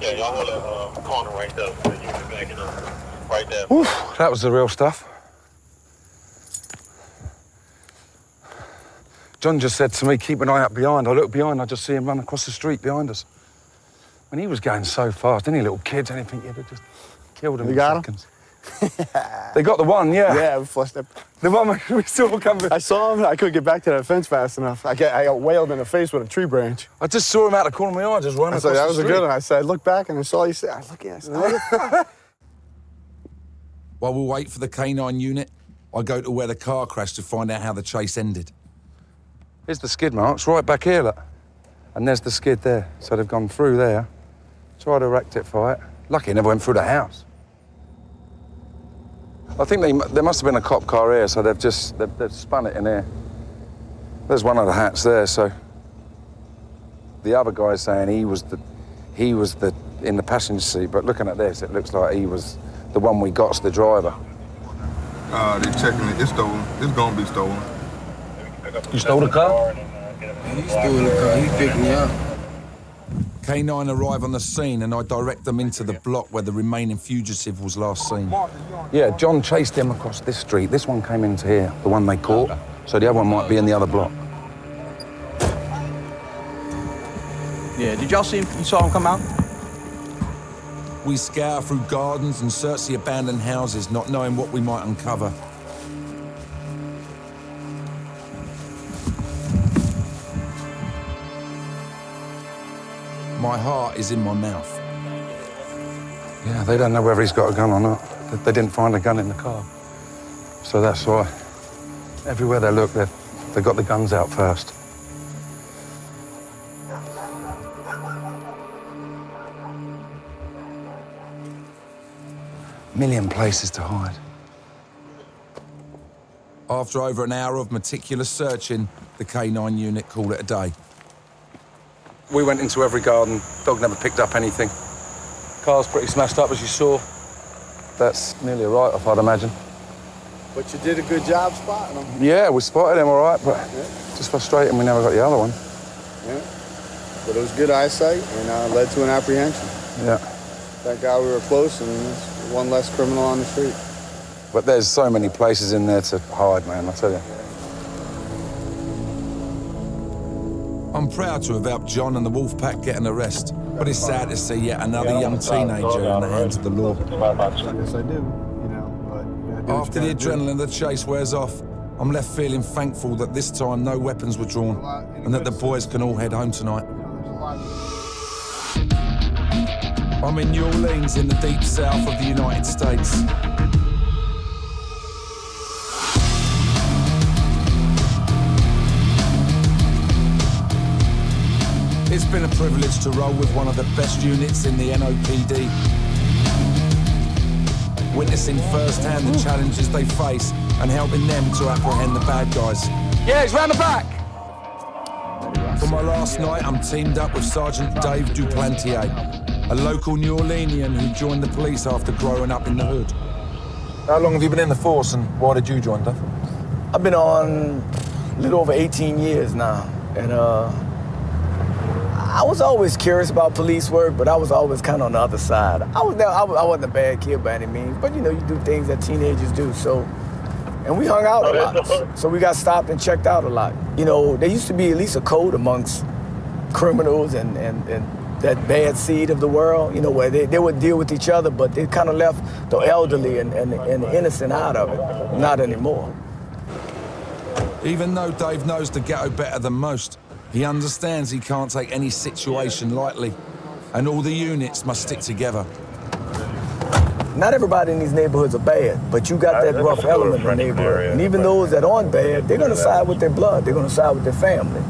Yeah, y'all hold that corner right there. You can back it up. Right there. Oof, that was the real stuff. John just said to me, keep an eye out behind. I look behind, I just see him run across the street behind us. When he was going so fast, any little kids, anything, you'd have just killed him You in got seconds. They got the one, yeah. Yeah, we flushed up. The one we saw coming. I saw him. I couldn't get back to that fence fast enough. I got whaled in the face with a tree branch. I just saw him out the corner of my eye, just running across That the was a street. good one. I said, I looked back and I saw you say, I look at it. While we wait for the K9 unit, I go to where the car crashed to find out how the chase ended. Here's the skid marks, right back here, look. And there's the skid there. So they've gone through there, tried to rectify it. Lucky it never went through the house. I think there must have been a cop car here, so they've spun it in here. There's one of the hats there, so the other guy's saying he was in the passenger seat, but looking at this, it looks like he was the one we got's the driver. They're checking it. It's stolen. It's gonna be stolen. You stole the car? He stole the car. He picked me up. K9 arrive on the scene and I direct them into the block where the remaining fugitive was last seen. Yeah, John chased him across this street. This one came into here, the one they caught. So the other one might be in the other block. Yeah, did y'all see him? You saw him come out? We scour through gardens and search the abandoned houses, not knowing what we might uncover. My heart is in my mouth. Yeah, they don't know whether he's got a gun or not. They didn't find a gun in the car. So that's why everywhere they look, they got the guns out first. Million places to hide. After over an hour of meticulous searching, the K9 unit called it a day. We went into every garden. Dog never picked up anything. Car's pretty smashed up, as you saw. That's nearly a write-off, I'd imagine. But you did a good job spotting them. Yeah, we spotted him all right, but just frustrating we never got the other one. Yeah. But it was good eyesight and led to an apprehension. Yeah. Thank God we were close and there's one less criminal on the street. But there's so many places in there to hide, man, I tell you. I'm proud to have helped John and the Wolfpack get an arrest, but it's sad to see yet another young teenager in the hands of the law. Yes, I do. After the adrenaline of the chase wears off, I'm left feeling thankful that this time no weapons were drawn and that the boys can all head home tonight. I'm in New Orleans in the deep south of the United States. It's been a privilege to roll with one of the best units in the NOPD. Witnessing firsthand the challenges they face and helping them to apprehend the bad guys. Yeah, he's round the back. For my last night, I'm teamed up with Sergeant Dave Duplantier, a local New Orleanian who joined the police after growing up in the hood. How long have you been in the force and why did you join, Dave? I've been on a little over 18 years now, and I was always curious about police work, but I was always kind of on the other side. I wasn't a bad kid by any means, but you know, you do things that teenagers do, so. And we hung out a lot, so we got stopped and checked out a lot. You know, there used to be at least a code amongst criminals and that bad seed of the world, you know, where they would deal with each other, but they kind of left the elderly and the innocent out of it. Not anymore. Even though Dave knows the ghetto better than most, he understands he can't take any situation lightly, and all the units must stick together. Not everybody in these neighborhoods are bad, but you got that rough element in the neighborhood. And even those that aren't bad, they're gonna side with their blood, they're gonna side with their family.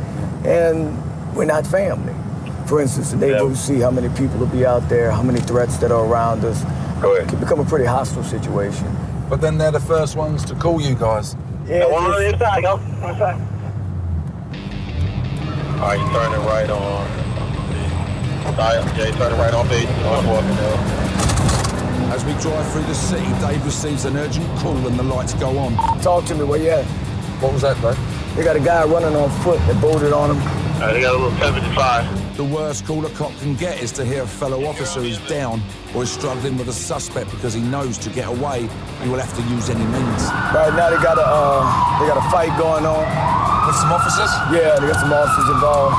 And we're not family. For instance, the neighborhood, see how many people will be out there, how many threats that are around us. It can become a pretty hostile situation. But then they're the first ones to call you guys. Yeah, one on the inside, go. Inside. All right, you turn it right on. Yeah, you turn it right on, baby. As we drive through the city, Dave receives an urgent call and the lights go on. Talk to me, where you at? What was that, Dave? They got a guy running on foot that bolted on him. They got a little 75. The worst call a cop can get is to hear a fellow officer is down or is struggling with a suspect because he knows to get away, he will have to use any means. Right now they got a fight going on. With some officers? Yeah, they got some officers involved.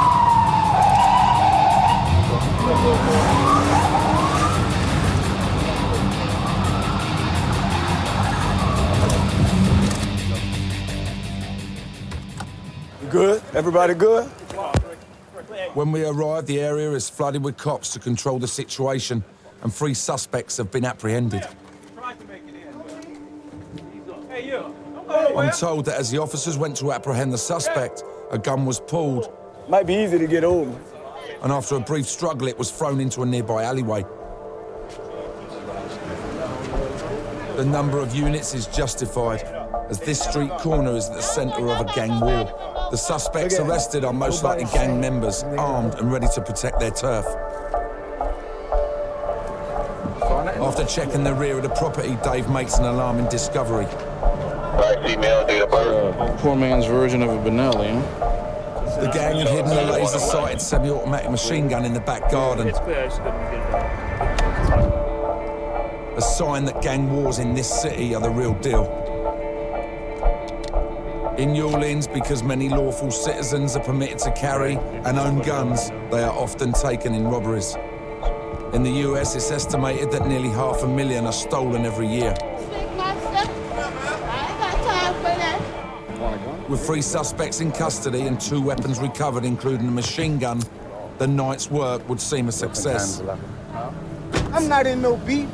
Good? Everybody good? When we arrive, the area is flooded with cops to control the situation, and 3 suspects have been apprehended. I'm told that as the officers went to apprehend the suspect, a gun was pulled. Might be easy to get over. And after a brief struggle, it was thrown into a nearby alleyway. The number of units is justified, as this street corner is at the center of a gang war. The suspects arrested are most likely gang members, armed and ready to protect their turf. After checking the rear of the property, Dave makes an alarming discovery. Poor man's version of a Benelli, huh? The gang had hidden a laser-sighted semi-automatic machine gun in the back garden. A sign that gang wars in this city are the real deal. In New Orleans, because many lawful citizens are permitted to carry and own guns, they are often taken in robberies. In the US, it's estimated that nearly 500,000 are stolen every year. With 3 suspects in custody and 2 weapons recovered, including a machine gun, the night's work would seem a success. I'm not in no beef.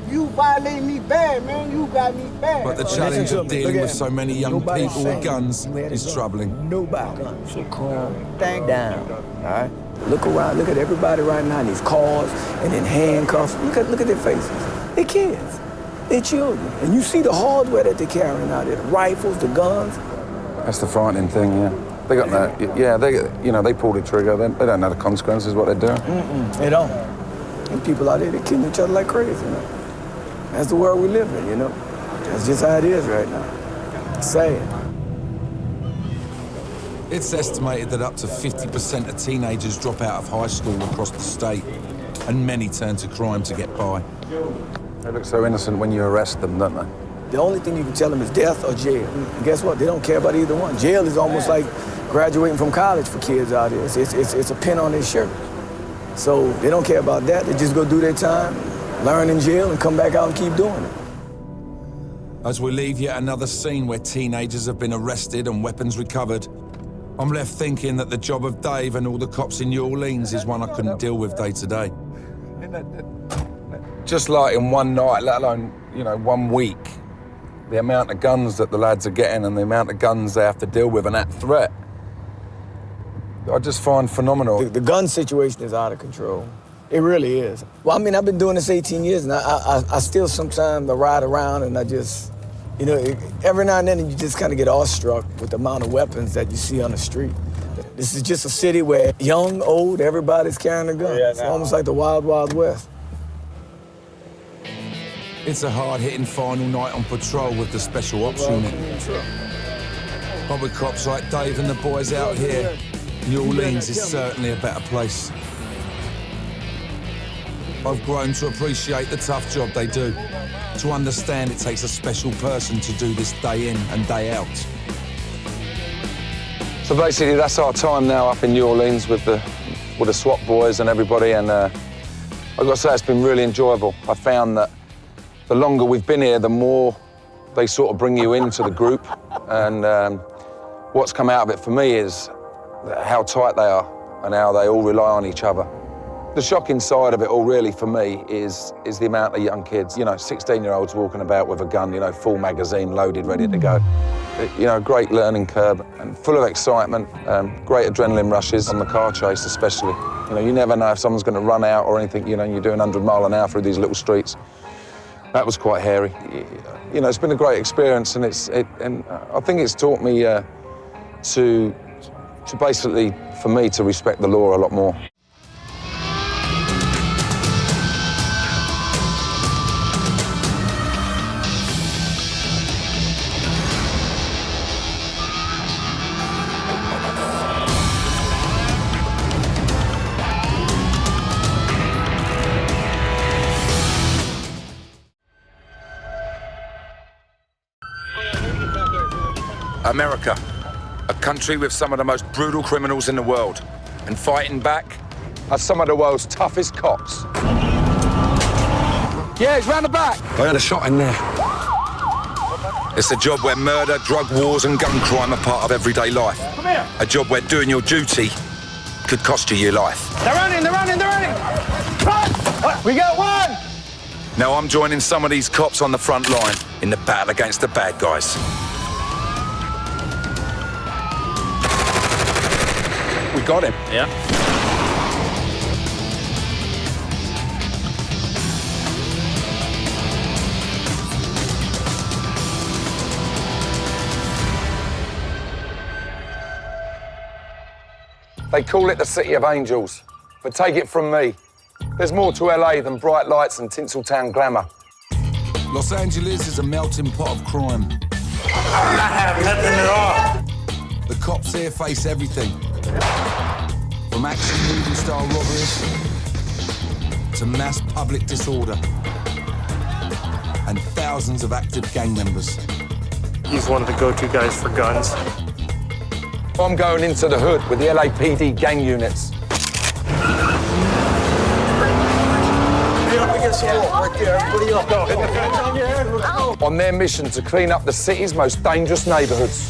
You violate me bad, man. You got me bad. But the challenge of dealing with so many young people with guns is troubling. Nobody should calm down, all right? Look around, look at everybody right now in these cars and in handcuffs. Look at their faces. They're kids, they're children. And you see the hardware that they're carrying out there, the rifles, the guns. That's the frightening thing, yeah. They got that, yeah, they pull the trigger, they don't know the consequences of what they're doing. They don't. And people out there, they're killing each other like crazy, you know. That's the world we live in, you know. That's just how it is right now. It's sad. It's estimated that up to 50% of teenagers drop out of high school across the state, and many turn to crime to get by. They look so innocent when you arrest them, don't they? The only thing you can tell them is death or jail. And guess what? They don't care about either one. Jail is almost like graduating from college for kids out here. It's a pin on their shirt. So they don't care about that. They just go do their time, learn in jail, and come back out and keep doing it. As we leave yet another scene where teenagers have been arrested and weapons recovered, I'm left thinking that the job of Dave and all the cops in New Orleans is one I couldn't deal with day to day. Just like in one night, let alone, 1 week, the amount of guns that the lads are getting and the amount of guns they have to deal with and that threat, I just find phenomenal. The gun situation is out of control. It really is. Well, I mean, I've been doing this 18 years, and I still sometimes ride around and I just, every now and then you just kind of get awestruck with the amount of weapons that you see on the street. This is just a city where young, old, everybody's carrying a gun. It's almost like the Wild, Wild West. It's a hard-hitting final night on patrol with the Special Ops Unit. But with cops like Dave and the boys out here, New Orleans is certainly a better place. I've grown to appreciate the tough job they do, to understand it takes a special person to do this day in and day out. So basically, that's our time now up in New Orleans with the SWAT boys and everybody, and I've got to say, it's been really enjoyable. I found that the longer we've been here, the more they sort of bring you into the group, and what's come out of it for me is how tight they are and how they all rely on each other. The shocking side of it all, really, for me, is the amount of young kids, 16-year-olds walking about with a gun, full magazine, loaded, ready to go. Great learning curve and full of excitement, great adrenaline rushes on the car chase especially. You never know if someone's going to run out or anything, you're doing 100 mile an hour through these little streets. That was quite hairy. It's been a great experience, and and I think it's taught me to basically, for me, to respect the law a lot more. America, a country with some of the most brutal criminals in the world. And fighting back are some of the world's toughest cops. Yeah, he's round the back. I had a shot in there. It's a job where murder, drug wars and gun crime are part of everyday life. Come here. A job where doing your duty could cost you your life. They're running. We got one. Now I'm joining some of these cops on the front line in the battle against the bad guys. We got him. Yeah. They call it the City of Angels, but take it from me, there's more to LA than bright lights and Tinseltown glamour. Los Angeles is a melting pot of crime. I have nothing at all. The cops here face everything, from action movie-style robberies to mass public disorder and thousands of active gang members. He's one of the go-to guys for guns. I'm going into the hood with the LAPD gang units. On their mission to clean up the city's most dangerous neighborhoods.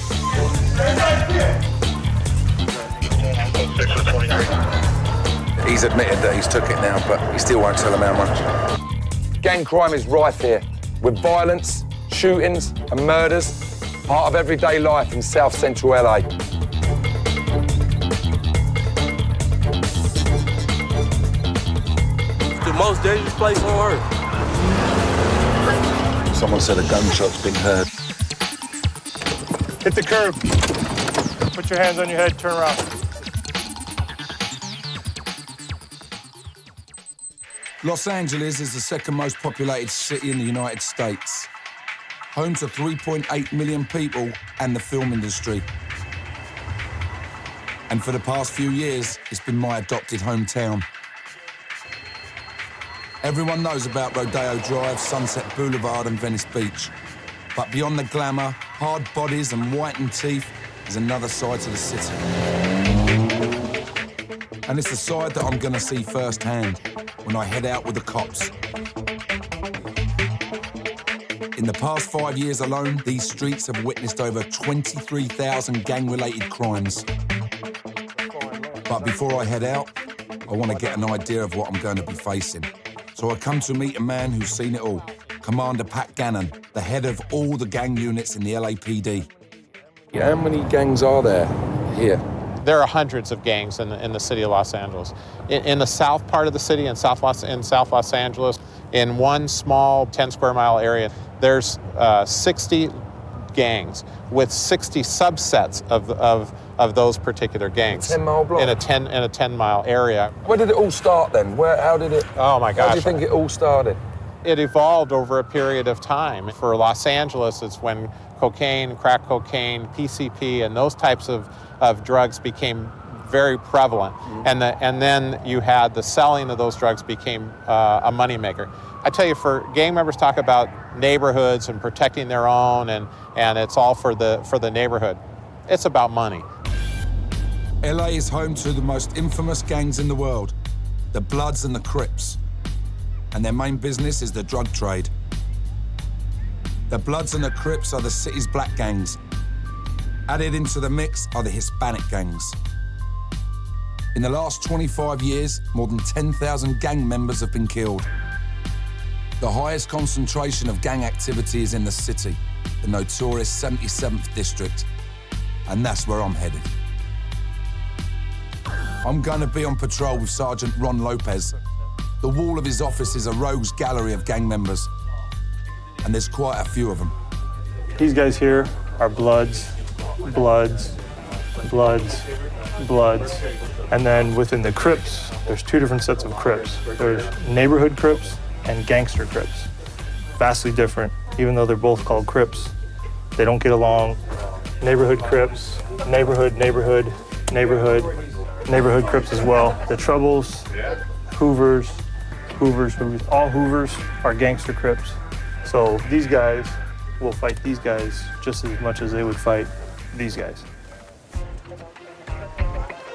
He's admitted that he's took it now, but he still won't tell them how much. Gang crime is rife here, with violence, shootings and murders, part of everyday life in South Central LA. The most dangerous place on earth. Someone said a gunshot's been heard. Hit the curb. Put your hands on your head, turn around. Los Angeles is the second most populated city in the United States, home to 3.8 million people and the film industry. And for the past few years, it's been my adopted hometown. Everyone knows about Rodeo Drive, Sunset Boulevard and Venice Beach. But beyond the glamour, hard bodies and whitened teeth is another side to the city. And it's the side that I'm gonna see firsthand when I head out with the cops. In the past 5 years alone, these streets have witnessed over 23,000 gang-related crimes. But before I head out, I want to get an idea of what I'm going to be facing. So I come to meet a man who's seen it all, Commander Pat Gannon, the head of all the gang units in the LAPD. How many gangs are there here? There are hundreds of gangs in the city of Los Angeles. In the south part of the city, in South Los Angeles, in one small 10-square-mile area, there's 60 gangs with 60 subsets of those particular gangs. 10-mile block? In a 10-mile area. Where did it all start then? How did it? Oh my gosh! How do you think it all started? It evolved over a period of time. For Los Angeles, it's when cocaine, crack cocaine, PCP, and those types of drugs became very prevalent. And then you had the selling of those drugs became a moneymaker. I tell you, for gang members talk about neighborhoods and protecting their own, and it's all for the neighborhood. It's about money. LA is home to the most infamous gangs in the world, the Bloods and the Crips. And their main business is the drug trade. The Bloods and the Crips are the city's black gangs. Added into the mix are the Hispanic gangs. In the last 25 years, more than 10,000 gang members have been killed. The highest concentration of gang activity is in the city, the notorious 77th District. And that's where I'm headed. I'm gonna be on patrol with Sergeant Ron Lopez. The wall of his office is a rogues gallery of gang members, and there's quite a few of them. These guys here are Bloods, Bloods, Bloods, Bloods, and then within the Crips, there's two different sets of Crips. There's neighborhood Crips and gangster Crips. Vastly different, even though they're both called Crips. They don't get along. Neighborhood Crips, neighborhood, neighborhood, neighborhood, neighborhood Crips as well. The Troubles, Hoovers, all Hoovers are gangster Crips. So these guys will fight these guys just as much as they would fight these guys.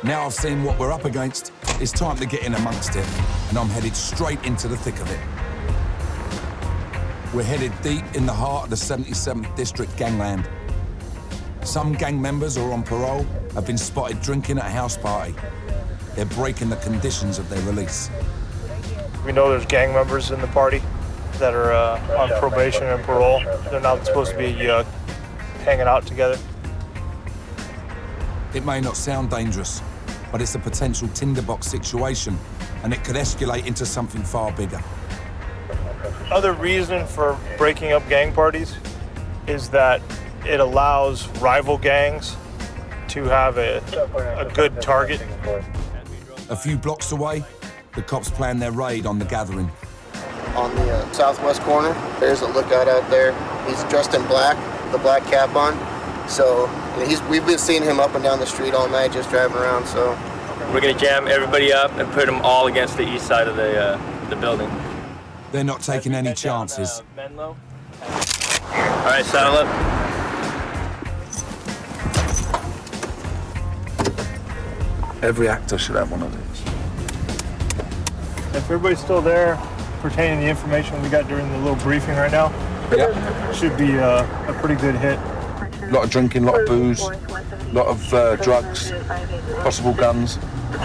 Now I've seen what we're up against, it's time to get in amongst it, and I'm headed straight into the thick of it. We're headed deep in the heart of the 77th District gangland. Some gang members who are on parole have been spotted drinking at a house party. They're breaking the conditions of their release. We know there's gang members in the party that are on probation and parole. They're not supposed to be hanging out together. It may not sound dangerous, but it's a potential tinderbox situation, and it could escalate into something far bigger. Other reason for breaking up gang parties is that it allows rival gangs to have a good target. A few blocks away, the cops plan their raid on the gathering. On the southwest corner, there's a lookout out there. He's dressed in black, the black cap on. So we've been seeing him up and down the street all night, just driving around. So we're gonna jam everybody up and put them all against the east side of the building. They're not taking any chances. All right, saddle up. Every actor should have one of these. If everybody's still there, pertaining to the information we got during the little briefing right now, should be a pretty good hit. A lot of drinking, a lot of booze, a lot of drugs, possible guns.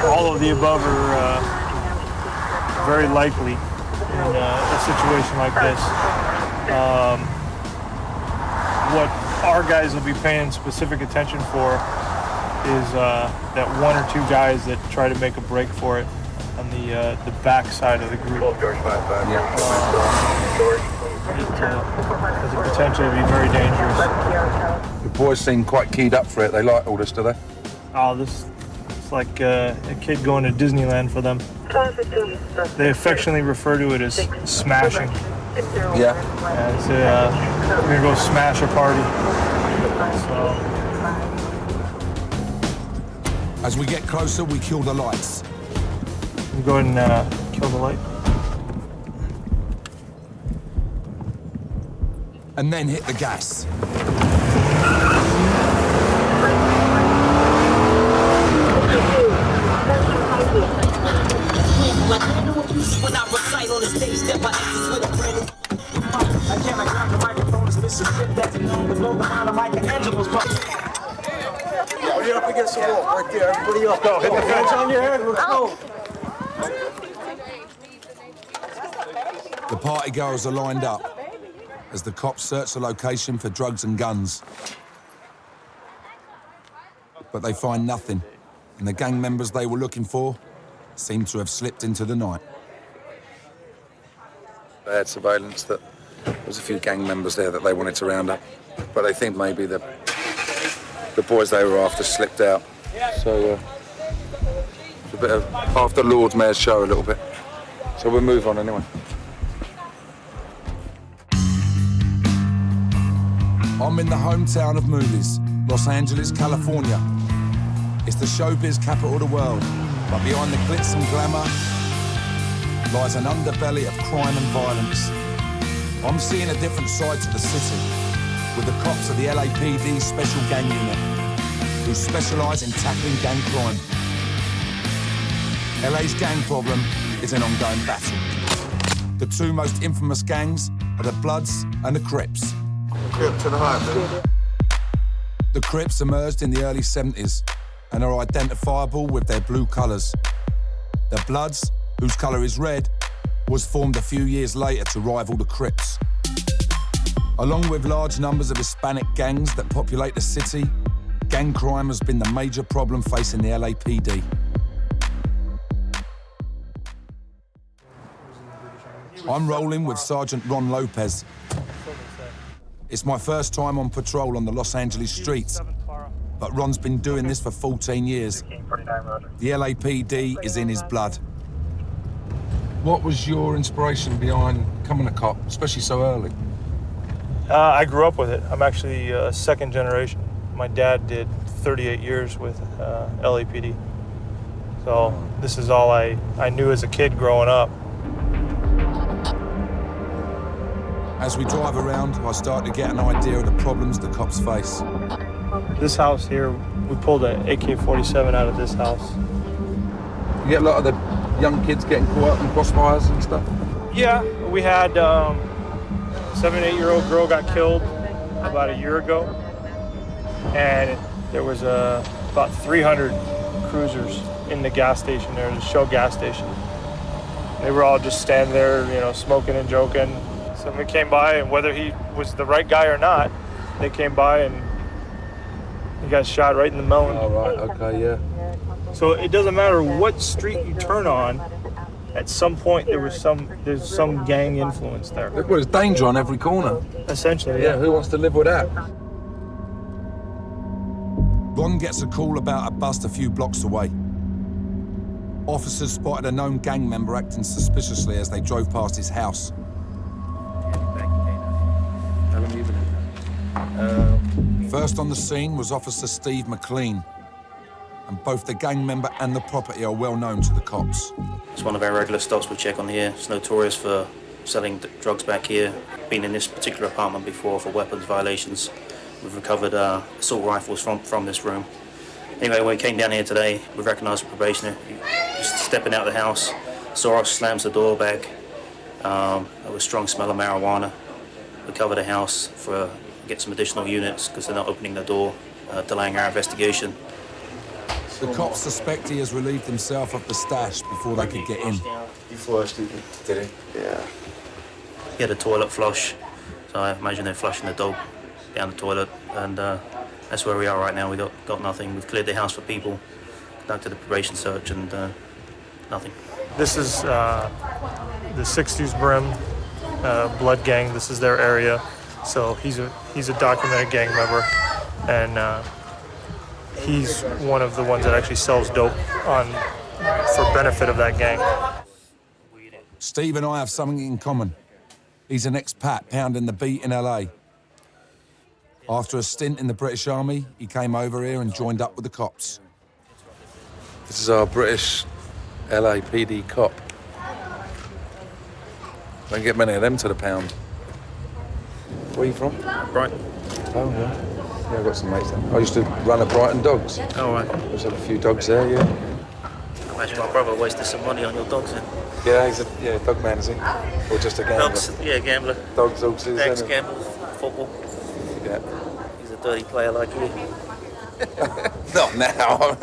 All of the above are very likely in a situation like this. What our guys will be paying specific attention for is that one or two guys that try to make a break for it on the back side of the group. It has the potential to be very dangerous. The boys seem quite keyed up for it. They like all this, do they? Oh, it's like a kid going to Disneyland for them. They affectionately refer to it as smashing. Yeah. It's we're gonna go smash a party. So. As we get closer, we kill the lights. Go ahead and kill the light. and then hit the gas. You're up against the wall right there. Everybody up. Go. Hit the fence on your head. Let's go. The party goers are lined up as the cops search the location for drugs and guns. But they find nothing, and the gang members they were looking for seem to have slipped into the night. They had surveillance that there was a few gang members there that they wanted to round up, but they think maybe the boys they were after slipped out. So it's a bit of after Lord's Mayor's show a little bit. So we'll move on anyway. I'm in the hometown of movies, Los Angeles, California. It's the showbiz capital of the world, but behind the glitz and glamour lies an underbelly of crime and violence. I'm seeing a different side to the city, with the cops of the LAPD Special Gang Unit, who specialise in tackling gang crime. LA's gang problem is an ongoing battle. The two most infamous gangs are the Bloods and the Crips. Crip to the heart, man. The Crips emerged in the early 70s and are identifiable with their blue colours. The Bloods, whose colour is red, was formed a few years later to rival the Crips. Along with large numbers of Hispanic gangs that populate the city, gang crime has been the major problem facing the LAPD. I'm rolling with Sergeant Ron Lopez. It's my first time on patrol on the Los Angeles streets, but Ron's been doing this for 14 years. The LAPD is in his blood. What was your inspiration behind becoming a cop, especially so early? I grew up with it. I'm actually second generation. My dad did 38 years with LAPD. So this is all I knew as a kid growing up. As we drive around, I start to get an idea of the problems the cops face. This house here, we pulled an AK-47 out of this house. You get a lot of the young kids getting caught up in crossfires and stuff? Yeah, we had 7, 8-year-old girl got killed about a year ago. And there was about 300 cruisers in the gas station there, the Shell gas station. They were all just standing there, you know, smoking and joking. Somebody came by, and whether he was the right guy or not, they came by and he got shot right in the melon. Oh, right, okay, yeah. So it doesn't matter what street you turn on, at some point there's some gang influence there. Well, there's danger on every corner. Essentially, yeah. Who wants to live with that? Ron gets a call about a bust a few blocks away. Officers spotted a known gang member acting suspiciously as they drove past his house. First on the scene was Officer Steve McLean, and both the gang member and the property are well known to the cops. It's one of our regular stops we check on here. It's notorious for selling drugs back here. Been in this particular apartment before for weapons violations. We've recovered assault rifles from this room. Anyway, when we came down here today, we recognised a probationer. Just stepping out of the house, saw us, slams the door back. There was a strong smell of marijuana. We covered the house for get some additional units because they're not opening the door, delaying our investigation. The cops suspect he has relieved himself of the stash before they could get in. He flushed, did he? Yeah. He had a toilet flush, so I imagine they're flushing the dog down the toilet, and that's where we are right now. We got nothing. We've cleared the house for people, conducted a probation search, and nothing. This is the 60s Brim Blood Gang. This is their area. So he's a documented gang member, and he's one of the ones that actually sells dope for benefit of that gang. Steve and I have something in common. He's an expat pounding the beat in LA. After a stint in the British Army, he came over here and joined up with the cops. This is our British LAPD cop. Don't get many of them to the pound. Where are you from? Brighton. Oh, yeah. Yeah, I've got some mates there. I used to run a Brighton Dogs. Oh, right. I used to have a few dogs there, yeah. I imagine my brother wasted some money on your dogs then. Yeah, he's a dog man, is he? Or just a gambler? Dogs, yeah, gambler. Dogs, horses, Dogs, and gamble, football. yeah. He's a dirty player like you. Not now.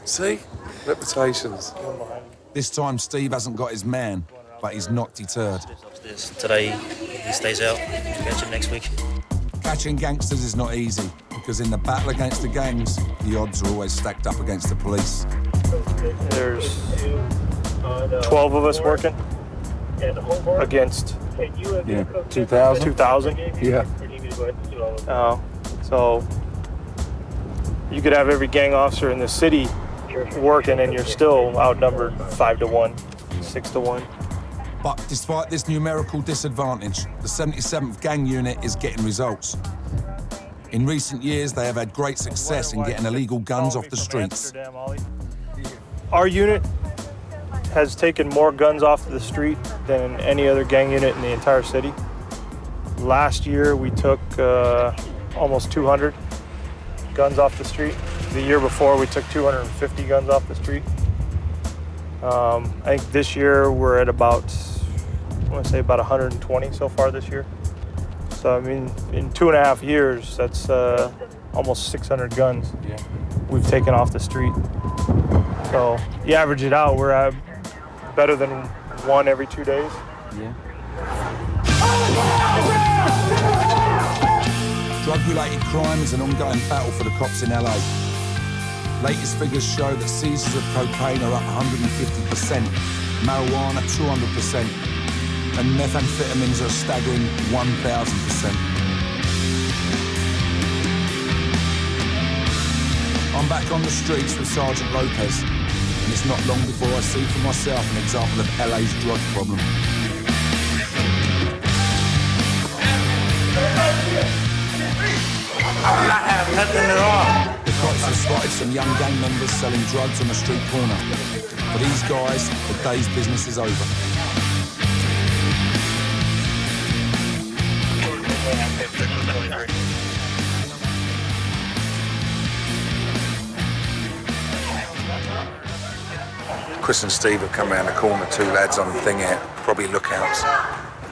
See? Reputations. This time, Steve hasn't got his man, but he's not deterred. Today, he stays out. Catch him next week. Catching gangsters is not easy, because in the battle against the gangs, the odds are always stacked up against the police. There's 12 of us working against 2,000. 2,000. Yeah. So you could have every gang officer in the city working, and you're still outnumbered 5 to 1, 6 to 1. But despite this numerical disadvantage, the 77th Gang Unit is getting results. In recent years, they have had great success in getting illegal guns off the streets. Our unit has taken more guns off the street than any other gang unit in the entire city. Last year, we took almost 200 guns off the street. The year before, we took 250 guns off the street. I think this year we're at about, I want to say about 120 so far this year. So I mean, in 2.5 years, that's almost 600 guns we've taken off the street. So you average it out, we're at better than 1 every 2 days. Yeah. Drug-related crime is an ongoing battle for the cops in LA. Latest figures show that seizures of cocaine are up 150%, marijuana 200%, and methamphetamines are a staggering 1,000%. I'm back on the streets with Sergeant Lopez, and it's not long before I see for myself an example of LA's drug problem. I have nothing at all. The cops have spotted some young gang members selling drugs on the street corner. For these guys, the day's business is over. Chris and Steve have come around the corner, 2 lads on the thing here, probably lookouts,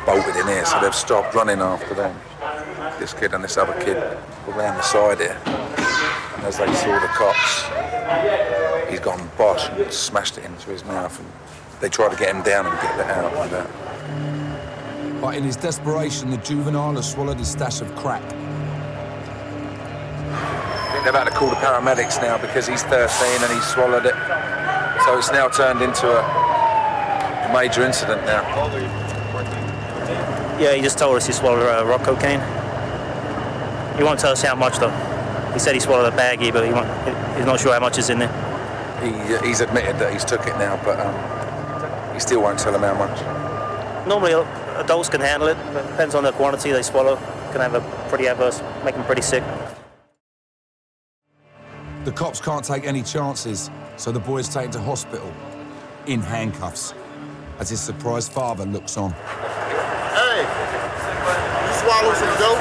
bolted in here, so they've stopped running after them. This kid and this other kid were round the side here. And as they saw the cops, he's gone bosh and smashed it into his mouth, and they tried to get him down and get that out like that. But in his desperation, the juvenile has swallowed his stash of crack. I think they're about to call the paramedics now because he's 13 and he swallowed it. So it's now turned into a major incident now. Yeah, he just told us he swallowed rock cocaine. He won't tell us how much though. He said he swallowed a baggie, but he's not sure how much is in there. He's admitted that he's took it now, but he still won't tell him how much. Normally adults can handle it, but it depends on the quantity they swallow. Can have a pretty adverse, make them pretty sick. The cops can't take any chances, so the boy's taken to hospital in handcuffs as his surprised father looks on. Hey, you swallow some dope?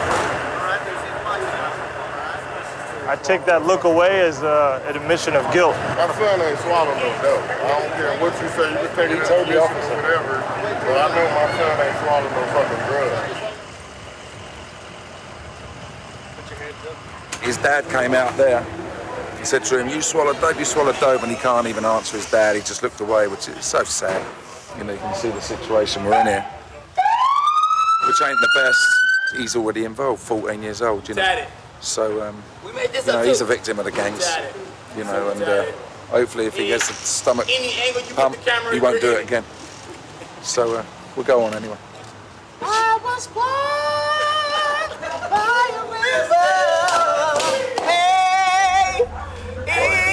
I take that look away as an admission of guilt. My son ain't swallowing no dope. I don't care what you say, you can take it as admission or whatever, but I know my son ain't swallowing no fucking drugs. His dad came out there. He said to him, you swallowed dope, and he can't even answer his dad. He just looked away, which is so sad. You know, you can see the situation we're in here, which ain't the best. He's already involved, 14 years old, you know. So, you know, he's a victim of the gangs, you know, and hopefully if he gets a stomach pump, he won't do it again. So, we'll go on anyway. I was born by a river, hey,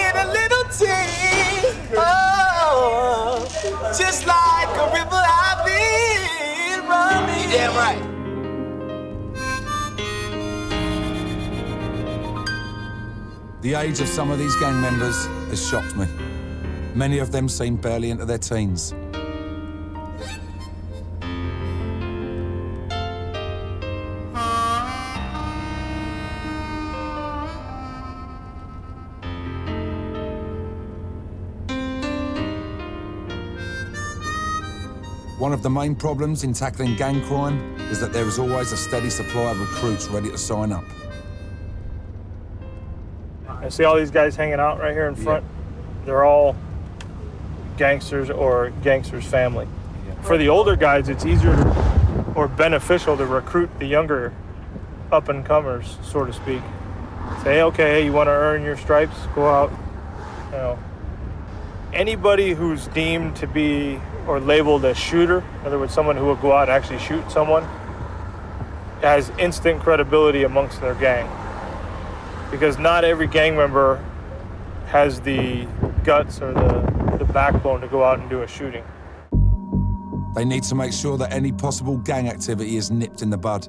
in a little tea, oh, just like a river I've been running. You damn right. The age of some of these gang members has shocked me. Many of them seem barely into their teens. One of the main problems in tackling gang crime is that there is always a steady supply of recruits ready to sign up. I see all these guys hanging out right here in front. They're all gangsters or gangsters' family. For the older guys, it's easier or beneficial to recruit the younger up-and-comers, so to speak. Say, okay, hey, you want to earn your stripes? Go out, you know. Anybody who's deemed to be or labeled a shooter, in other words, someone who will go out and actually shoot someone, has instant credibility amongst their gang. Because not every gang member has the guts or the backbone to go out and do a shooting. They need to make sure that any possible gang activity is nipped in the bud.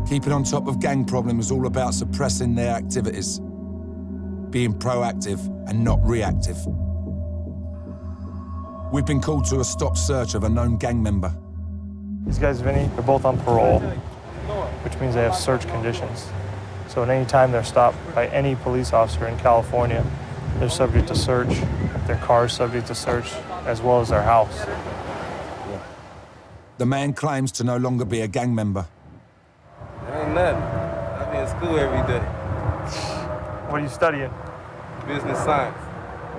Keeping on top of gang problems is all about suppressing their activities, being proactive and not reactive. We've been called to a stop search of a known gang member. These guys, Vinnie, they're both on parole, which means they have search conditions. So at any time they're stopped by any police officer in California, they're subject to search, their car is subject to search, as well as their house. The man claims to no longer be a gang member. Ain't nothing. I be in school every day. What are you studying? Business science.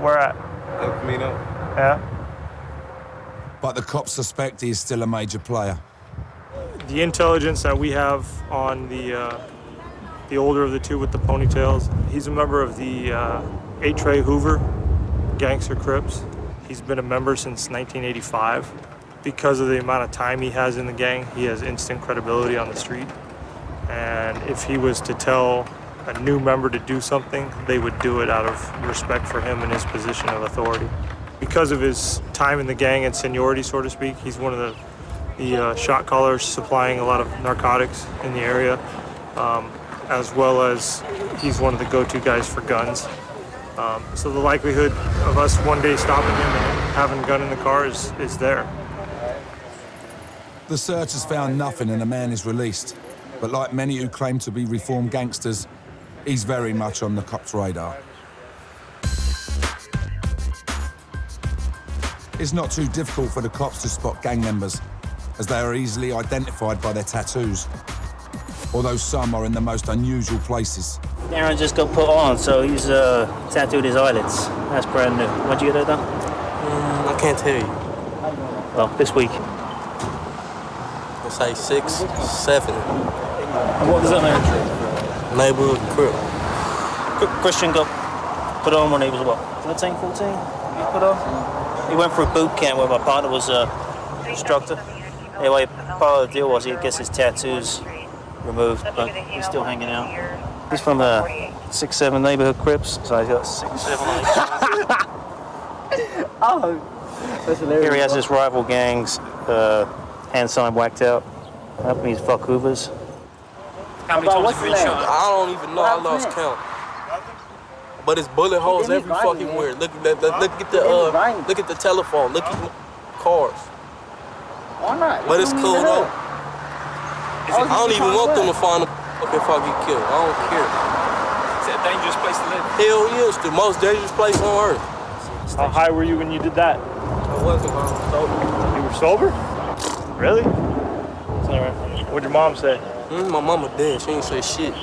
Where at? El Camino. Yeah? But the cops suspect he is still a major player. The intelligence that we have on the older of the two with the ponytails, he's a member of the 8 Trey Hoover Gangster Crips. He's been a member since 1985. Because of the amount of time he has in the gang, he has instant credibility on the street. And if he was to tell a new member to do something, they would do it out of respect for him and his position of authority. Because of his time in the gang and seniority, so to speak, he's one of the shot callers supplying a lot of narcotics in the area, as well as he's one of the go-to guys for guns. So the likelihood of us one day stopping him and having a gun in the car is there. The search has found nothing and the man is released. But like many who claim to be reformed gangsters, he's very much on the cops' radar. It's not too difficult for the cops to spot gang members, as they are easily identified by their tattoos, although some are in the most unusual places. Aaron just got put on, so he's tattooed his eyelids. That's brand new. When'd you get that done? I can't tell you. Well, this week. It's like 6, 7. What was that name? Neighborhood Crip. Christian got put on when he was, what, 13, 14? He put on? He went for a boot camp where my partner was an instructor. Anyway, part of the deal was he gets his tattoos removed, but he's still hanging out. He's from the 6-7 neighborhood Crips, so he's got 6-7 on each. Oh, that's hilarious. Here he has his rival gangs, hand sign whacked out. That means fuck Hoovers. How many times have you been shot? I don't even know. I lost count. But it's bullet holes every fucking where. Look at the telephone. Look at the cars. But it's cool though. I don't even want them to find them if I get killed. I don't care. Is it a dangerous place to live? Hell yeah, it's the most dangerous place on earth. How high were you when you did that? I wasn't sober. You were sober? Really? What'd your mom say? My mama dead. She ain't say shit.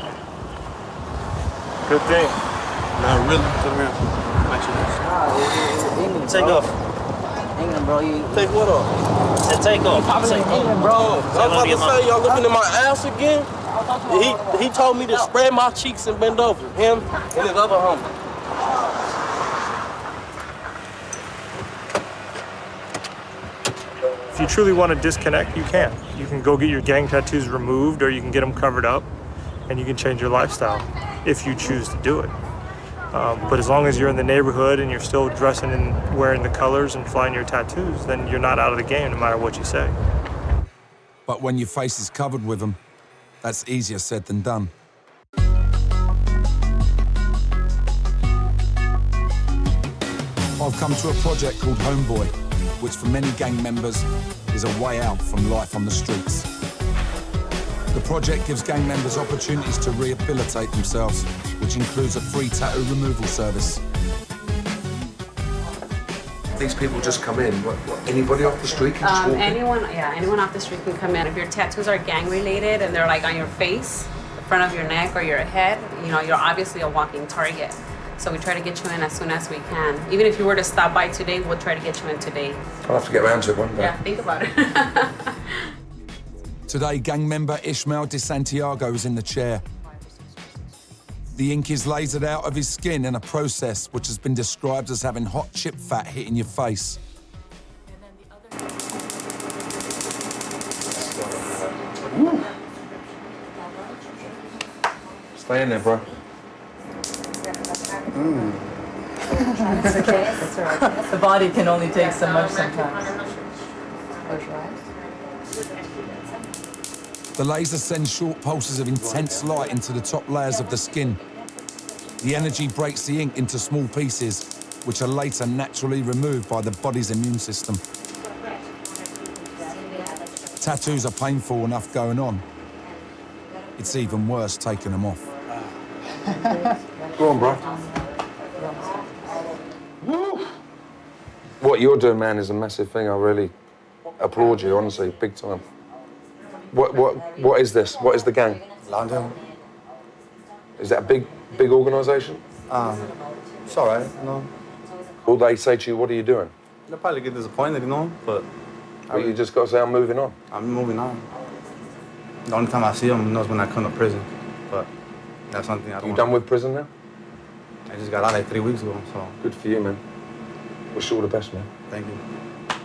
Good thing. Not really. Come here. Take off. England, bro. Take what off? Take off. England, bro. I was about to say, y'all looking at my ass again? He told me to spread my cheeks and bend over. Him and his other homie. If you truly want to disconnect, you can. You can go get your gang tattoos removed, or you can get them covered up, and you can change your lifestyle if you choose to do it. But as long as you're in the neighborhood and you're still dressing and wearing the colors and flying your tattoos, then you're not out of the game no matter what you say. But when your face is covered with them, that's easier said than done. I've come to a project called Homeboy, which for many gang members is a way out from life on the streets. The project gives gang members opportunities to rehabilitate themselves, which includes a free tattoo removal service. these people just come in? What, anybody off the street can just walk in? Anyone off the street can come in. If your tattoos are gang related and they're like on your face, the front of your neck or your head, you know, you're obviously a walking target. So we try to get you in as soon as we can. Even if you were to stop by today, we'll try to get you in today. I'll have to get around to it one day. Yeah, think about it. Today, gang member Ishmael De Santiago is in the chair. The ink is lasered out of his skin in a process which has been described as having hot chip fat hitting your face. Woo. Stay in there, bro. It's okay. That's all right. The body can only take so much sometimes. The laser sends short pulses of intense light into the top layers of the skin. The energy breaks the ink into small pieces, which are later naturally removed by the body's immune system. Tattoos are painful enough going on. It's even worse taking them off. Go on, bro. Woo. What you're doing, man, is a massive thing. I really applaud you, honestly, big time. What is this? What is the gang? London. Is that a big organisation? It's all right, you know. Will they say to you, what are you doing? They'll probably get disappointed, you know, but... You just got to say, I'm moving on. I'm moving on. The only time I see them is when I come to prison, but that's something I don't... You done with prison now? I just got out like 3 weeks ago, so... Good for you, man. Wish you all the best, man. Thank you.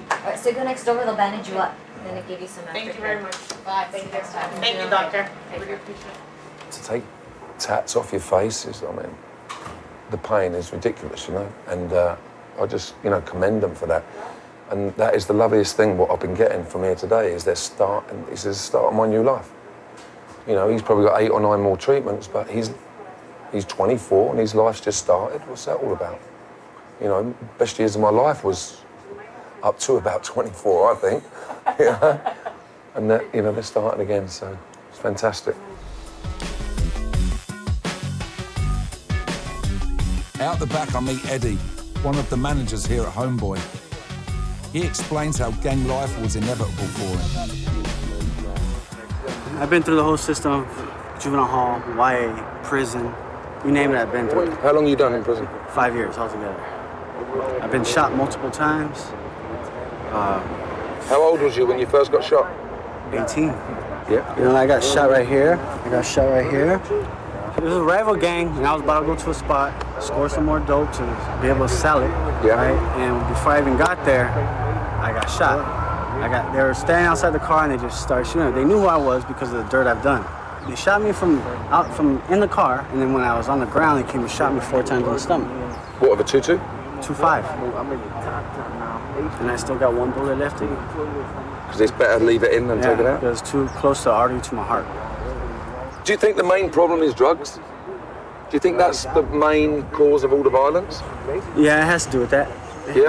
All right, so go next door, they'll bandage you up. Then they give you some Thank extra you very much. Bye. Thank you. Thank you, doctor. I really appreciate it. To take tats off your face is, I mean, the pain is ridiculous, you know, and I just, you know, commend them for that. And that is the loveliest thing, what I've been getting from here today, is their start, and it's the start of my new life. You know, he's probably got 8 or 9 more treatments, but he's 24 and his life's just started. What's that all about? You know, best years of my life was up to about 24, I think. You know? And that, you know, they're starting again, so it's fantastic. Out the back, I meet Eddie, one of the managers here at Homeboy. He explains how gang life was inevitable for him. I've been through the whole system, juvenile hall, YA, prison, you name it, I've been through it. How long you done in prison? 5 years altogether. I've been shot multiple times. How old was you when you first got shot? 18. Yeah. You know, I got shot right here. I got shot right here. It was a rival gang, and I was about to go to a spot, score some more dope to be able to sell it. Yeah. Right? And before I even got there, I got shot. They were standing outside the car and they just started shooting. They knew who I was because of the dirt I've done. They shot me from in the car, and then when I was on the ground, they came and shot me 4 times in the stomach. What, of a 2-2? 2-5. And I still got 1 bullet left in me. Because it's better to leave it in than take it out? Because it's too close to the artery to my heart. Do you think the main problem is drugs? Do you think that's the main cause of all the violence? Yeah, it has to do with that. It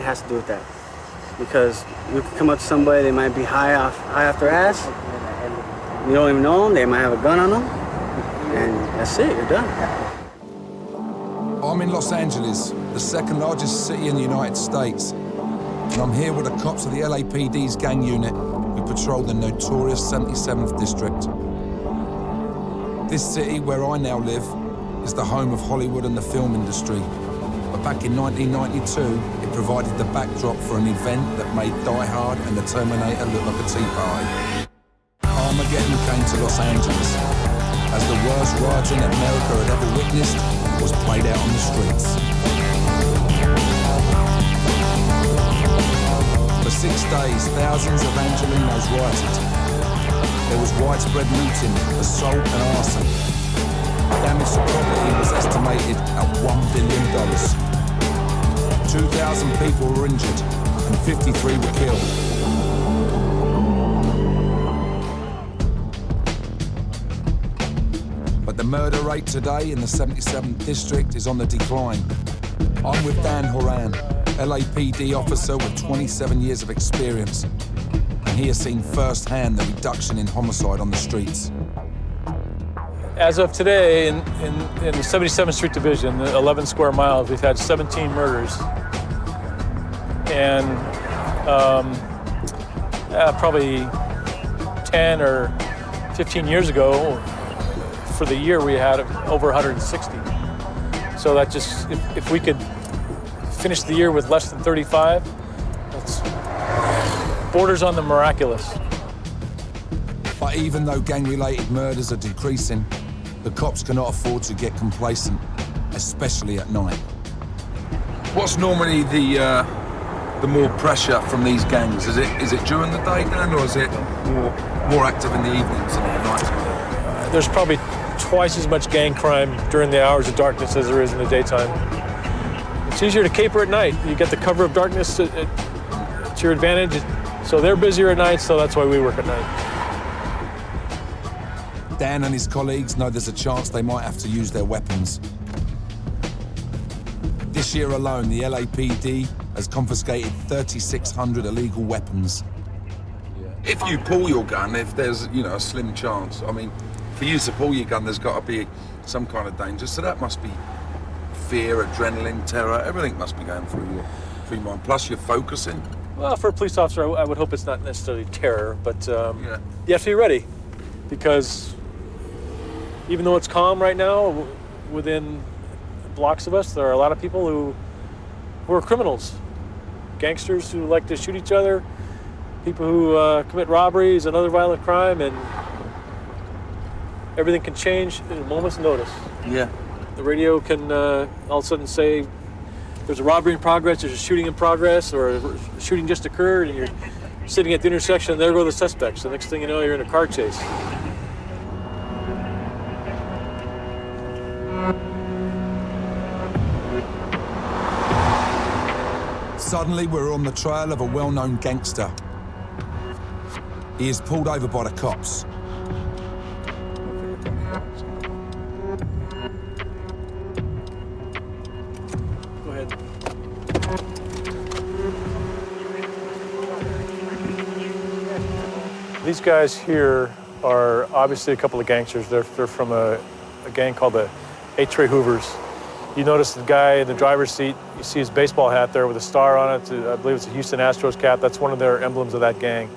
has to do with that. Because you can come up to somebody, they might be high off their ass. You don't even know them, they might have a gun on them. And that's it, you're done. I'm in Los Angeles, the 2nd largest city in the United States. And I'm here with the cops of the LAPD's gang unit who patrol the notorious 77th District. This city, where I now live, is the home of Hollywood and the film industry. But back in 1992, it provided the backdrop for an event that made Die Hard and The Terminator look like a tea party. Armageddon came to Los Angeles, as the worst rioting America had ever witnessed was played out on the streets. For 6 days, thousands of Angelenos rioted. There was widespread looting, assault and arson. Damage to property was estimated at $1 billion. 2,000 people were injured and 53 were killed. But the murder rate today in the 77th District is on the decline. I'm with Dan Horan, LAPD officer with 27 years of experience. And he has seen firsthand the reduction in homicide on the streets. As of today, in the 77th Street Division, the 11 square miles, we've had 17 murders. and probably 10 or 15 years ago, for the year we had over 160. So that just, if we could finish the year with less than 35, that's borders on the miraculous. But even though gang-related murders are decreasing, the cops cannot afford to get complacent, especially at night. What's normally the more pressure from these gangs? Is it during the day then, or is it more active in the evenings and at night? There's probably twice as much gang crime during the hours of darkness as there is in the daytime. It's easier to caper at night. You get the cover of darkness at your advantage. So they're busier at night, so that's why we work at night. Dan and his colleagues know there's a chance they might have to use their weapons. This year alone, the LAPD has confiscated 3,600 illegal weapons. If you pull your gun, if there's, a slim chance, I mean, for you to pull your gun, there's got to be some kind of danger. So that must be fear, adrenaline, terror, everything must be going through your mind. Plus you're focusing. Well, for a police officer, I would hope it's not necessarily terror, but you have to be ready, because even though it's calm right now, within blocks of us, there are a lot of people who are criminals, gangsters who like to shoot each other, people who commit robberies and other violent crime, and everything can change in a moment's notice. Yeah. The radio can all of a sudden say there's a robbery in progress, there's a shooting in progress, or a shooting just occurred, and you're sitting at the intersection, and there go the suspects. The next thing you know, you're in a car chase. Suddenly, we're on the trail of a well-known gangster. He is pulled over by the cops. Go ahead. These guys here are obviously a couple of gangsters. They're from a gang called the H-Ray Hoovers. You notice the guy in the driver's seat, you see his baseball hat there with a star on it. I believe it's a Houston Astros cap. That's one of their emblems of that gang.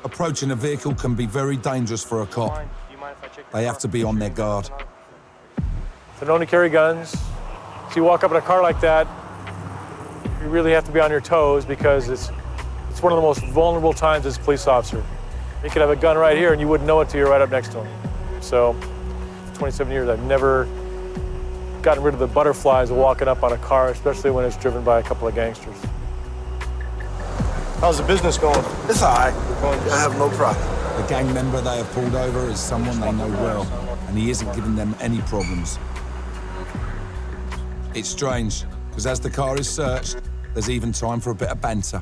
Approaching a vehicle can be very dangerous for a cop. They have to be on their guard. They're known to carry guns. So you walk up in a car like that, you really have to be on your toes, because it's one of the most vulnerable times as a police officer. You could have a gun right here and you wouldn't know it till you're right up next to him. So, for 27 years, I've never gotten rid of the butterflies of walking up on a car, especially when it's driven by a couple of gangsters. How's the business going? It's all right. I have no problem. The gang member they have pulled over is someone they know well, and he isn't giving them any problems. It's strange, because as the car is searched, there's even time for a bit of banter.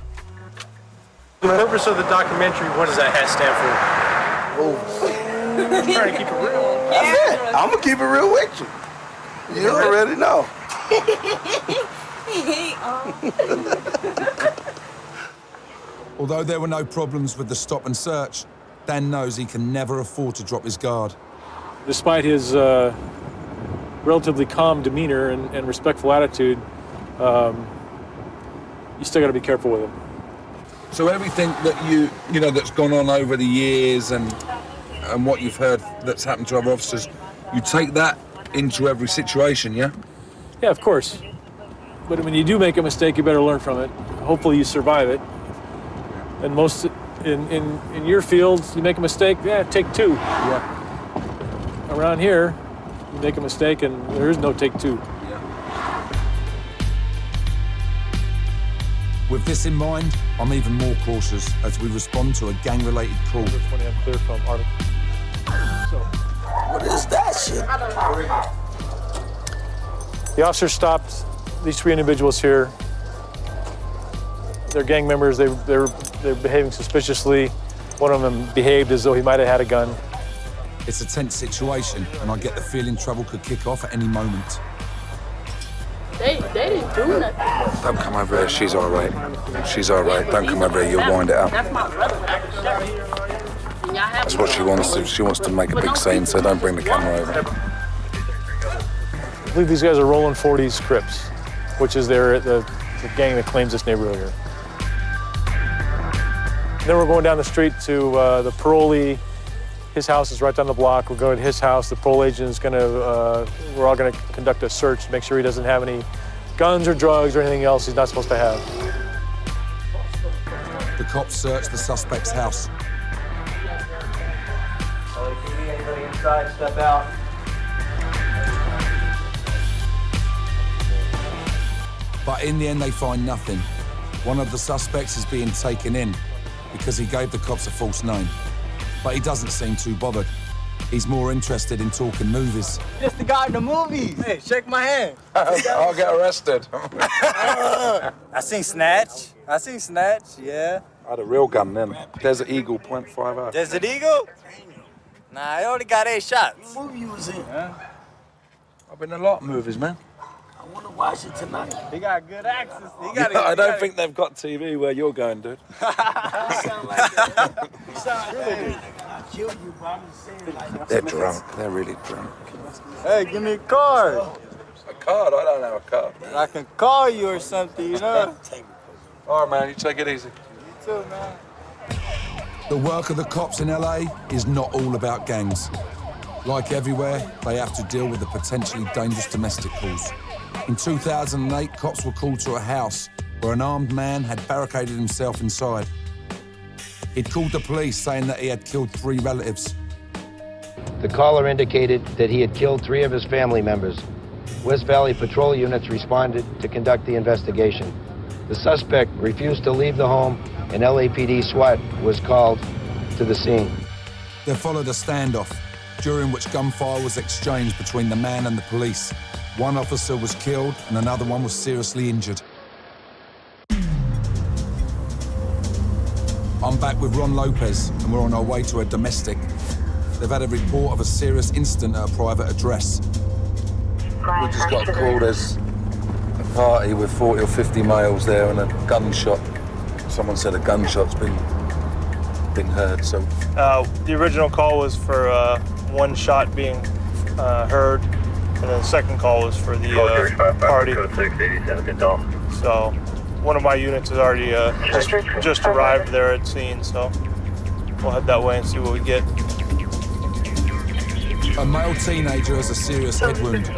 The purpose of the documentary, what does that hat stand for? Oh. I'm trying to keep it real. That's it. I'm gonna keep it real with you. You already know. Although there were no problems with the stop and search, Dan knows he can never afford to drop his guard. Despite his relatively calm demeanor and respectful attitude, you still got to be careful with him. So everything that you know that's gone on over the years and what you've heard that's happened to other officers, you take that into every situation, yeah? Yeah, of course. But when you do make a mistake, you better learn from it. Hopefully you survive it. And most in your field, you make a mistake, take two. Yeah. Around here, you make a mistake and there is no take two. With this in mind, I'm even more cautious as we respond to a gang-related call. Which one I'm clear from, Arctic. So, what is that shit? The officer stopped these three individuals here. They're gang members. They're behaving suspiciously. One of them behaved as though he might have had a gun. It's a tense situation, and I get the feeling trouble could kick off at any moment. They didn't do nothing. Don't come over here. She's all right. She's all right. Don't come over here. You'll wind it up. That's my brother. That's what she wants to. She wants to make a big scene, so don't bring the camera over. I believe these guys are rolling 40s Crips. which is the gang that claims this neighborhood here. Then we're going down the street to the parolee. His house is right down the block. We're going to his house. The parole agent is going to, we're all going to conduct a search to make sure he doesn't have any guns or drugs or anything else he's not supposed to have. The cops search the suspect's house. Anybody inside, step out. But in the end, they find nothing. One of the suspects is being taken in because he gave the cops a false name. But he doesn't seem too bothered. He's more interested in talking movies. Just the guy in the movies. Hey, shake my hand. I'll get arrested. I seen Snatch. Yeah. I had a real gun then. Desert Eagle .50. Desert Eagle? Nah, I only got 8 shots. What movie you was in? I've been in a lot of movies, man. I want to watch it tonight. He got good access. I don't think they've got TV where you're going, dude. You sound like that. You sound like I'll kill you, but I'm just saying like... They're drunk. They're really drunk. Hey, give me a card. A card? I don't have a card. I can call you or something, you know? All right, man. You take it easy. You too, man. The work of the cops in LA is not all about gangs. Like everywhere, they have to deal with the potentially dangerous domestic calls. In 2008, cops were called to a house where an armed man had barricaded himself inside. He'd called the police saying that he had killed 3 relatives. The caller indicated that he had killed 3 of his family members. West Valley patrol units responded to conduct the investigation. The suspect refused to leave the home, and LAPD SWAT was called to the scene. There followed a standoff, during which gunfire was exchanged between the man and the police. One officer was killed and another one was seriously injured. I'm back with Ron Lopez and we're on our way to a domestic. They've had a report of a serious incident at a private address. We just got a call, there's a party with 40 or 50 males there and a gunshot. Someone said a gunshot's been heard, so... The original call was for 1 shot being heard, and then the second call was for the party. So one of my units has already just arrived there at scene, so we'll head that way and see what we get. A male teenager has a serious head wound.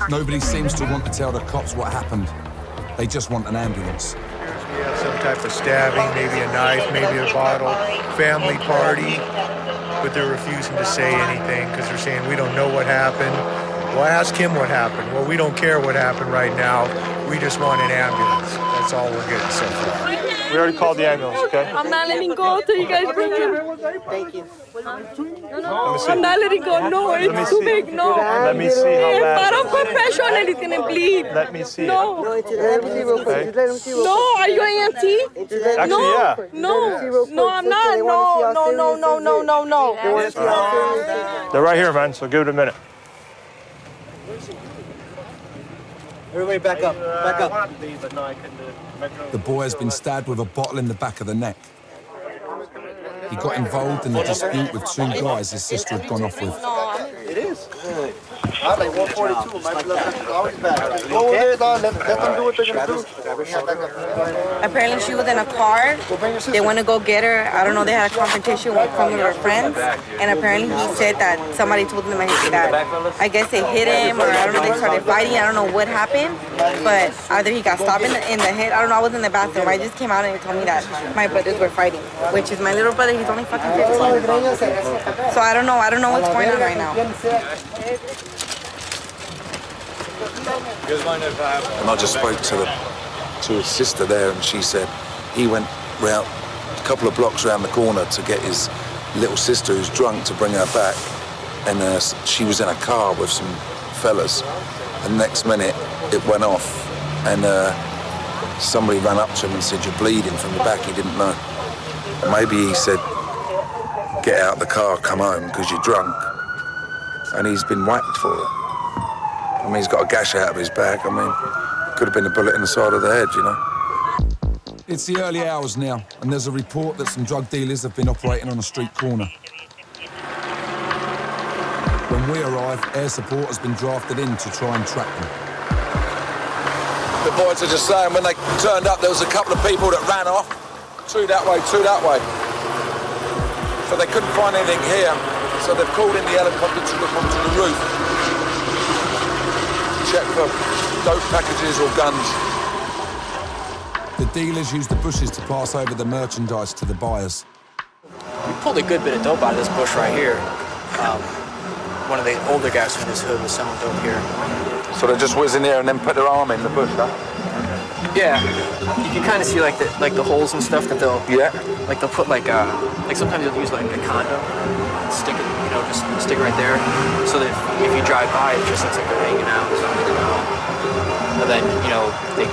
Nobody seems to want to tell the cops what happened. They just want an ambulance. We have some type of stabbing, maybe a knife, maybe a bottle, family party, but they're refusing to say anything because they're saying we don't know what happened. Well, ask him what happened. Well, we don't care what happened right now. We just want an ambulance. That's all we're getting so far. We already called the ambulance, okay? I'm not letting go until you guys bring him. Thank you. No, I'm not letting go. No, it's too big. No. Let me see how If bad. I don't put pressure on it, it's gonna bleed. Let me see. No. No, are you EMT? Actually, no. yeah. No, I'm not. No. They're right here, man, so give it a minute. Everybody back up. Back up. The boy has been stabbed with a bottle in the back of the neck. He got involved in a dispute with 2 guys his sister had gone off with. It is. I like 142. My blood pressure is always bad. Go over there, dog. Let them do what they're gonna do. Apparently she was in a car. They want to go get her. I don't know, they had a confrontation with some of her friends. And apparently he said that somebody told him that I guess they hit him or I don't know, they started fighting. I don't know what happened. But either he got stopped in the head. I don't know, I was in the bathroom. I just came out and he told me that my brothers were fighting. Which is my little brother, he's only fucking 15. So I don't know what's going on right now. And I just spoke to his sister there, and she said he went round a couple of blocks around the corner to get his little sister who's drunk to bring her back, and she was in a car with some fellas. And next minute it went off, and somebody ran up to him and said, "You're bleeding from the back." He didn't know. And maybe he said, "Get out of the car, come home because you're drunk." And he's been whacked for it. I mean, he's got a gash out of his back. I mean, could have been a bullet in the side of the head, you know. It's the early hours now, and there's a report that some drug dealers have been operating on a street corner. When we arrive, air support has been drafted in to try and track them. The boys are just saying when they turned up, there was a couple of people that ran off. Two that way, two that way. So they couldn't find anything here. So they've called in the helicopter to look onto the roof to check for dope packages or guns. The dealers use the bushes to pass over the merchandise to the buyers. We pulled a good bit of dope out of this bush right here. One of the older guys from this hood was selling dope here. So they just whiz in here and then put their arm in the bush, huh? Yeah, you can kind of see like the holes and stuff that they'll like they'll put like sometimes they'll use like a condom, stick it, you know, just stick it right there, so that if you drive by, it just looks like they're hanging out. And then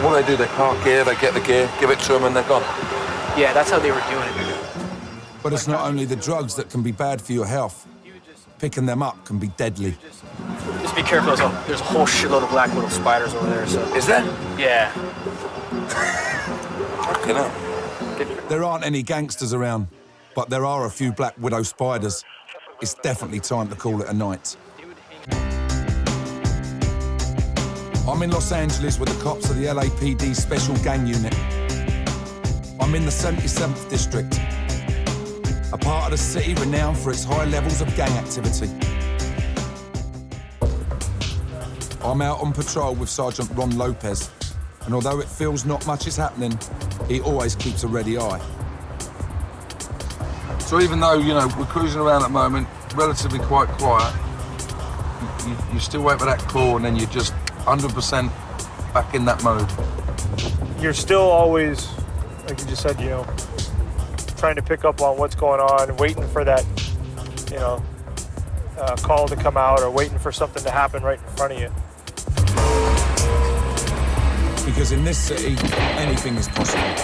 what do they do? They park gear, they get the gear, give it to them, and they're gone. Yeah, that's how they were doing it. But it's not only the drugs that can be bad for your health. Picking them up can be deadly. Just be careful. There's a whole shitload of black widow spiders over there. So is there? Yeah. Fucking hell. There aren't any gangsters around, but there are a few black widow spiders. It's definitely time to call it a night. I'm in Los Angeles with the cops of the LAPD Special Gang Unit. I'm in the 77th District, a part of the city renowned for its high levels of gang activity. I'm out on patrol with Sergeant Ron Lopez, and although it feels not much is happening, he always keeps a ready eye. So even though, you know, we're cruising around at the moment, relatively quite quiet, you still wait for that call and then you're just 100% back in that mode. You're still always, like you just said, you know, trying to pick up on what's going on, waiting for that, you know, call to come out or waiting for something to happen right in front of you. Because in this city, anything is possible.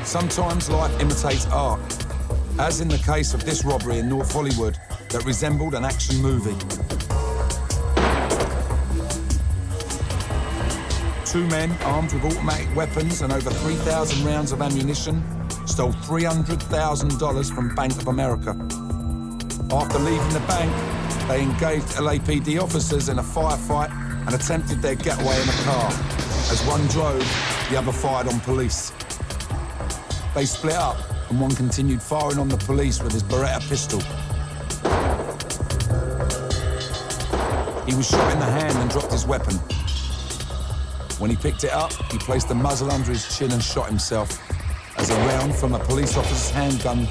Sometimes life imitates art, as in the case of this robbery in North Hollywood that resembled an action movie. Two men armed with automatic weapons and over 3,000 rounds of ammunition stole $300,000 from Bank of America. After leaving the bank, they engaged LAPD officers in a firefight and attempted their getaway in a car. As one drove, the other fired on police. They split up, and one continued firing on the police with his Beretta pistol. He was shot in the hand and dropped his weapon. When he picked it up, he placed the muzzle under his chin and shot himself, as a round from a police officer's handgun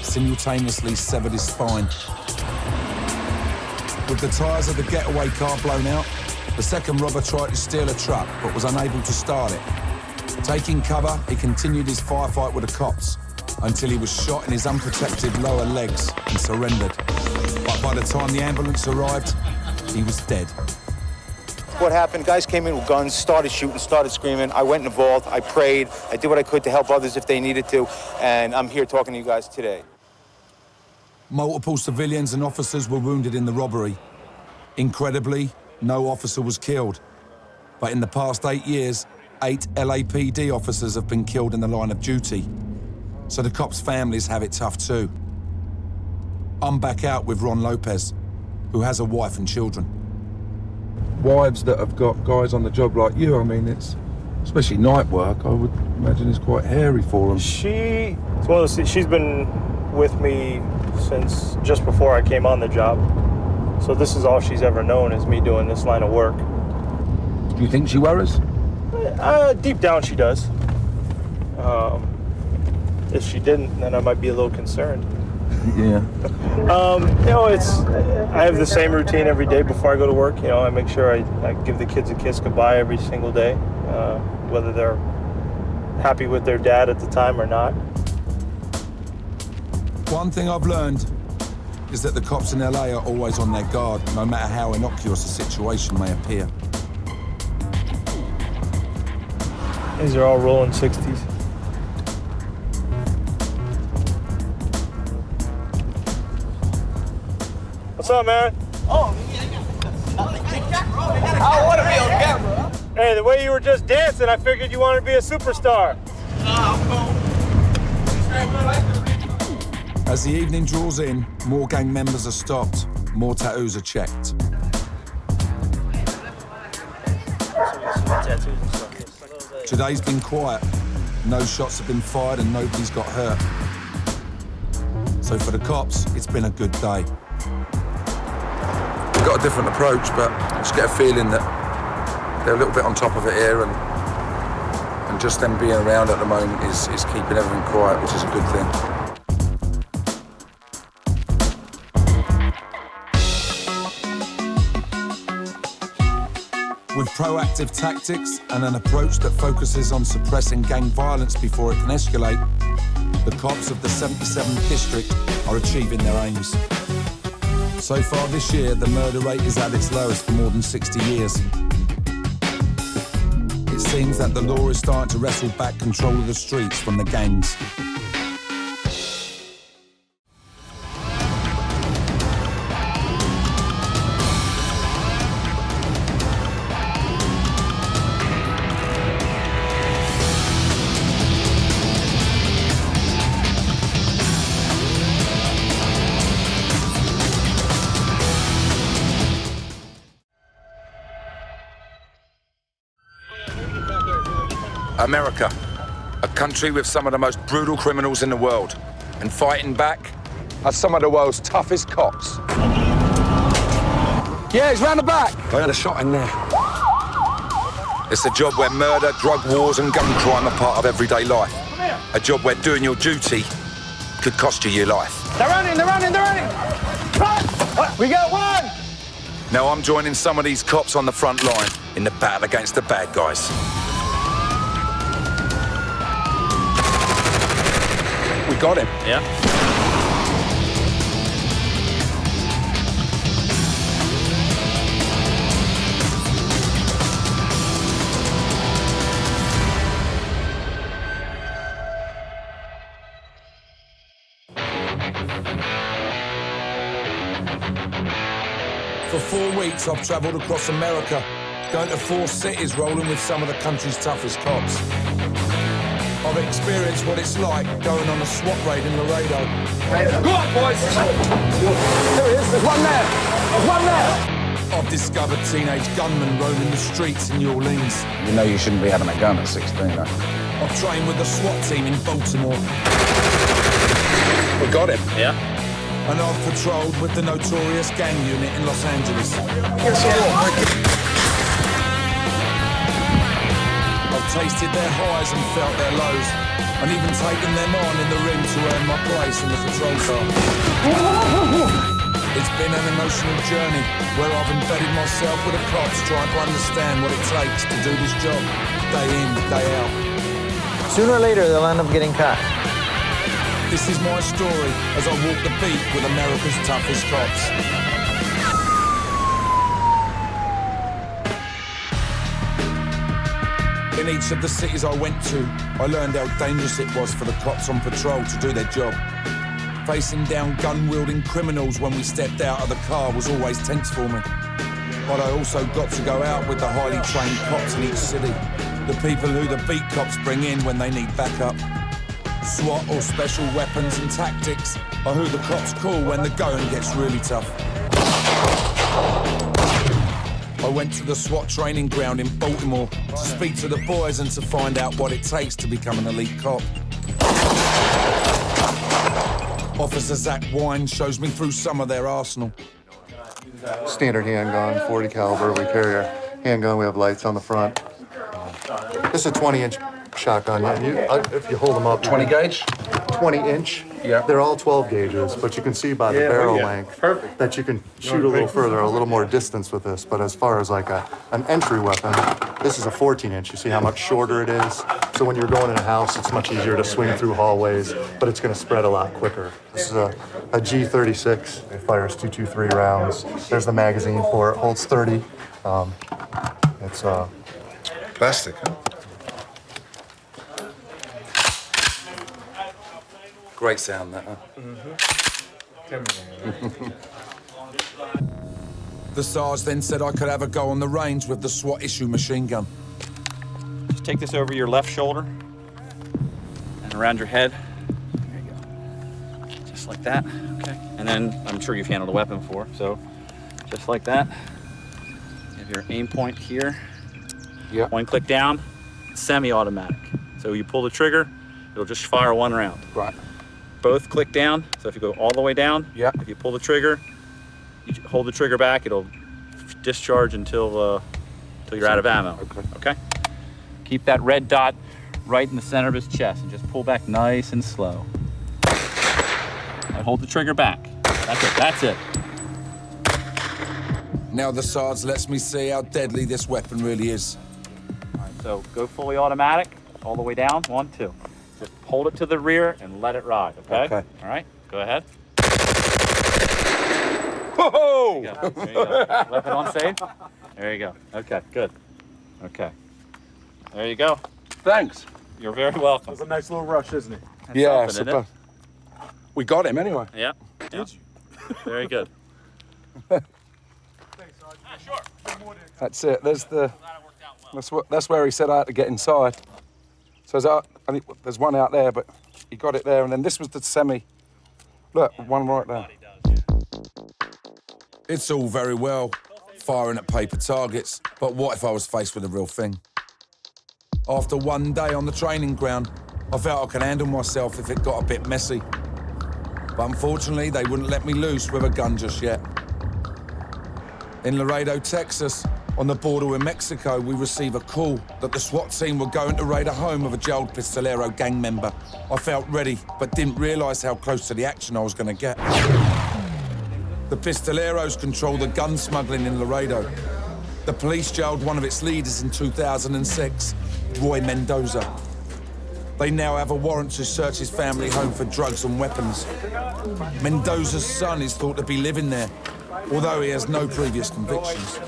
simultaneously severed his spine. With the tyres of the getaway car blown out, the second robber tried to steal a truck, but was unable to start it. Taking cover, he continued his firefight with the cops until he was shot in his unprotected lower legs and surrendered. But by the time the ambulance arrived, he was dead. What happened, guys came in with guns, started shooting, started screaming. I went in the vault, I prayed, I did what I could to help others if they needed to, and I'm here talking to you guys today. Multiple civilians and officers were wounded in the robbery. Incredibly, no officer was killed. But in the past 8 years, 8 LAPD officers have been killed in the line of duty. So the cops' families have it tough too. I'm back out with Ron Lopez, who has a wife and children. Wives that have got guys on the job like you, I mean, it's, especially night work, I would imagine it's quite hairy for them. She's been with me since just before I came on the job. So this is all she's ever known, is me doing this line of work. Do you think she worries? Deep down she does. If she didn't, then I might be a little concerned. Yeah. You know, I have the same routine every day before I go to work. You know, I make sure I give the kids a kiss goodbye every single day, whether they're happy with their dad at the time or not. One thing I've learned is that the cops in LA are always on their guard, no matter how innocuous a situation may appear. These are all rolling 60s. What's up, man? Oh, I want to be on camera. Hey, the way you were just dancing, I figured you wanted to be a superstar. As the evening draws in, more gang members are stopped, more tattoos are checked. Today's been quiet. No shots have been fired and nobody's got hurt. So for the cops, it's been a good day. We've got a different approach, but I just get a feeling that they're a little bit on top of it here, and just them being around at the moment is keeping everything quiet, which is a good thing. With proactive tactics and an approach that focuses on suppressing gang violence before it can escalate, the cops of the 77th District are achieving their aims. So far this year, the murder rate is at its lowest for more than 60 years. It seems that the law is starting to wrestle back control of the streets from the gangs. America, a country with some of the most brutal criminals in the world. And fighting back are some of the world's toughest cops. Yeah, he's round the back. I had a shot in there. It's a job where murder, drug wars and gun crime are part of everyday life. A job where doing your duty could cost you your life. They're running! Run! We got one! Now I'm joining some of these cops on the front line in the battle against the bad guys. We got him. Yeah. For 4 weeks, I've travelled across America, going to 4 cities, rolling with some of the country's toughest cops. I've experienced what it's like going on a SWAT raid in Laredo. Go on, boys! There he is, there's one there! There's one there! I've discovered teenage gunmen roaming the streets in New Orleans. You know you shouldn't be having a gun at 16, though. I've trained with the SWAT team in Baltimore. We got him. Yeah. And I've patrolled with the notorious gang unit in Los Angeles. I've tasted their highs and felt their lows, and even taken them on in the ring to earn my place in the patrol car. It's been an emotional journey where I've embedded myself with the cops, trying to understand what it takes to do this job, day in, day out. Sooner or later, they'll end up getting caught. This is my story as I walk the beat with America's toughest cops. In each of the cities I went to, I learned how dangerous it was for the cops on patrol to do their job. Facing down gun-wielding criminals when we stepped out of the car was always tense for me. But I also got to go out with the highly trained cops in each city, the people who the beat cops bring in when they need backup. SWAT, or special weapons and tactics, are who the cops call when the going gets really tough. I went to the SWAT training ground in Baltimore to speak to the boys and to find out what it takes to become an elite cop. Officer Zach Wine shows me through some of their arsenal. Standard handgun, 40 caliber. We carry our handgun. We have lights on the front. This is a 20-inch shotgun. If you hold them up, 20 gauge? 20-inch. Yeah. They're all 12 gauges, but you can see by the barrel length that you can shoot a little further, a little more distance with this. But as far as like an entry weapon, this is a 14-inch. You see how much shorter it is? So when you're going in a house, it's much easier to swing through hallways, but it's going to spread a lot quicker. This is a G36. It fires 223 rounds. There's the magazine for it. Holds 30. It's plastic, huh? Great sound, that, huh? The Sarge then said I could have a go on the range with the SWAT issue machine gun. Just take this over your left shoulder and around your head. There you go. Just like that, okay? And then I'm sure you've handled a weapon before, so just like that. You have your aim point here. Yeah. One click down, semi-automatic. So you pull the trigger, it'll just fire one round. Right. Both click down. So if you go all the way down, if you pull the trigger, you hold the trigger back, it'll discharge until you're out of ammo. Okay. Keep that red dot right in the center of his chest and just pull back nice and slow. And hold the trigger back. That's it. That's it. Now the Sarge lets me see how deadly this weapon really is. All right, so go fully automatic, all the way down, 1, 2. Just hold it to the rear and let it ride, okay? All right, go ahead. Whoa! There you go. There you go. Weapon on safe. There you go. Okay, good. Okay. There you go. Thanks. You're very welcome. It's a nice little rush, isn't it? Yeah, something, isn't it? We got him anyway. Yeah. Did you? Very good. That's it. That's where he said I had to get inside. So there's one out there, but he got it there, and then this was the semi. Look, one right there. It's all very well firing at paper targets, but what if I was faced with a real thing? After one day on the training ground, I felt I could handle myself if it got a bit messy. But unfortunately, they wouldn't let me loose with a gun just yet. In Laredo, Texas, on the border with Mexico, we receive a call that the SWAT team were going to raid a home of a jailed pistolero gang member. I felt ready, but didn't realize how close to the action I was going to get. The pistoleros control the gun smuggling in Laredo. The police jailed one of its leaders in 2006, Roy Mendoza. They now have a warrant to search his family home for drugs and weapons. Mendoza's son is thought to be living there, although he has no previous convictions.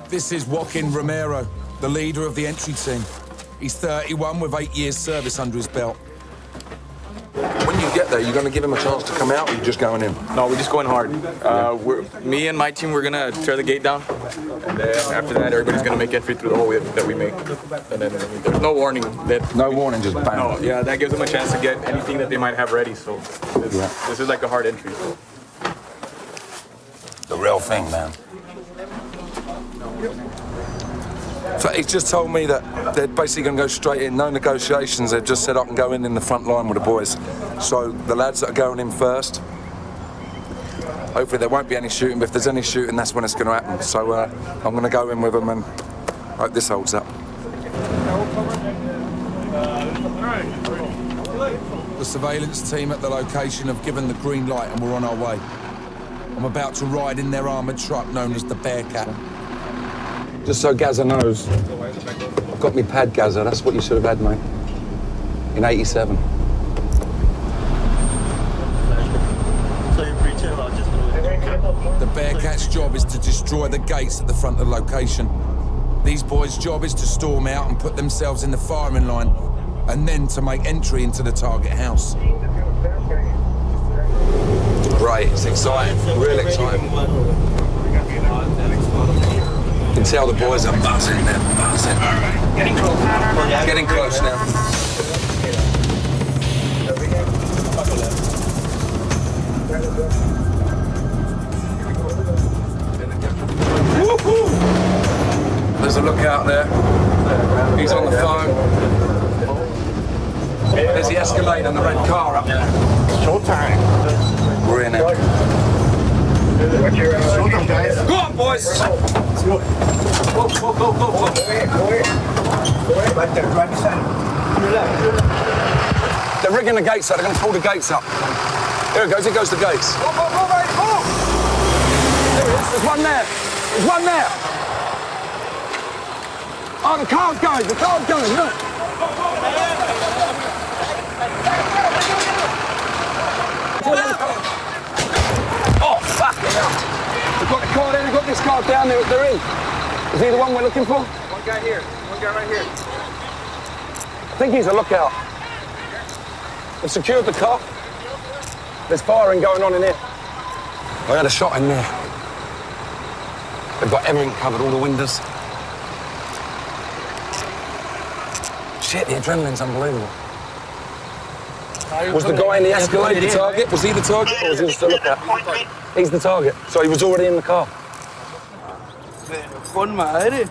This is Joaquin Romero, the leader of the entry team. He's 31 with 8 years service under his belt. When you get there, you're going to give him a chance to come out, or you're just going in? No, we're just going hard. Me and my team, we're going to tear the gate down. And then after that, everybody's going to make entry through the hole that we make. And then there's no warning. No warning, just bam. No, yeah, that gives them a chance to get anything that they might have ready. So this is like a hard entry. The real thing, man. So he's just told me that they're basically going to go straight in, no negotiations. They've just set up and go in the front line with the boys. So the lads that are going in first, hopefully there won't be any shooting, but if there's any shooting, that's when it's going to happen. So I'm going to go in with them and hope this holds up. The surveillance team at the location have given the green light and we're on our way. I'm about to ride in their armoured truck known as the Bearcat. Just so Gazza knows, I've got me pad, Gazza. That's what you should have had, mate. In '87. The Bearcat's job is to destroy the gates at the front of the location. These boys' job is to storm out and put themselves in the firing line, and then to make entry into the target house. Great, it's exciting, real exciting. You can tell the boys are buzzing, they're buzzing. Getting close now. There's a lookout there. He's on the phone. There's the Escalade and the red car up there. Showtime. We're in it. Showtime, guys. Go on, boys. Go. They're rigging the gates up. They're going to pull the gates up. Here it goes. Here goes the gates. Go, mate. Go. There it is. There's one there. There's one there. Oh, the car's going. The car's going. Look. Oh, fuck. We've got the car there. We've got this car down there. They're in. Is he the one we're looking for? One guy here. One guy right here. I think he's a lookout. They've secured the car. There's firing going on in here. I had a shot in there. They've got everything covered, all the windows. Shit, the adrenaline's unbelievable. Was the guy in the Escalade the target? Was he the target, or was he just a lookout? He's the target, so he was already in the car. Con madre.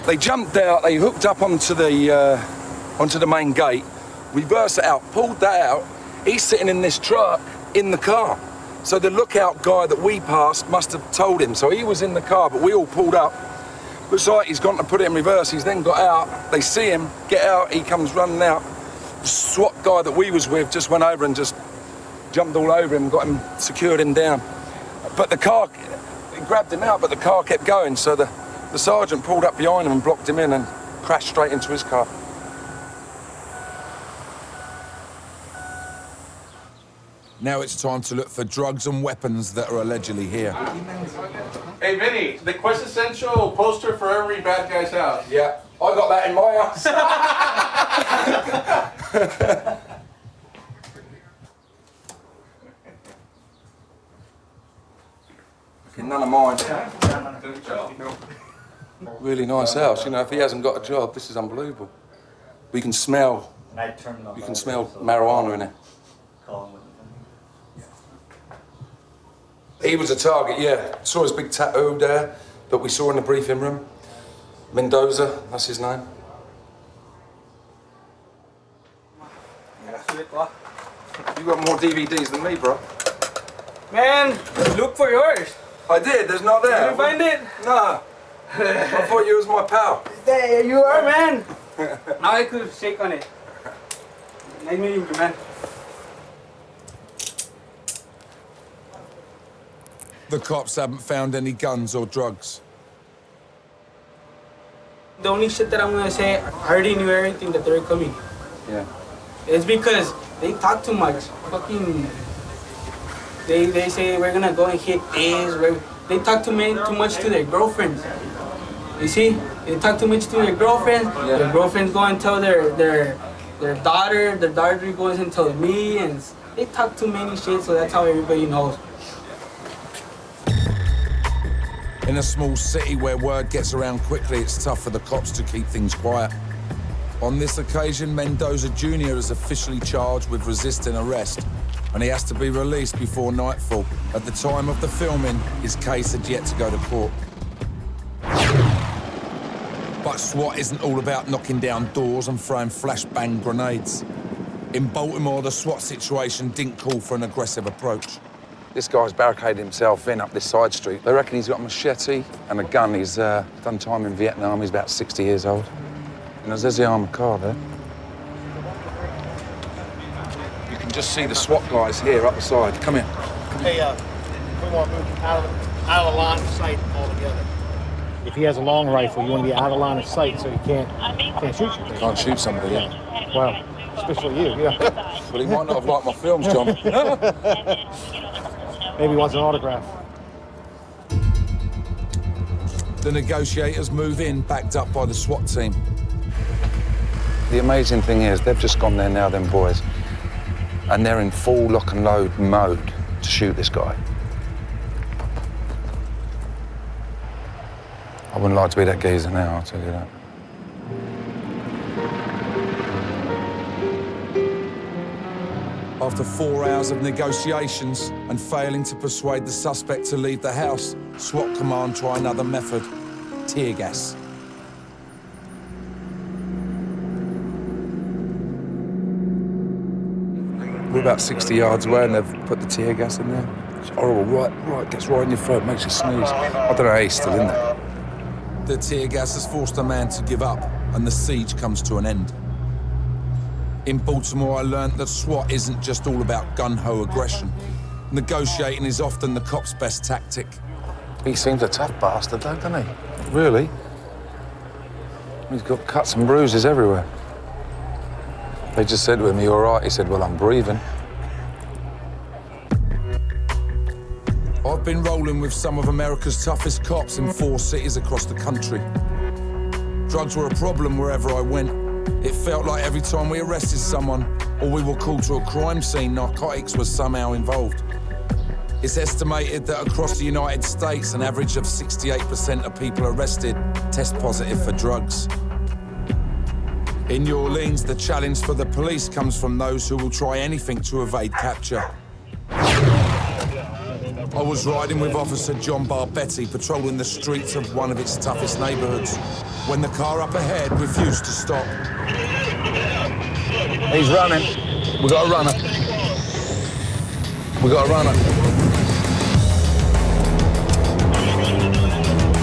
They jumped out, they hooked up onto the main gate, reversed it out, pulled that out. He's sitting in this truck in the car. So the lookout guy that we passed must have told him. So he was in the car, but we all pulled up. Looks like he's gone to put it in reverse. He's then got out. They see him, get out, he comes running out. The SWAT guy that we was with just went over and just jumped all over him, got him, secured him down. But the car, he grabbed him out, but the car kept going. So the sergeant pulled up behind him and blocked him in and crashed straight into his car. Now it's time to look for drugs and weapons that are allegedly here. Hey, Vinny, the quintessential poster for every bad guy's house. Yeah, I got that in my house. None of mine. Really nice house. You know, if he hasn't got a job, this is unbelievable. We can smell. You can smell marijuana in it. He was a target, yeah. Saw his big tattoo there that we saw in the briefing room. Mendoza, that's his name. You got more DVDs than me, bro. Man, look for yours. I did, there's not there. Did you find it? No. I thought you was my pal. There you are, man. Now I could shake on it. Nice meeting you, man. The cops haven't found any guns or drugs. The only shit that I'm gonna say, I already knew everything that they were coming. Yeah. It's because they talk too much. Fucking, they say we're gonna go and hit this. They talk too much to their girlfriends. You see, they talk too much to their girlfriends. Yeah. Their girlfriends go and tell their daughter. Their daughter goes and tells me, and they talk too many shit. So that's how everybody knows. In a small city where word gets around quickly, it's tough for the cops to keep things quiet. On this occasion, Mendoza Jr. is officially charged with resisting arrest, and he has to be released before nightfall. At the time of the filming, his case had yet to go to court. But SWAT isn't all about knocking down doors and throwing flashbang grenades. In Baltimore, the SWAT situation didn't call for an aggressive approach. This guy's barricaded himself in up this side street. They reckon he's got a machete and a gun. He's done time in Vietnam. He's about 60 years old. And there's the armoured car there. You can just see the SWAT guys here up the side. Come here. Hey, we want to move out of the line of sight altogether. If he has a long rifle, you want to be out of line of sight so he can't shoot you. Can't shoot somebody, yeah. Well, especially you, yeah. Well, he might not have liked my films, John. Maybe he wants an autograph. The negotiators move in, backed up by the SWAT team. The amazing thing is, they've just gone there now, them boys, and they're in full lock and load mode to shoot this guy. I wouldn't like to be that geezer now, I'll tell you that. After 4 hours of negotiations and failing to persuade the suspect to leave the house, SWAT command try another method: tear gas. We're about 60 yards away and they've put the tear gas in there. It's horrible, right, gets right in your throat, makes you sneeze. I don't know how he's still in there. The tear gas has forced a man to give up and the siege comes to an end. In Baltimore, I learned that SWAT isn't just all about gun-ho aggression. Negotiating is often the cop's best tactic. He seems a tough bastard, though, doesn't he? Really? He's got cuts and bruises everywhere. They just said to him, "You all right?" He said, "Well, I'm breathing." I've been rolling with some of America's toughest cops in 4 cities across the country. Drugs were a problem wherever I went. It felt like every time we arrested someone or we were called to a crime scene, narcotics was somehow involved. It's estimated that across the United States, an average of 68% of people arrested test positive for drugs. In New Orleans, the challenge for the police comes from those who will try anything to evade capture. I was riding with Officer John Barbetti, patrolling the streets of one of its toughest neighborhoods. when the car up ahead refused to stop. He's running. We got a runner. We got a runner.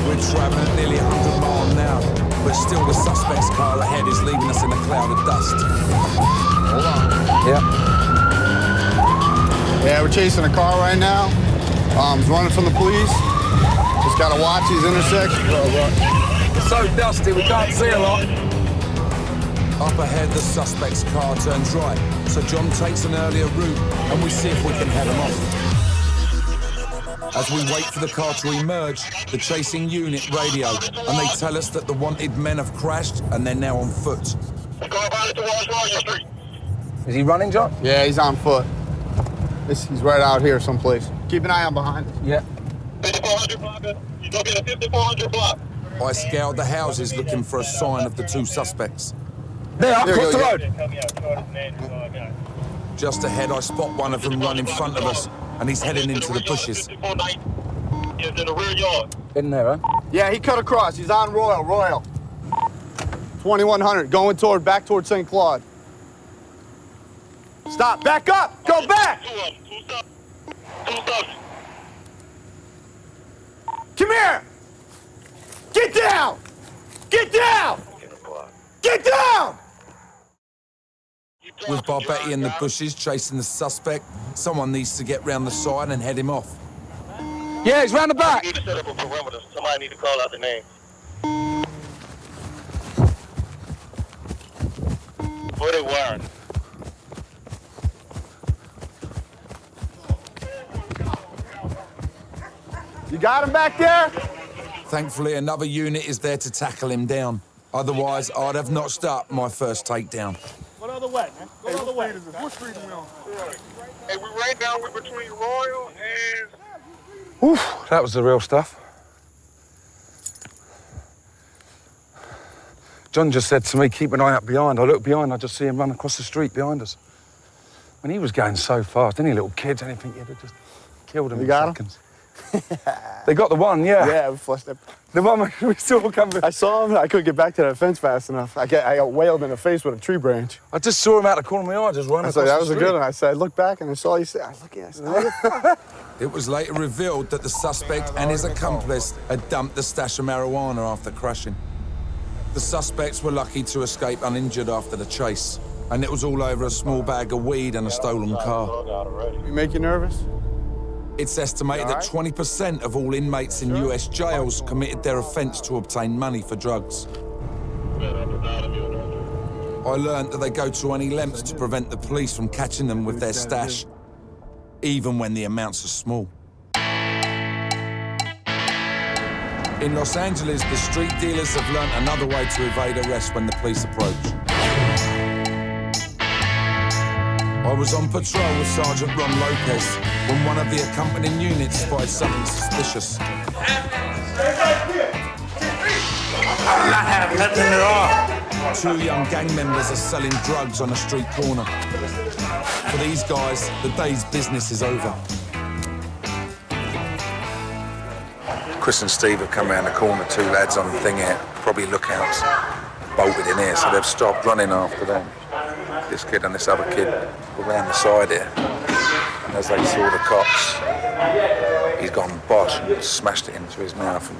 We're traveling at nearly 100 miles an hour, but still the suspect's car ahead is leaving us in a cloud of dust. Hold on. Yeah. Yeah, we're chasing a car right now. He's running from the police. Just gotta watch these intersections. It's so dusty, we can't see a lot. Up ahead, the suspect's car turns right, so John takes an earlier route, and we see if we can head him off. As we wait for the car to emerge, the chasing unit radio, and they tell us that the wanted men have crashed, and they're now on foot. Is he running, John? Yeah, he's on foot. He's right out here someplace. Keep an eye on behind. Yeah. 5400 block. He's gonna be at 5400 block. I scoured the houses looking for a sign of the two suspects. There, across the road. Just ahead, I spot one of them run in front of us, and he's heading into the bushes. In there, huh? Yeah, he cut across. He's on Royal. 2100, going back toward St. Claude. Stop, back up, go back! Come here! Get down! Get down! Get down! With Barbetti in the bushes chasing the suspect, someone needs to get round the side and head him off. Yeah, he's round the back. We need to set up a perimeter. Somebody need to call out the name. Where they Warrant? You got him back there? Thankfully, another unit is there to tackle him down. Otherwise, I'd have notched up my first takedown. What other way, man? What other way? What street are we on? Hey, we right now, we're between Royal and... Oof, that was the real stuff. John just said to me, keep an eye out behind. I look behind, I just see him run across the street behind us. When he was going so fast, any little kids, anything, you'd have just killed him in seconds. They got the one, yeah. Yeah, we flushed it. The one we saw coming. I saw him, I couldn't get back to that fence fast enough. I got whaled in the face with a tree branch. I just saw him out the corner of my eye, just running across the street. That was a good one. I said, I looked back and I saw you say, I was looking at it. It was later revealed that the suspect and his accomplice had dumped the stash of marijuana after crashing. The suspects were lucky to escape uninjured after the chase, and it was all over a small bag of weed and a stolen car. You make you nervous? It's estimated that 20% of all inmates in U.S. jails committed their offence to obtain money for drugs. I learned that they go to any lengths to prevent the police from catching them with their stash, even when the amounts are small. In Los Angeles, the street dealers have learnt another way to evade arrest when the police approach. I was on patrol with Sergeant Ron Lopez when one of the accompanying units spied something suspicious. Two young gang members are selling drugs on a street corner. For these guys, the day's business is over. Chris and Steve have come around the corner, two lads on the thing here, probably lookouts, bolted in here, so they've stopped running after them. This kid and this other kid were around the side here, and as they saw the cops, he's gone bosh and smashed it into his mouth, and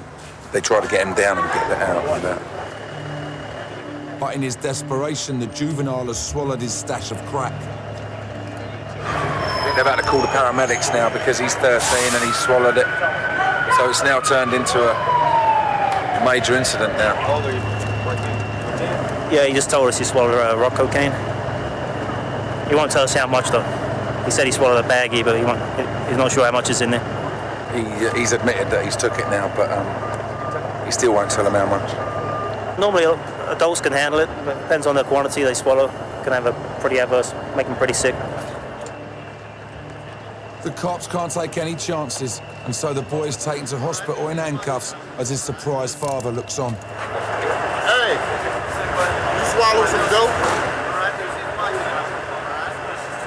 they tried to get him down and get that out like that. But in his desperation, the juvenile has swallowed his stash of crack. They're about to call the paramedics now because he's 13 and he swallowed it. So it's now turned into a major incident now. Yeah, he just told us he swallowed rock cocaine. He won't tell us how much, though. He said he swallowed a baggie, but he's not sure how much is in there. He's admitted that he's took it now, but he still won't tell him how much. Normally, adults can handle it, but it depends on the quantity they swallow. Can have a pretty adverse, make them pretty sick. The cops can't take any chances, and so the boy is taken to hospital in handcuffs as his surprised father looks on. Hey, you swallow some dope?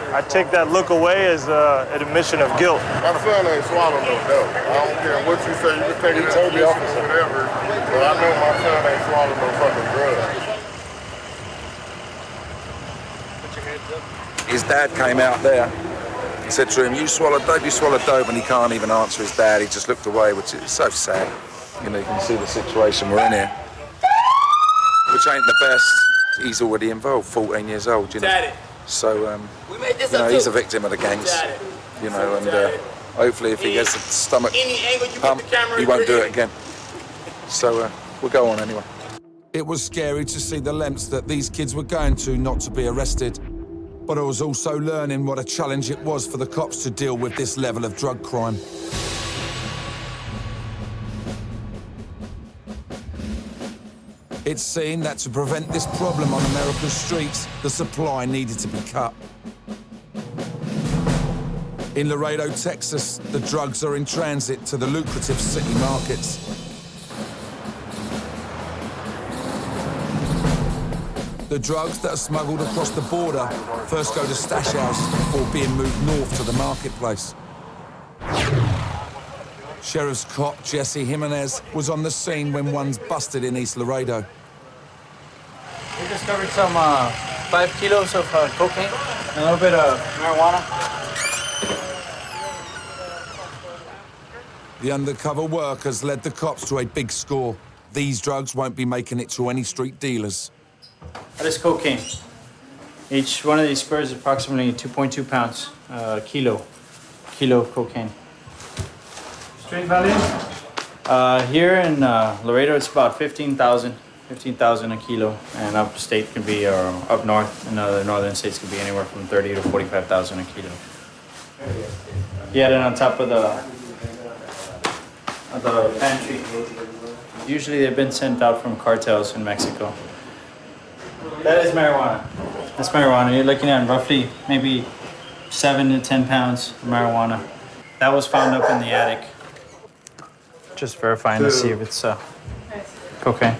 I I take that look away as an admission of guilt. My son ain't swallowed no dope. I don't care what you say. You can take it as admission or whatever, but I know my son ain't swallowed no fucking drugs. His dad came out there. He said to him, you swallowed dope, and he can't even answer his dad. He just looked away, which is so sad. You know, you can see the situation we're in here, which ain't the best. He's already involved, 14 years old, you know. So, you know, he's a victim of the gangs, you know, and hopefully if he gets a stomach pump, he won't do it again. So, we'll go on anyway. It was scary to see the lengths that these kids were going to not to be arrested. But I was also learning what a challenge it was for the cops to deal with this level of drug crime. It's seen that to prevent this problem on America's streets, the supply needed to be cut. In Laredo, Texas, the drugs are in transit to the lucrative city markets. The drugs that are smuggled across the border first go to stash house before being moved north to the marketplace. Sheriff's cop Jesse Jimenez was on the scene when one's busted in East Laredo. We discovered some 5 kilos of cocaine, and a little bit of marijuana. The undercover workers led the cops to a big score. These drugs won't be making it to any street dealers. That is cocaine. Each one of these spurs is approximately 2.2 pounds, kilo of cocaine. Street value? Here in Laredo, it's about 15,000 a kilo, and upstate can be, or up north in other northern states can be anywhere from 30 to 45,000 a kilo. He had it on top of the pantry. Usually they've been sent out from cartels in Mexico. That is marijuana. That's marijuana. You're looking at roughly maybe 7 to 10 pounds of marijuana. That was found up in the attic. Just verifying to see if it's cocaine.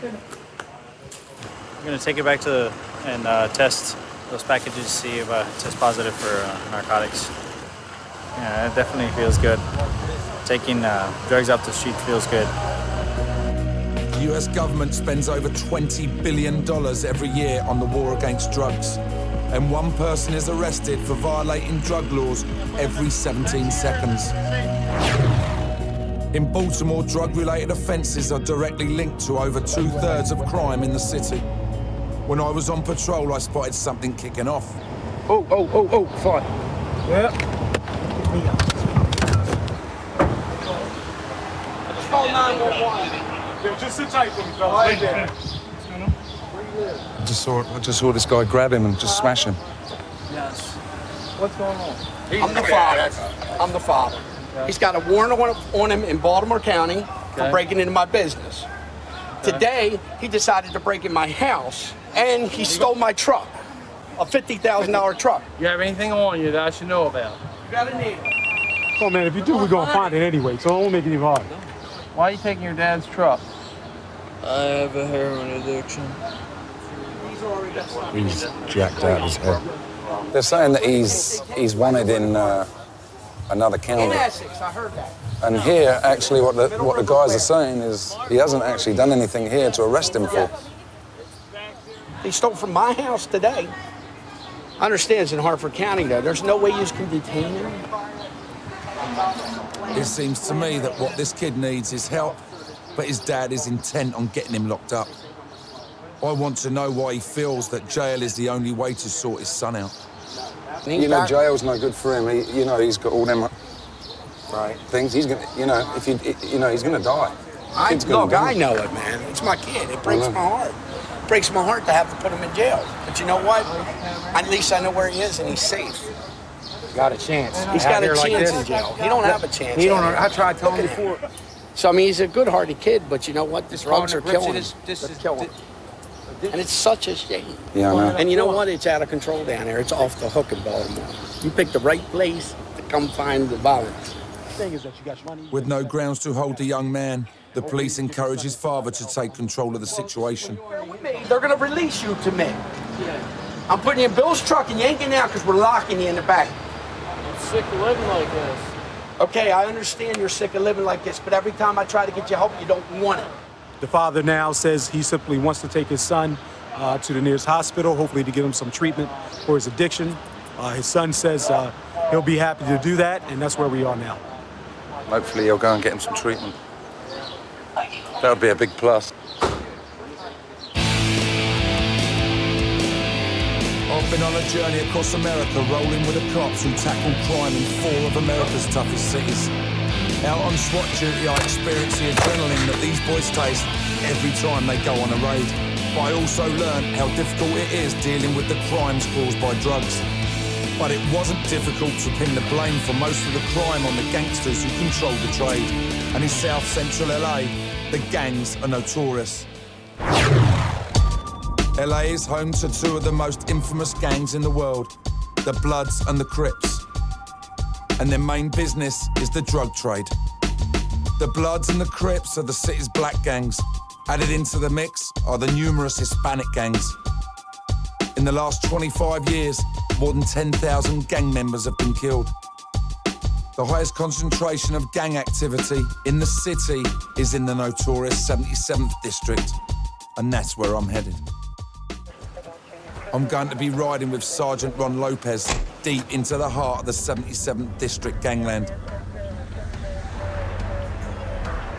I'm gonna take it back to and test those packages to see if it tests positive for narcotics. Yeah, it definitely feels good. Taking drugs off the street feels good. The U.S. government spends over $20 billion every year on the war against drugs, and one person is arrested for violating drug laws every 17 seconds. In Baltimore, drug-related offences are directly linked to over 2/3 of crime in the city. When I was on patrol, I spotted something kicking off. Oh, fine. Yeah. Just call 911. Just sit tight for me, fellas. Right there. I just saw this guy grab him and just smash him. Yes. What's going on? I'm the father. I'm the father. Okay. He's got a warrant on him in Baltimore County for breaking into my business. Okay. Today, he decided to break in my house, and he stole my truck, a $50,000 truck. You have anything on you that I should know about? You got a name. Oh, man, if you do, we're going to find it anyway, so it won't make it even hard. Why are you taking your dad's truck? I have a heroin addiction. He's jacked out his head. They're saying that he's wanted in another county. In Essex, I heard that. And here, actually, what the guys are saying is he hasn't actually done anything here to arrest him for. He stole from my house today. I understand it's in Hartford County, though. There's no way you can detain him. It seems to me that what this kid needs is help, but his dad is intent on getting him locked up. I want to know why he feels that jail is the only way to sort his son out. You know, jail's no good for him. He's got all them things. He's gonna, he's gonna die. I know it, man. It's my kid. It breaks my heart. It breaks my heart to have to put him in jail. But you know what? At least I know where he is and he's safe. Got a chance. He's got a chance in jail. He don't have a chance. He don't. I tried telling him before. So I mean, he's a good-hearted kid, but you know what? The drugs are killing him. And it's such a shame. Yeah, I know. And you know what? It's out of control down there. It's off the hook in Baltimore. You picked the right place to come find the violence. With no grounds to hold the young man, the police encourage his father to take control of the situation. They're going to release you to me. I'm putting you in Bill's truck and you ain't getting out because we're locking you in the back. I'm sick of living like this. Okay, I understand you're sick of living like this, but every time I try to get you help, you don't want it. The father now says he simply wants to take his son to the nearest hospital, hopefully to give him some treatment for his addiction. His son says he'll be happy to do that, and that's where we are now. Hopefully he'll go and get him some treatment. That would be a big plus. I've been on a journey across America, rolling with the cops who tackle crime in 4 of America's toughest cities. Out on SWAT duty, I experience the adrenaline that these boys taste every time they go on a raid. But I also learned how difficult it is dealing with the crimes caused by drugs. But it wasn't difficult to pin the blame for most of the crime on the gangsters who control the trade. And in South Central LA, the gangs are notorious. LA is home to 2 of the most infamous gangs in the world, the Bloods and the Crips. And their main business is the drug trade. The Bloods and the Crips are the city's black gangs. Added into the mix are the numerous Hispanic gangs. In the last 25 years, more than 10,000 gang members have been killed. The highest concentration of gang activity in the city is in the notorious 77th district, and that's where I'm headed. I'm going to be riding with Sergeant Ron Lopez deep into the heart of the 77th district gangland.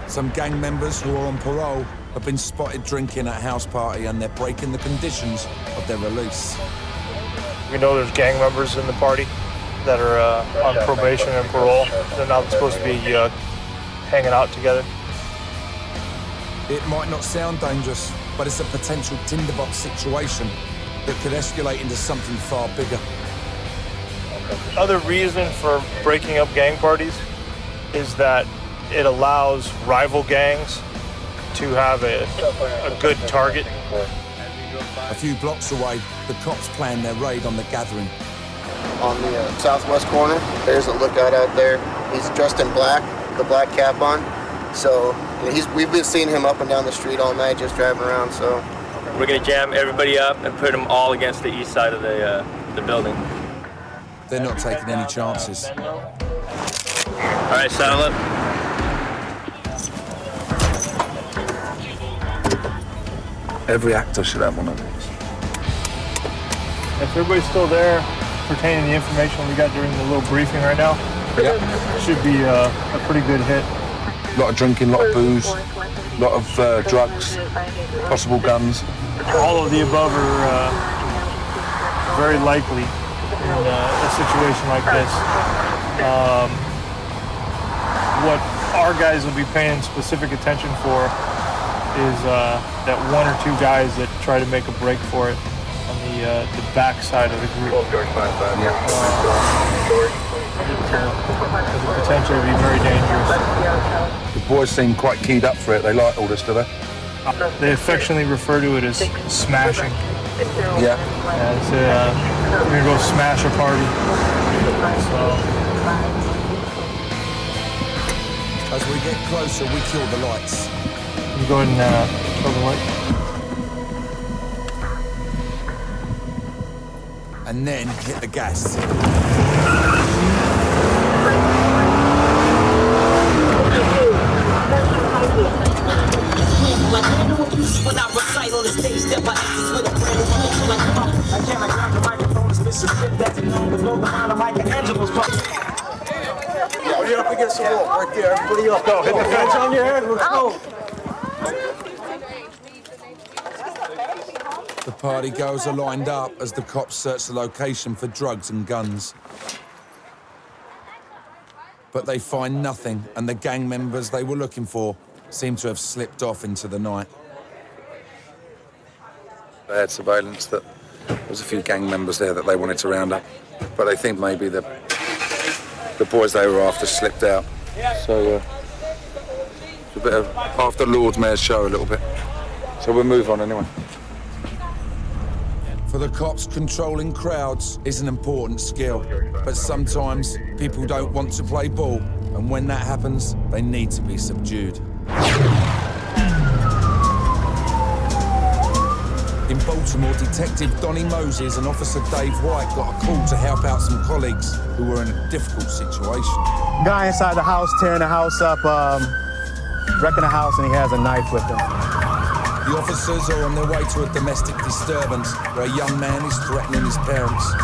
Some gang members who are on parole have been spotted drinking at a house party, and they're breaking the conditions of their release. We know there's gang members in the party that are on probation and parole. They're not supposed to be hanging out together. It might not sound dangerous, but it's a potential tinderbox situation that could escalate into something far bigger. Other reason for breaking up gang parties is that it allows rival gangs to have a good target. A few blocks away, the cops plan their raid on the gathering. On the southwest corner, there's a lookout out there. He's dressed in black, the black cap on. So we've been seeing him up and down the street all night, just driving around. So we're gonna jam everybody up and put them all against the east side of the building. They're not taking any chances. All right, saddle up. Every actor should have one of these. If everybody's still there pertaining to the information we got during the little briefing right now, should be a pretty good hit. A lot of drinking, a lot of booze, a lot of drugs, possible guns. All of the above are very likely in a situation like this. What our guys will be paying specific attention for is that 1 or 2 guys that try to make a break for it on the back side of the group. Has the potential to be very dangerous. The boys seem quite keyed up for it. They like all this, do they? They affectionately refer to it as smashing. Yeah. It's we're gonna go smash a party. As we get closer, we kill the lights. You go ahead and kill the light. And then hit the gas. You're up against the wall right there. Everybody up. Go. Hit the fence on your head. Let's go. The partygoers are lined up as the cops search the location for drugs and guns. But they find nothing, and the gang members they were looking for seem to have slipped off into the night. They had surveillance that there was a few gang members there that they wanted to round up, but they think maybe the boys they were after slipped out. So it's a bit of after Lord Mayor's show a little bit. So we'll move on anyway. For the cops, controlling crowds is an important skill, but sometimes people don't want to play ball, and when that happens, they need to be subdued. In Baltimore, Detective Donnie Moses and Officer Dave White got a call to help out some colleagues who were in a difficult situation. Guy inside the house, tearing the house up, wrecking the house, and he has a knife with him. The officers are on their way to a domestic disturbance where a young man is threatening his parents.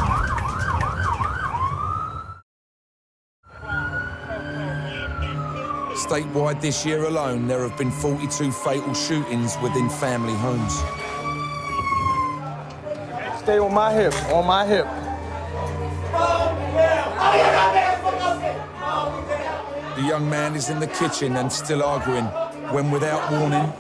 Statewide this year alone, there have been 42 fatal shootings within family homes. Stay on my hip, on my hip. The young man is in the kitchen and still arguing, when without warning,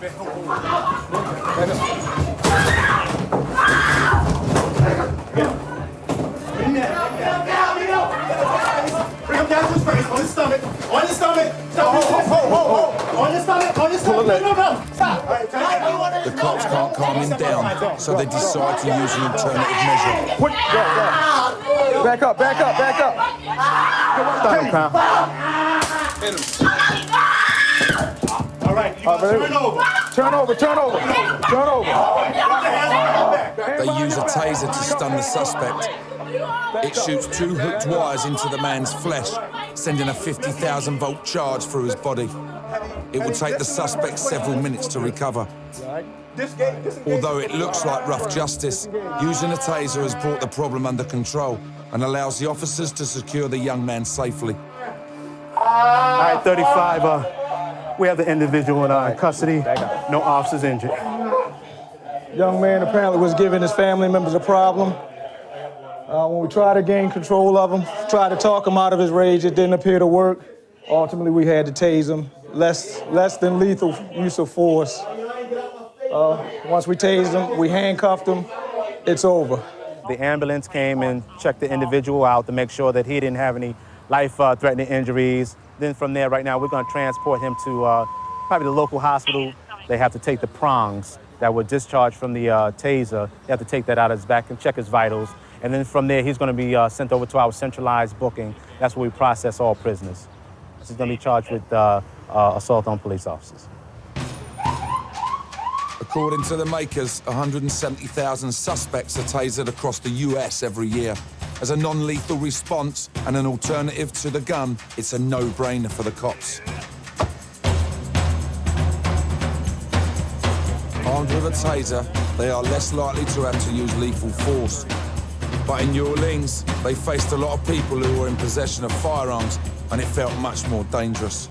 Bring him down to his face, on his stomach, on his stomach. Stop, on his stomach, on his stomach. No, stop. the cops can't calm him down, so they decide to use an alternative measure. Back up, back up, back up. Stop him, pal. All right, turn over. They use a taser to stun the suspect. It shoots 2 hooked wires into the man's flesh, sending a 50,000-volt charge through his body. It will take the suspect several minutes to recover. Although it looks like rough justice, using a taser has brought the problem under control and allows the officers to secure the young man safely. All right, 35, we have the individual in custody. No officers injured. Young man apparently was giving his family members a problem. When we tried to gain control of him, tried to talk him out of his rage, it didn't appear to work. Ultimately, we had to tase him. Less than lethal use of force. Once we tased him, we handcuffed him, it's over. The ambulance came and checked the individual out to make sure that he didn't have any life-threatening injuries. Then from there, right now, we're going to transport him to probably the local hospital. They have to take the prongs that were discharged from the taser. They have to take that out of his back and check his vitals. And then from there, he's going to be sent over to our centralized booking. That's where we process all prisoners. He's going to be charged with assault on police officers. According to the makers, 170,000 suspects are tasered across the US every year. As a non-lethal response and an alternative to the gun, it's a no-brainer for the cops. Armed with a taser, they are less likely to have to use lethal force. But in New Orleans, they faced a lot of people who were in possession of firearms, and it felt much more dangerous.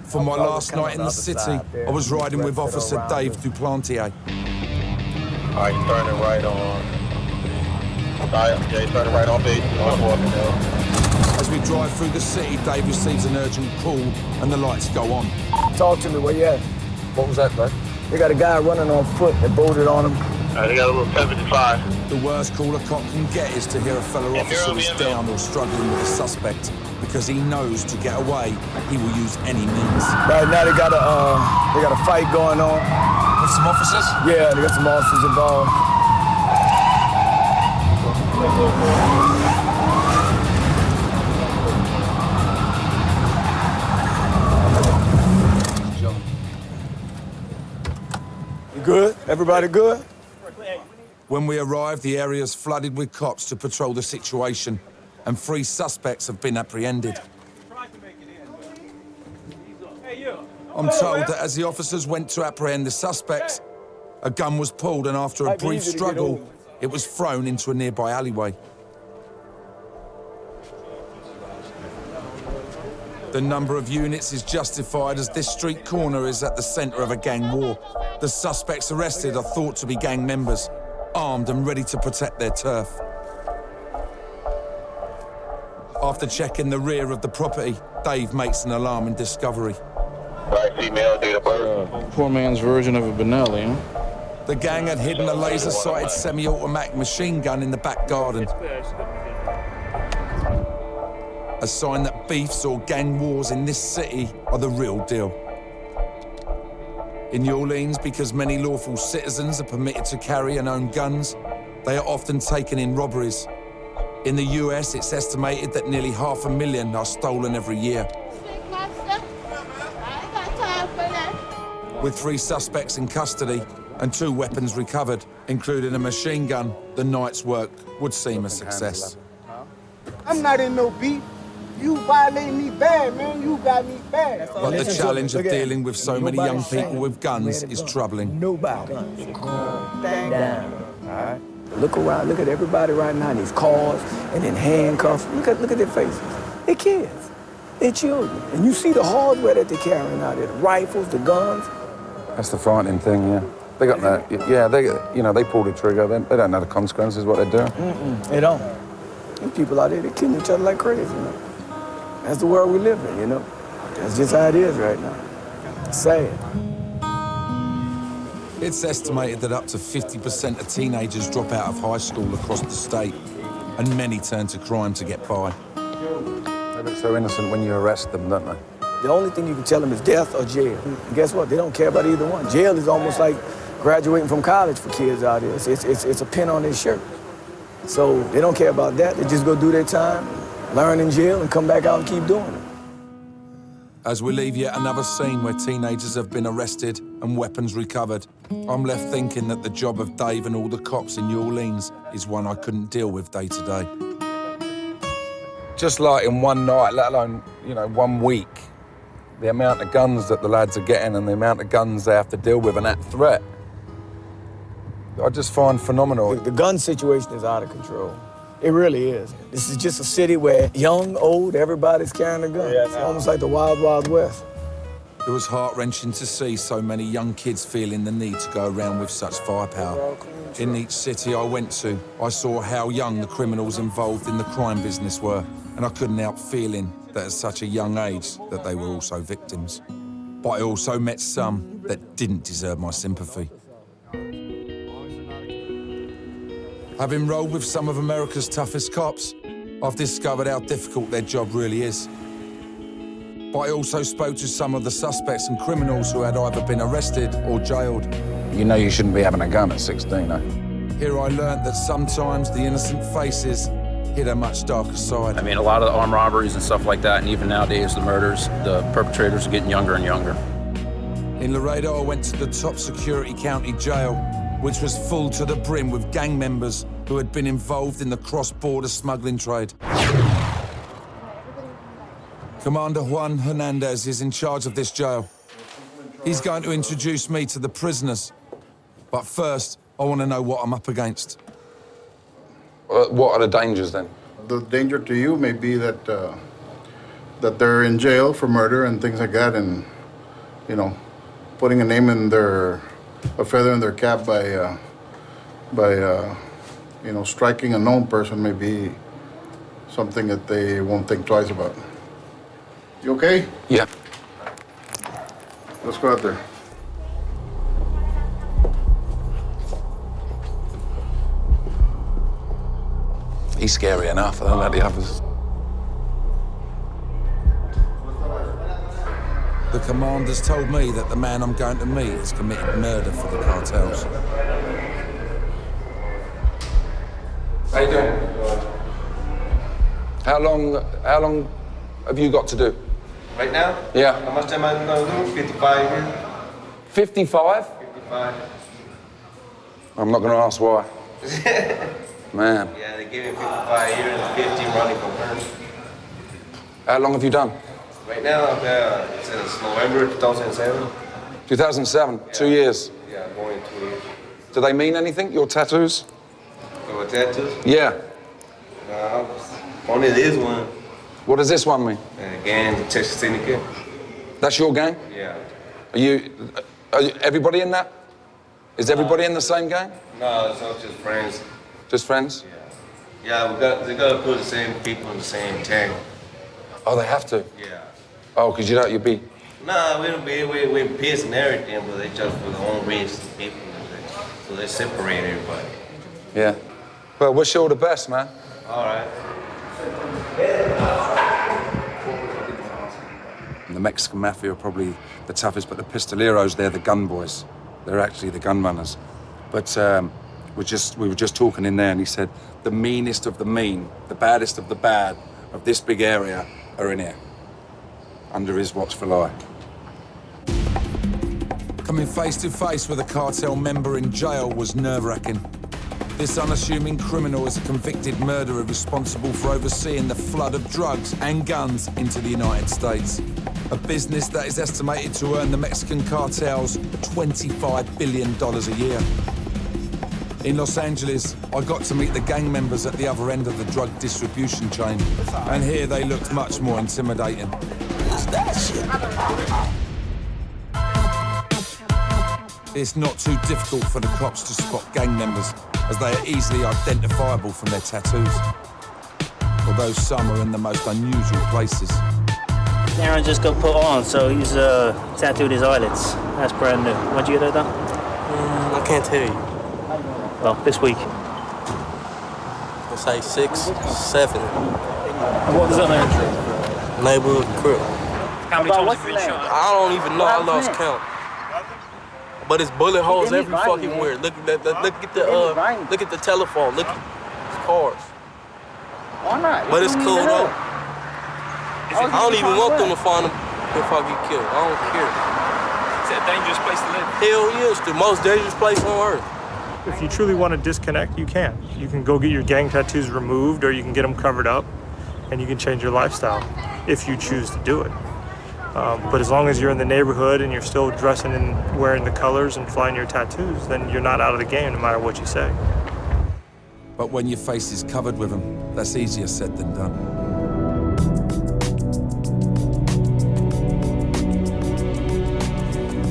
For my last night in the city, I was riding with Officer Dave Duplantier. All right, you turn it right on. Yeah, you turn it right on, baby. As we drive through the city, Dave receives an urgent call, and the lights go on. Talk to me, where you at? What was that, bro? They got a guy running on foot that bolted on him. They got a little 75. The worst call a cop can get is to hear a fellow officer is down or struggling with a suspect, because he knows to get away, he will use any means. Right now they got a fight going on. With some officers? Yeah, they got some officers involved. You good? Everybody good? When we arrive, the area is flooded with cops to patrol the situation, and 3 suspects have been apprehended. I'm told that as the officers went to apprehend the suspects, a gun was pulled, and after a brief struggle, it was thrown into a nearby alleyway. The number of units is justified as this street corner is at the center of a gang war. The suspects arrested are thought to be gang members, armed and ready to protect their turf. After checking the rear of the property, Dave makes an alarming discovery. Right, female, date of birth. Poor man's version of a Benelli, huh? The gang had hidden a laser-sighted semi-automatic machine gun in the back garden. A sign that beefs or gang wars in this city are the real deal. In New Orleans, because many lawful citizens are permitted to carry and own guns, they are often taken in robberies. In the US, it's estimated that nearly 500,000 are stolen every year. With 3 suspects in custody and 2 weapons recovered, including a machine gun, the night's work would seem a success. I'm not in no beef. You violate me bad, man. You got me bad. But the challenge of dealing with so many young people with guns is troubling. Nobody. Calm down. All right? Look around. Look at everybody right now in these cars and in handcuffs. Look at their faces. They're kids. They're children. And you see the hardware that they're carrying out there, the rifles, the guns. That's the frightening thing, yeah. They got that, yeah, they pull the trigger. They don't know the consequences of what they're doing. They don't. These people out there, they're killing each other like crazy, you know. That's the world we live in, you know. That's just how it is right now. It's sad. It's estimated that up to 50% of teenagers drop out of high school across the state, and many turn to crime to get by. They look so innocent when you arrest them, don't they? The only thing you can tell them is death or jail. And guess what? They don't care about either one. Jail is almost like graduating from college for kids out here. It's a pin on their shirt. So they don't care about that. They just go do their time, learn in jail, and come back out and keep doing it. As we leave yet another scene where teenagers have been arrested and weapons recovered, I'm left thinking that the job of Dave and all the cops in New Orleans is one I couldn't deal with day to day. Just like in one night, let alone, 1 week, the amount of guns that the lads are getting and the amount of guns they have to deal with and that threat, I just find phenomenal. The gun situation is out of control. It really is. This is just a city where young, old, everybody's carrying a gun. It's almost like the Wild Wild West. It was heart-wrenching to see so many young kids feeling the need to go around with such firepower. In each city I went to, I saw how young the criminals involved in the crime business were, and I couldn't help feeling that at such a young age that they were also victims. But I also met some that didn't deserve my sympathy. Having rolled with some of America's toughest cops, I've discovered how difficult their job really is. But I also spoke to some of the suspects and criminals who had either been arrested or jailed. You know you shouldn't be having a gun at 16, eh? Here I learned that sometimes the innocent faces hid a much darker side. I mean, a lot of the armed robberies and stuff like that, and even nowadays the murders, the perpetrators are getting younger and younger. In Laredo, I went to the top security county jail, which was full to the brim with gang members who had been involved in the cross-border smuggling trade. Commander Juan Hernandez is in charge of this jail. He's going to introduce me to the prisoners. But first, I want to know what I'm up against. What are the dangers then? The danger to you may be that that they're in jail for murder and things like that, and putting a name in a feather in their cap by striking a known person may be something that they won't think twice about. You okay? Yeah. Let's go out there. He's scary enough, I don't like the others. The commander's told me that the man I'm going to meet has committed murder for the cartels. How you doing? How long have you got to do? Right now? Yeah. How much time am I gonna do? 55 here. 55? 55. I'm not going to ask why. Man. Yeah, they gave me 55 here and 50 running for her. How long have you done? Right now, since November 2007. 2007, yeah. 2 years. Yeah, going 2 years. Do they mean anything, your tattoos? Your tattoos? Yeah. Only this one. What does this one mean? Gang, the Texas Syndicate. That's your gang? Yeah. Are you everybody in that? Is everybody in the same gang? No, it's not just friends. Just friends? Yeah. Yeah, they gotta put the same people in the same tag. Oh, they have to? Yeah. Oh, because you'd be... No, we're pissed and everything, but they just for their own reason, people. So they separate everybody. Yeah. Well, wish you all the best, man. All right. The Mexican mafia are probably the toughest, but the pistoleros, they're the gun boys. They're actually the gun runners. But we were just talking in there, and he said the meanest of the mean, the baddest of the bad of this big area are in here, under his watchful eye. Coming face to face with a cartel member in jail was nerve-wracking. This unassuming criminal is a convicted murderer responsible for overseeing the flood of drugs and guns into the United States. A business that is estimated to earn the Mexican cartels $25 billion a year. In Los Angeles, I got to meet the gang members at the other end of the drug distribution chain. And here they looked much more intimidating. What's that shit? It's not too difficult for the cops to spot gang members, as they are easily identifiable from their tattoos. Although some are in the most unusual places. Aaron just got put on, so he's tattooed his eyelids. That's brand new. When'd you get that done? I can't tell you. Well, this week. It's like 6, 7. And what does that mean? Neighborhood crib. How many times have you been shot? I don't even know. I lost count. But it's bullet holes every fucking where. Look at the telephone. Look at cars. But it's cool though. I don't even want them to find them if I get killed. I don't care. Is it a dangerous place to live? Hell yeah, it's the most dangerous place on earth. If you truly want to disconnect, you can. You can go get your gang tattoos removed, or you can get them covered up, and you can change your lifestyle if you choose to do it. But as long as you're in the neighborhood and you're still dressing and wearing the colors and flying your tattoos, then you're not out of the game no matter what you say. But when your face is covered with them, that's easier said than done.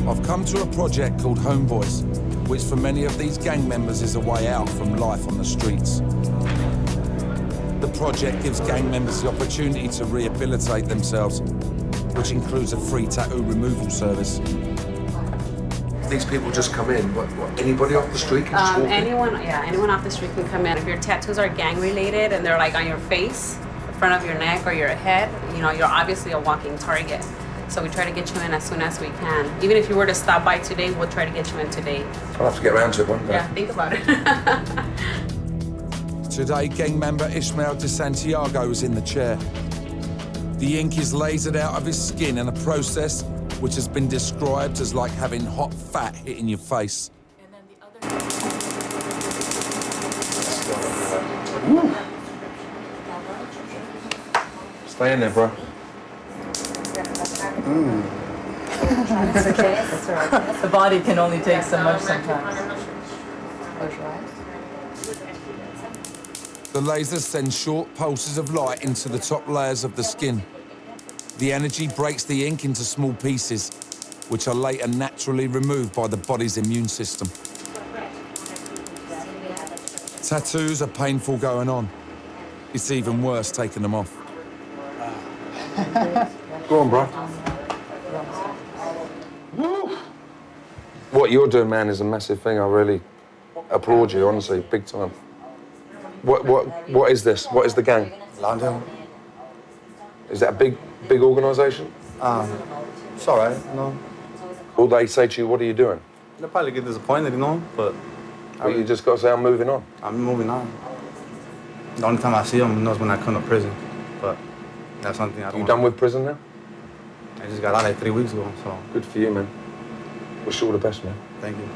I've come to a project called Homeboys, which for many of these gang members is a way out from life on the streets. The project gives gang members the opportunity to rehabilitate themselves, which includes a free tattoo removal service. These people just come in. What anybody off the street can just walk in? Anyone off the street can come in. If your tattoos are gang related and they're like on your face, the front of your neck or your head, you know, you're obviously a walking target. So we try to get you in as soon as we can. Even if you were to stop by today, we'll try to get you in today. I'll have to get around to it one day. Yeah, think about it. Today, gang member Ishmael de Santiago is in the chair. The ink is lasered out of his skin in a process which has been described as like having hot fat hitting your face. Stay in there, bro. It's okay. That's all right. The body can only take so much sometimes. The laser sends short pulses of light into the top layers of the skin. The energy breaks the ink into small pieces, which are later naturally removed by the body's immune system. Tattoos are painful going on. It's even worse taking them off. Go on, bro. What you're doing, man, is a massive thing. I really applaud you, honestly, big time. What is this? What is the gang? London. Is that a big organisation? It's all right, you know. Will they say to you, what are you doing? They'll probably get disappointed, you know, but... You just got to say, I'm moving on. I'm moving on. The only time I see them is when I come to prison, but that's something I don't... You done with prison now? I just got out like 3 weeks ago, so... Good for you, man. Wish you all the best, man. Thank you.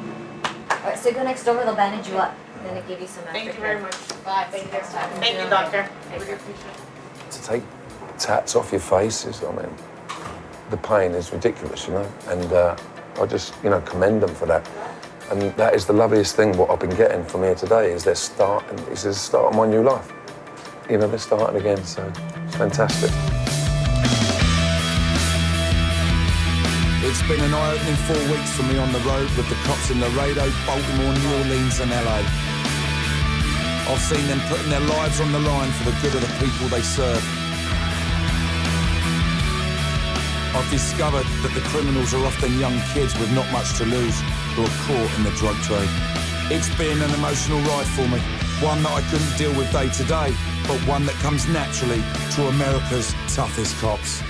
All right, so go next door, they'll bandage you up. Then they give you some extra Thank you very much. Bye. Thank you. Thank you, doctor. To take tats off your face is, I mean, the pain is ridiculous, you know, and I just, you know, commend them for that. And that is the loveliest thing, what I've been getting from here today, is they're starting, it's the start of my new life. You know, they're starting again, so it's fantastic. It's been an eye-opening 4 weeks for me on the road with the cops in Laredo, Baltimore, New Orleans and LA. I've seen them putting their lives on the line for the good of the people they serve. I've discovered that the criminals are often young kids with not much to lose who are caught in the drug trade. It's been an emotional ride for me, one that I couldn't deal with day to day, but one that comes naturally to America's toughest cops.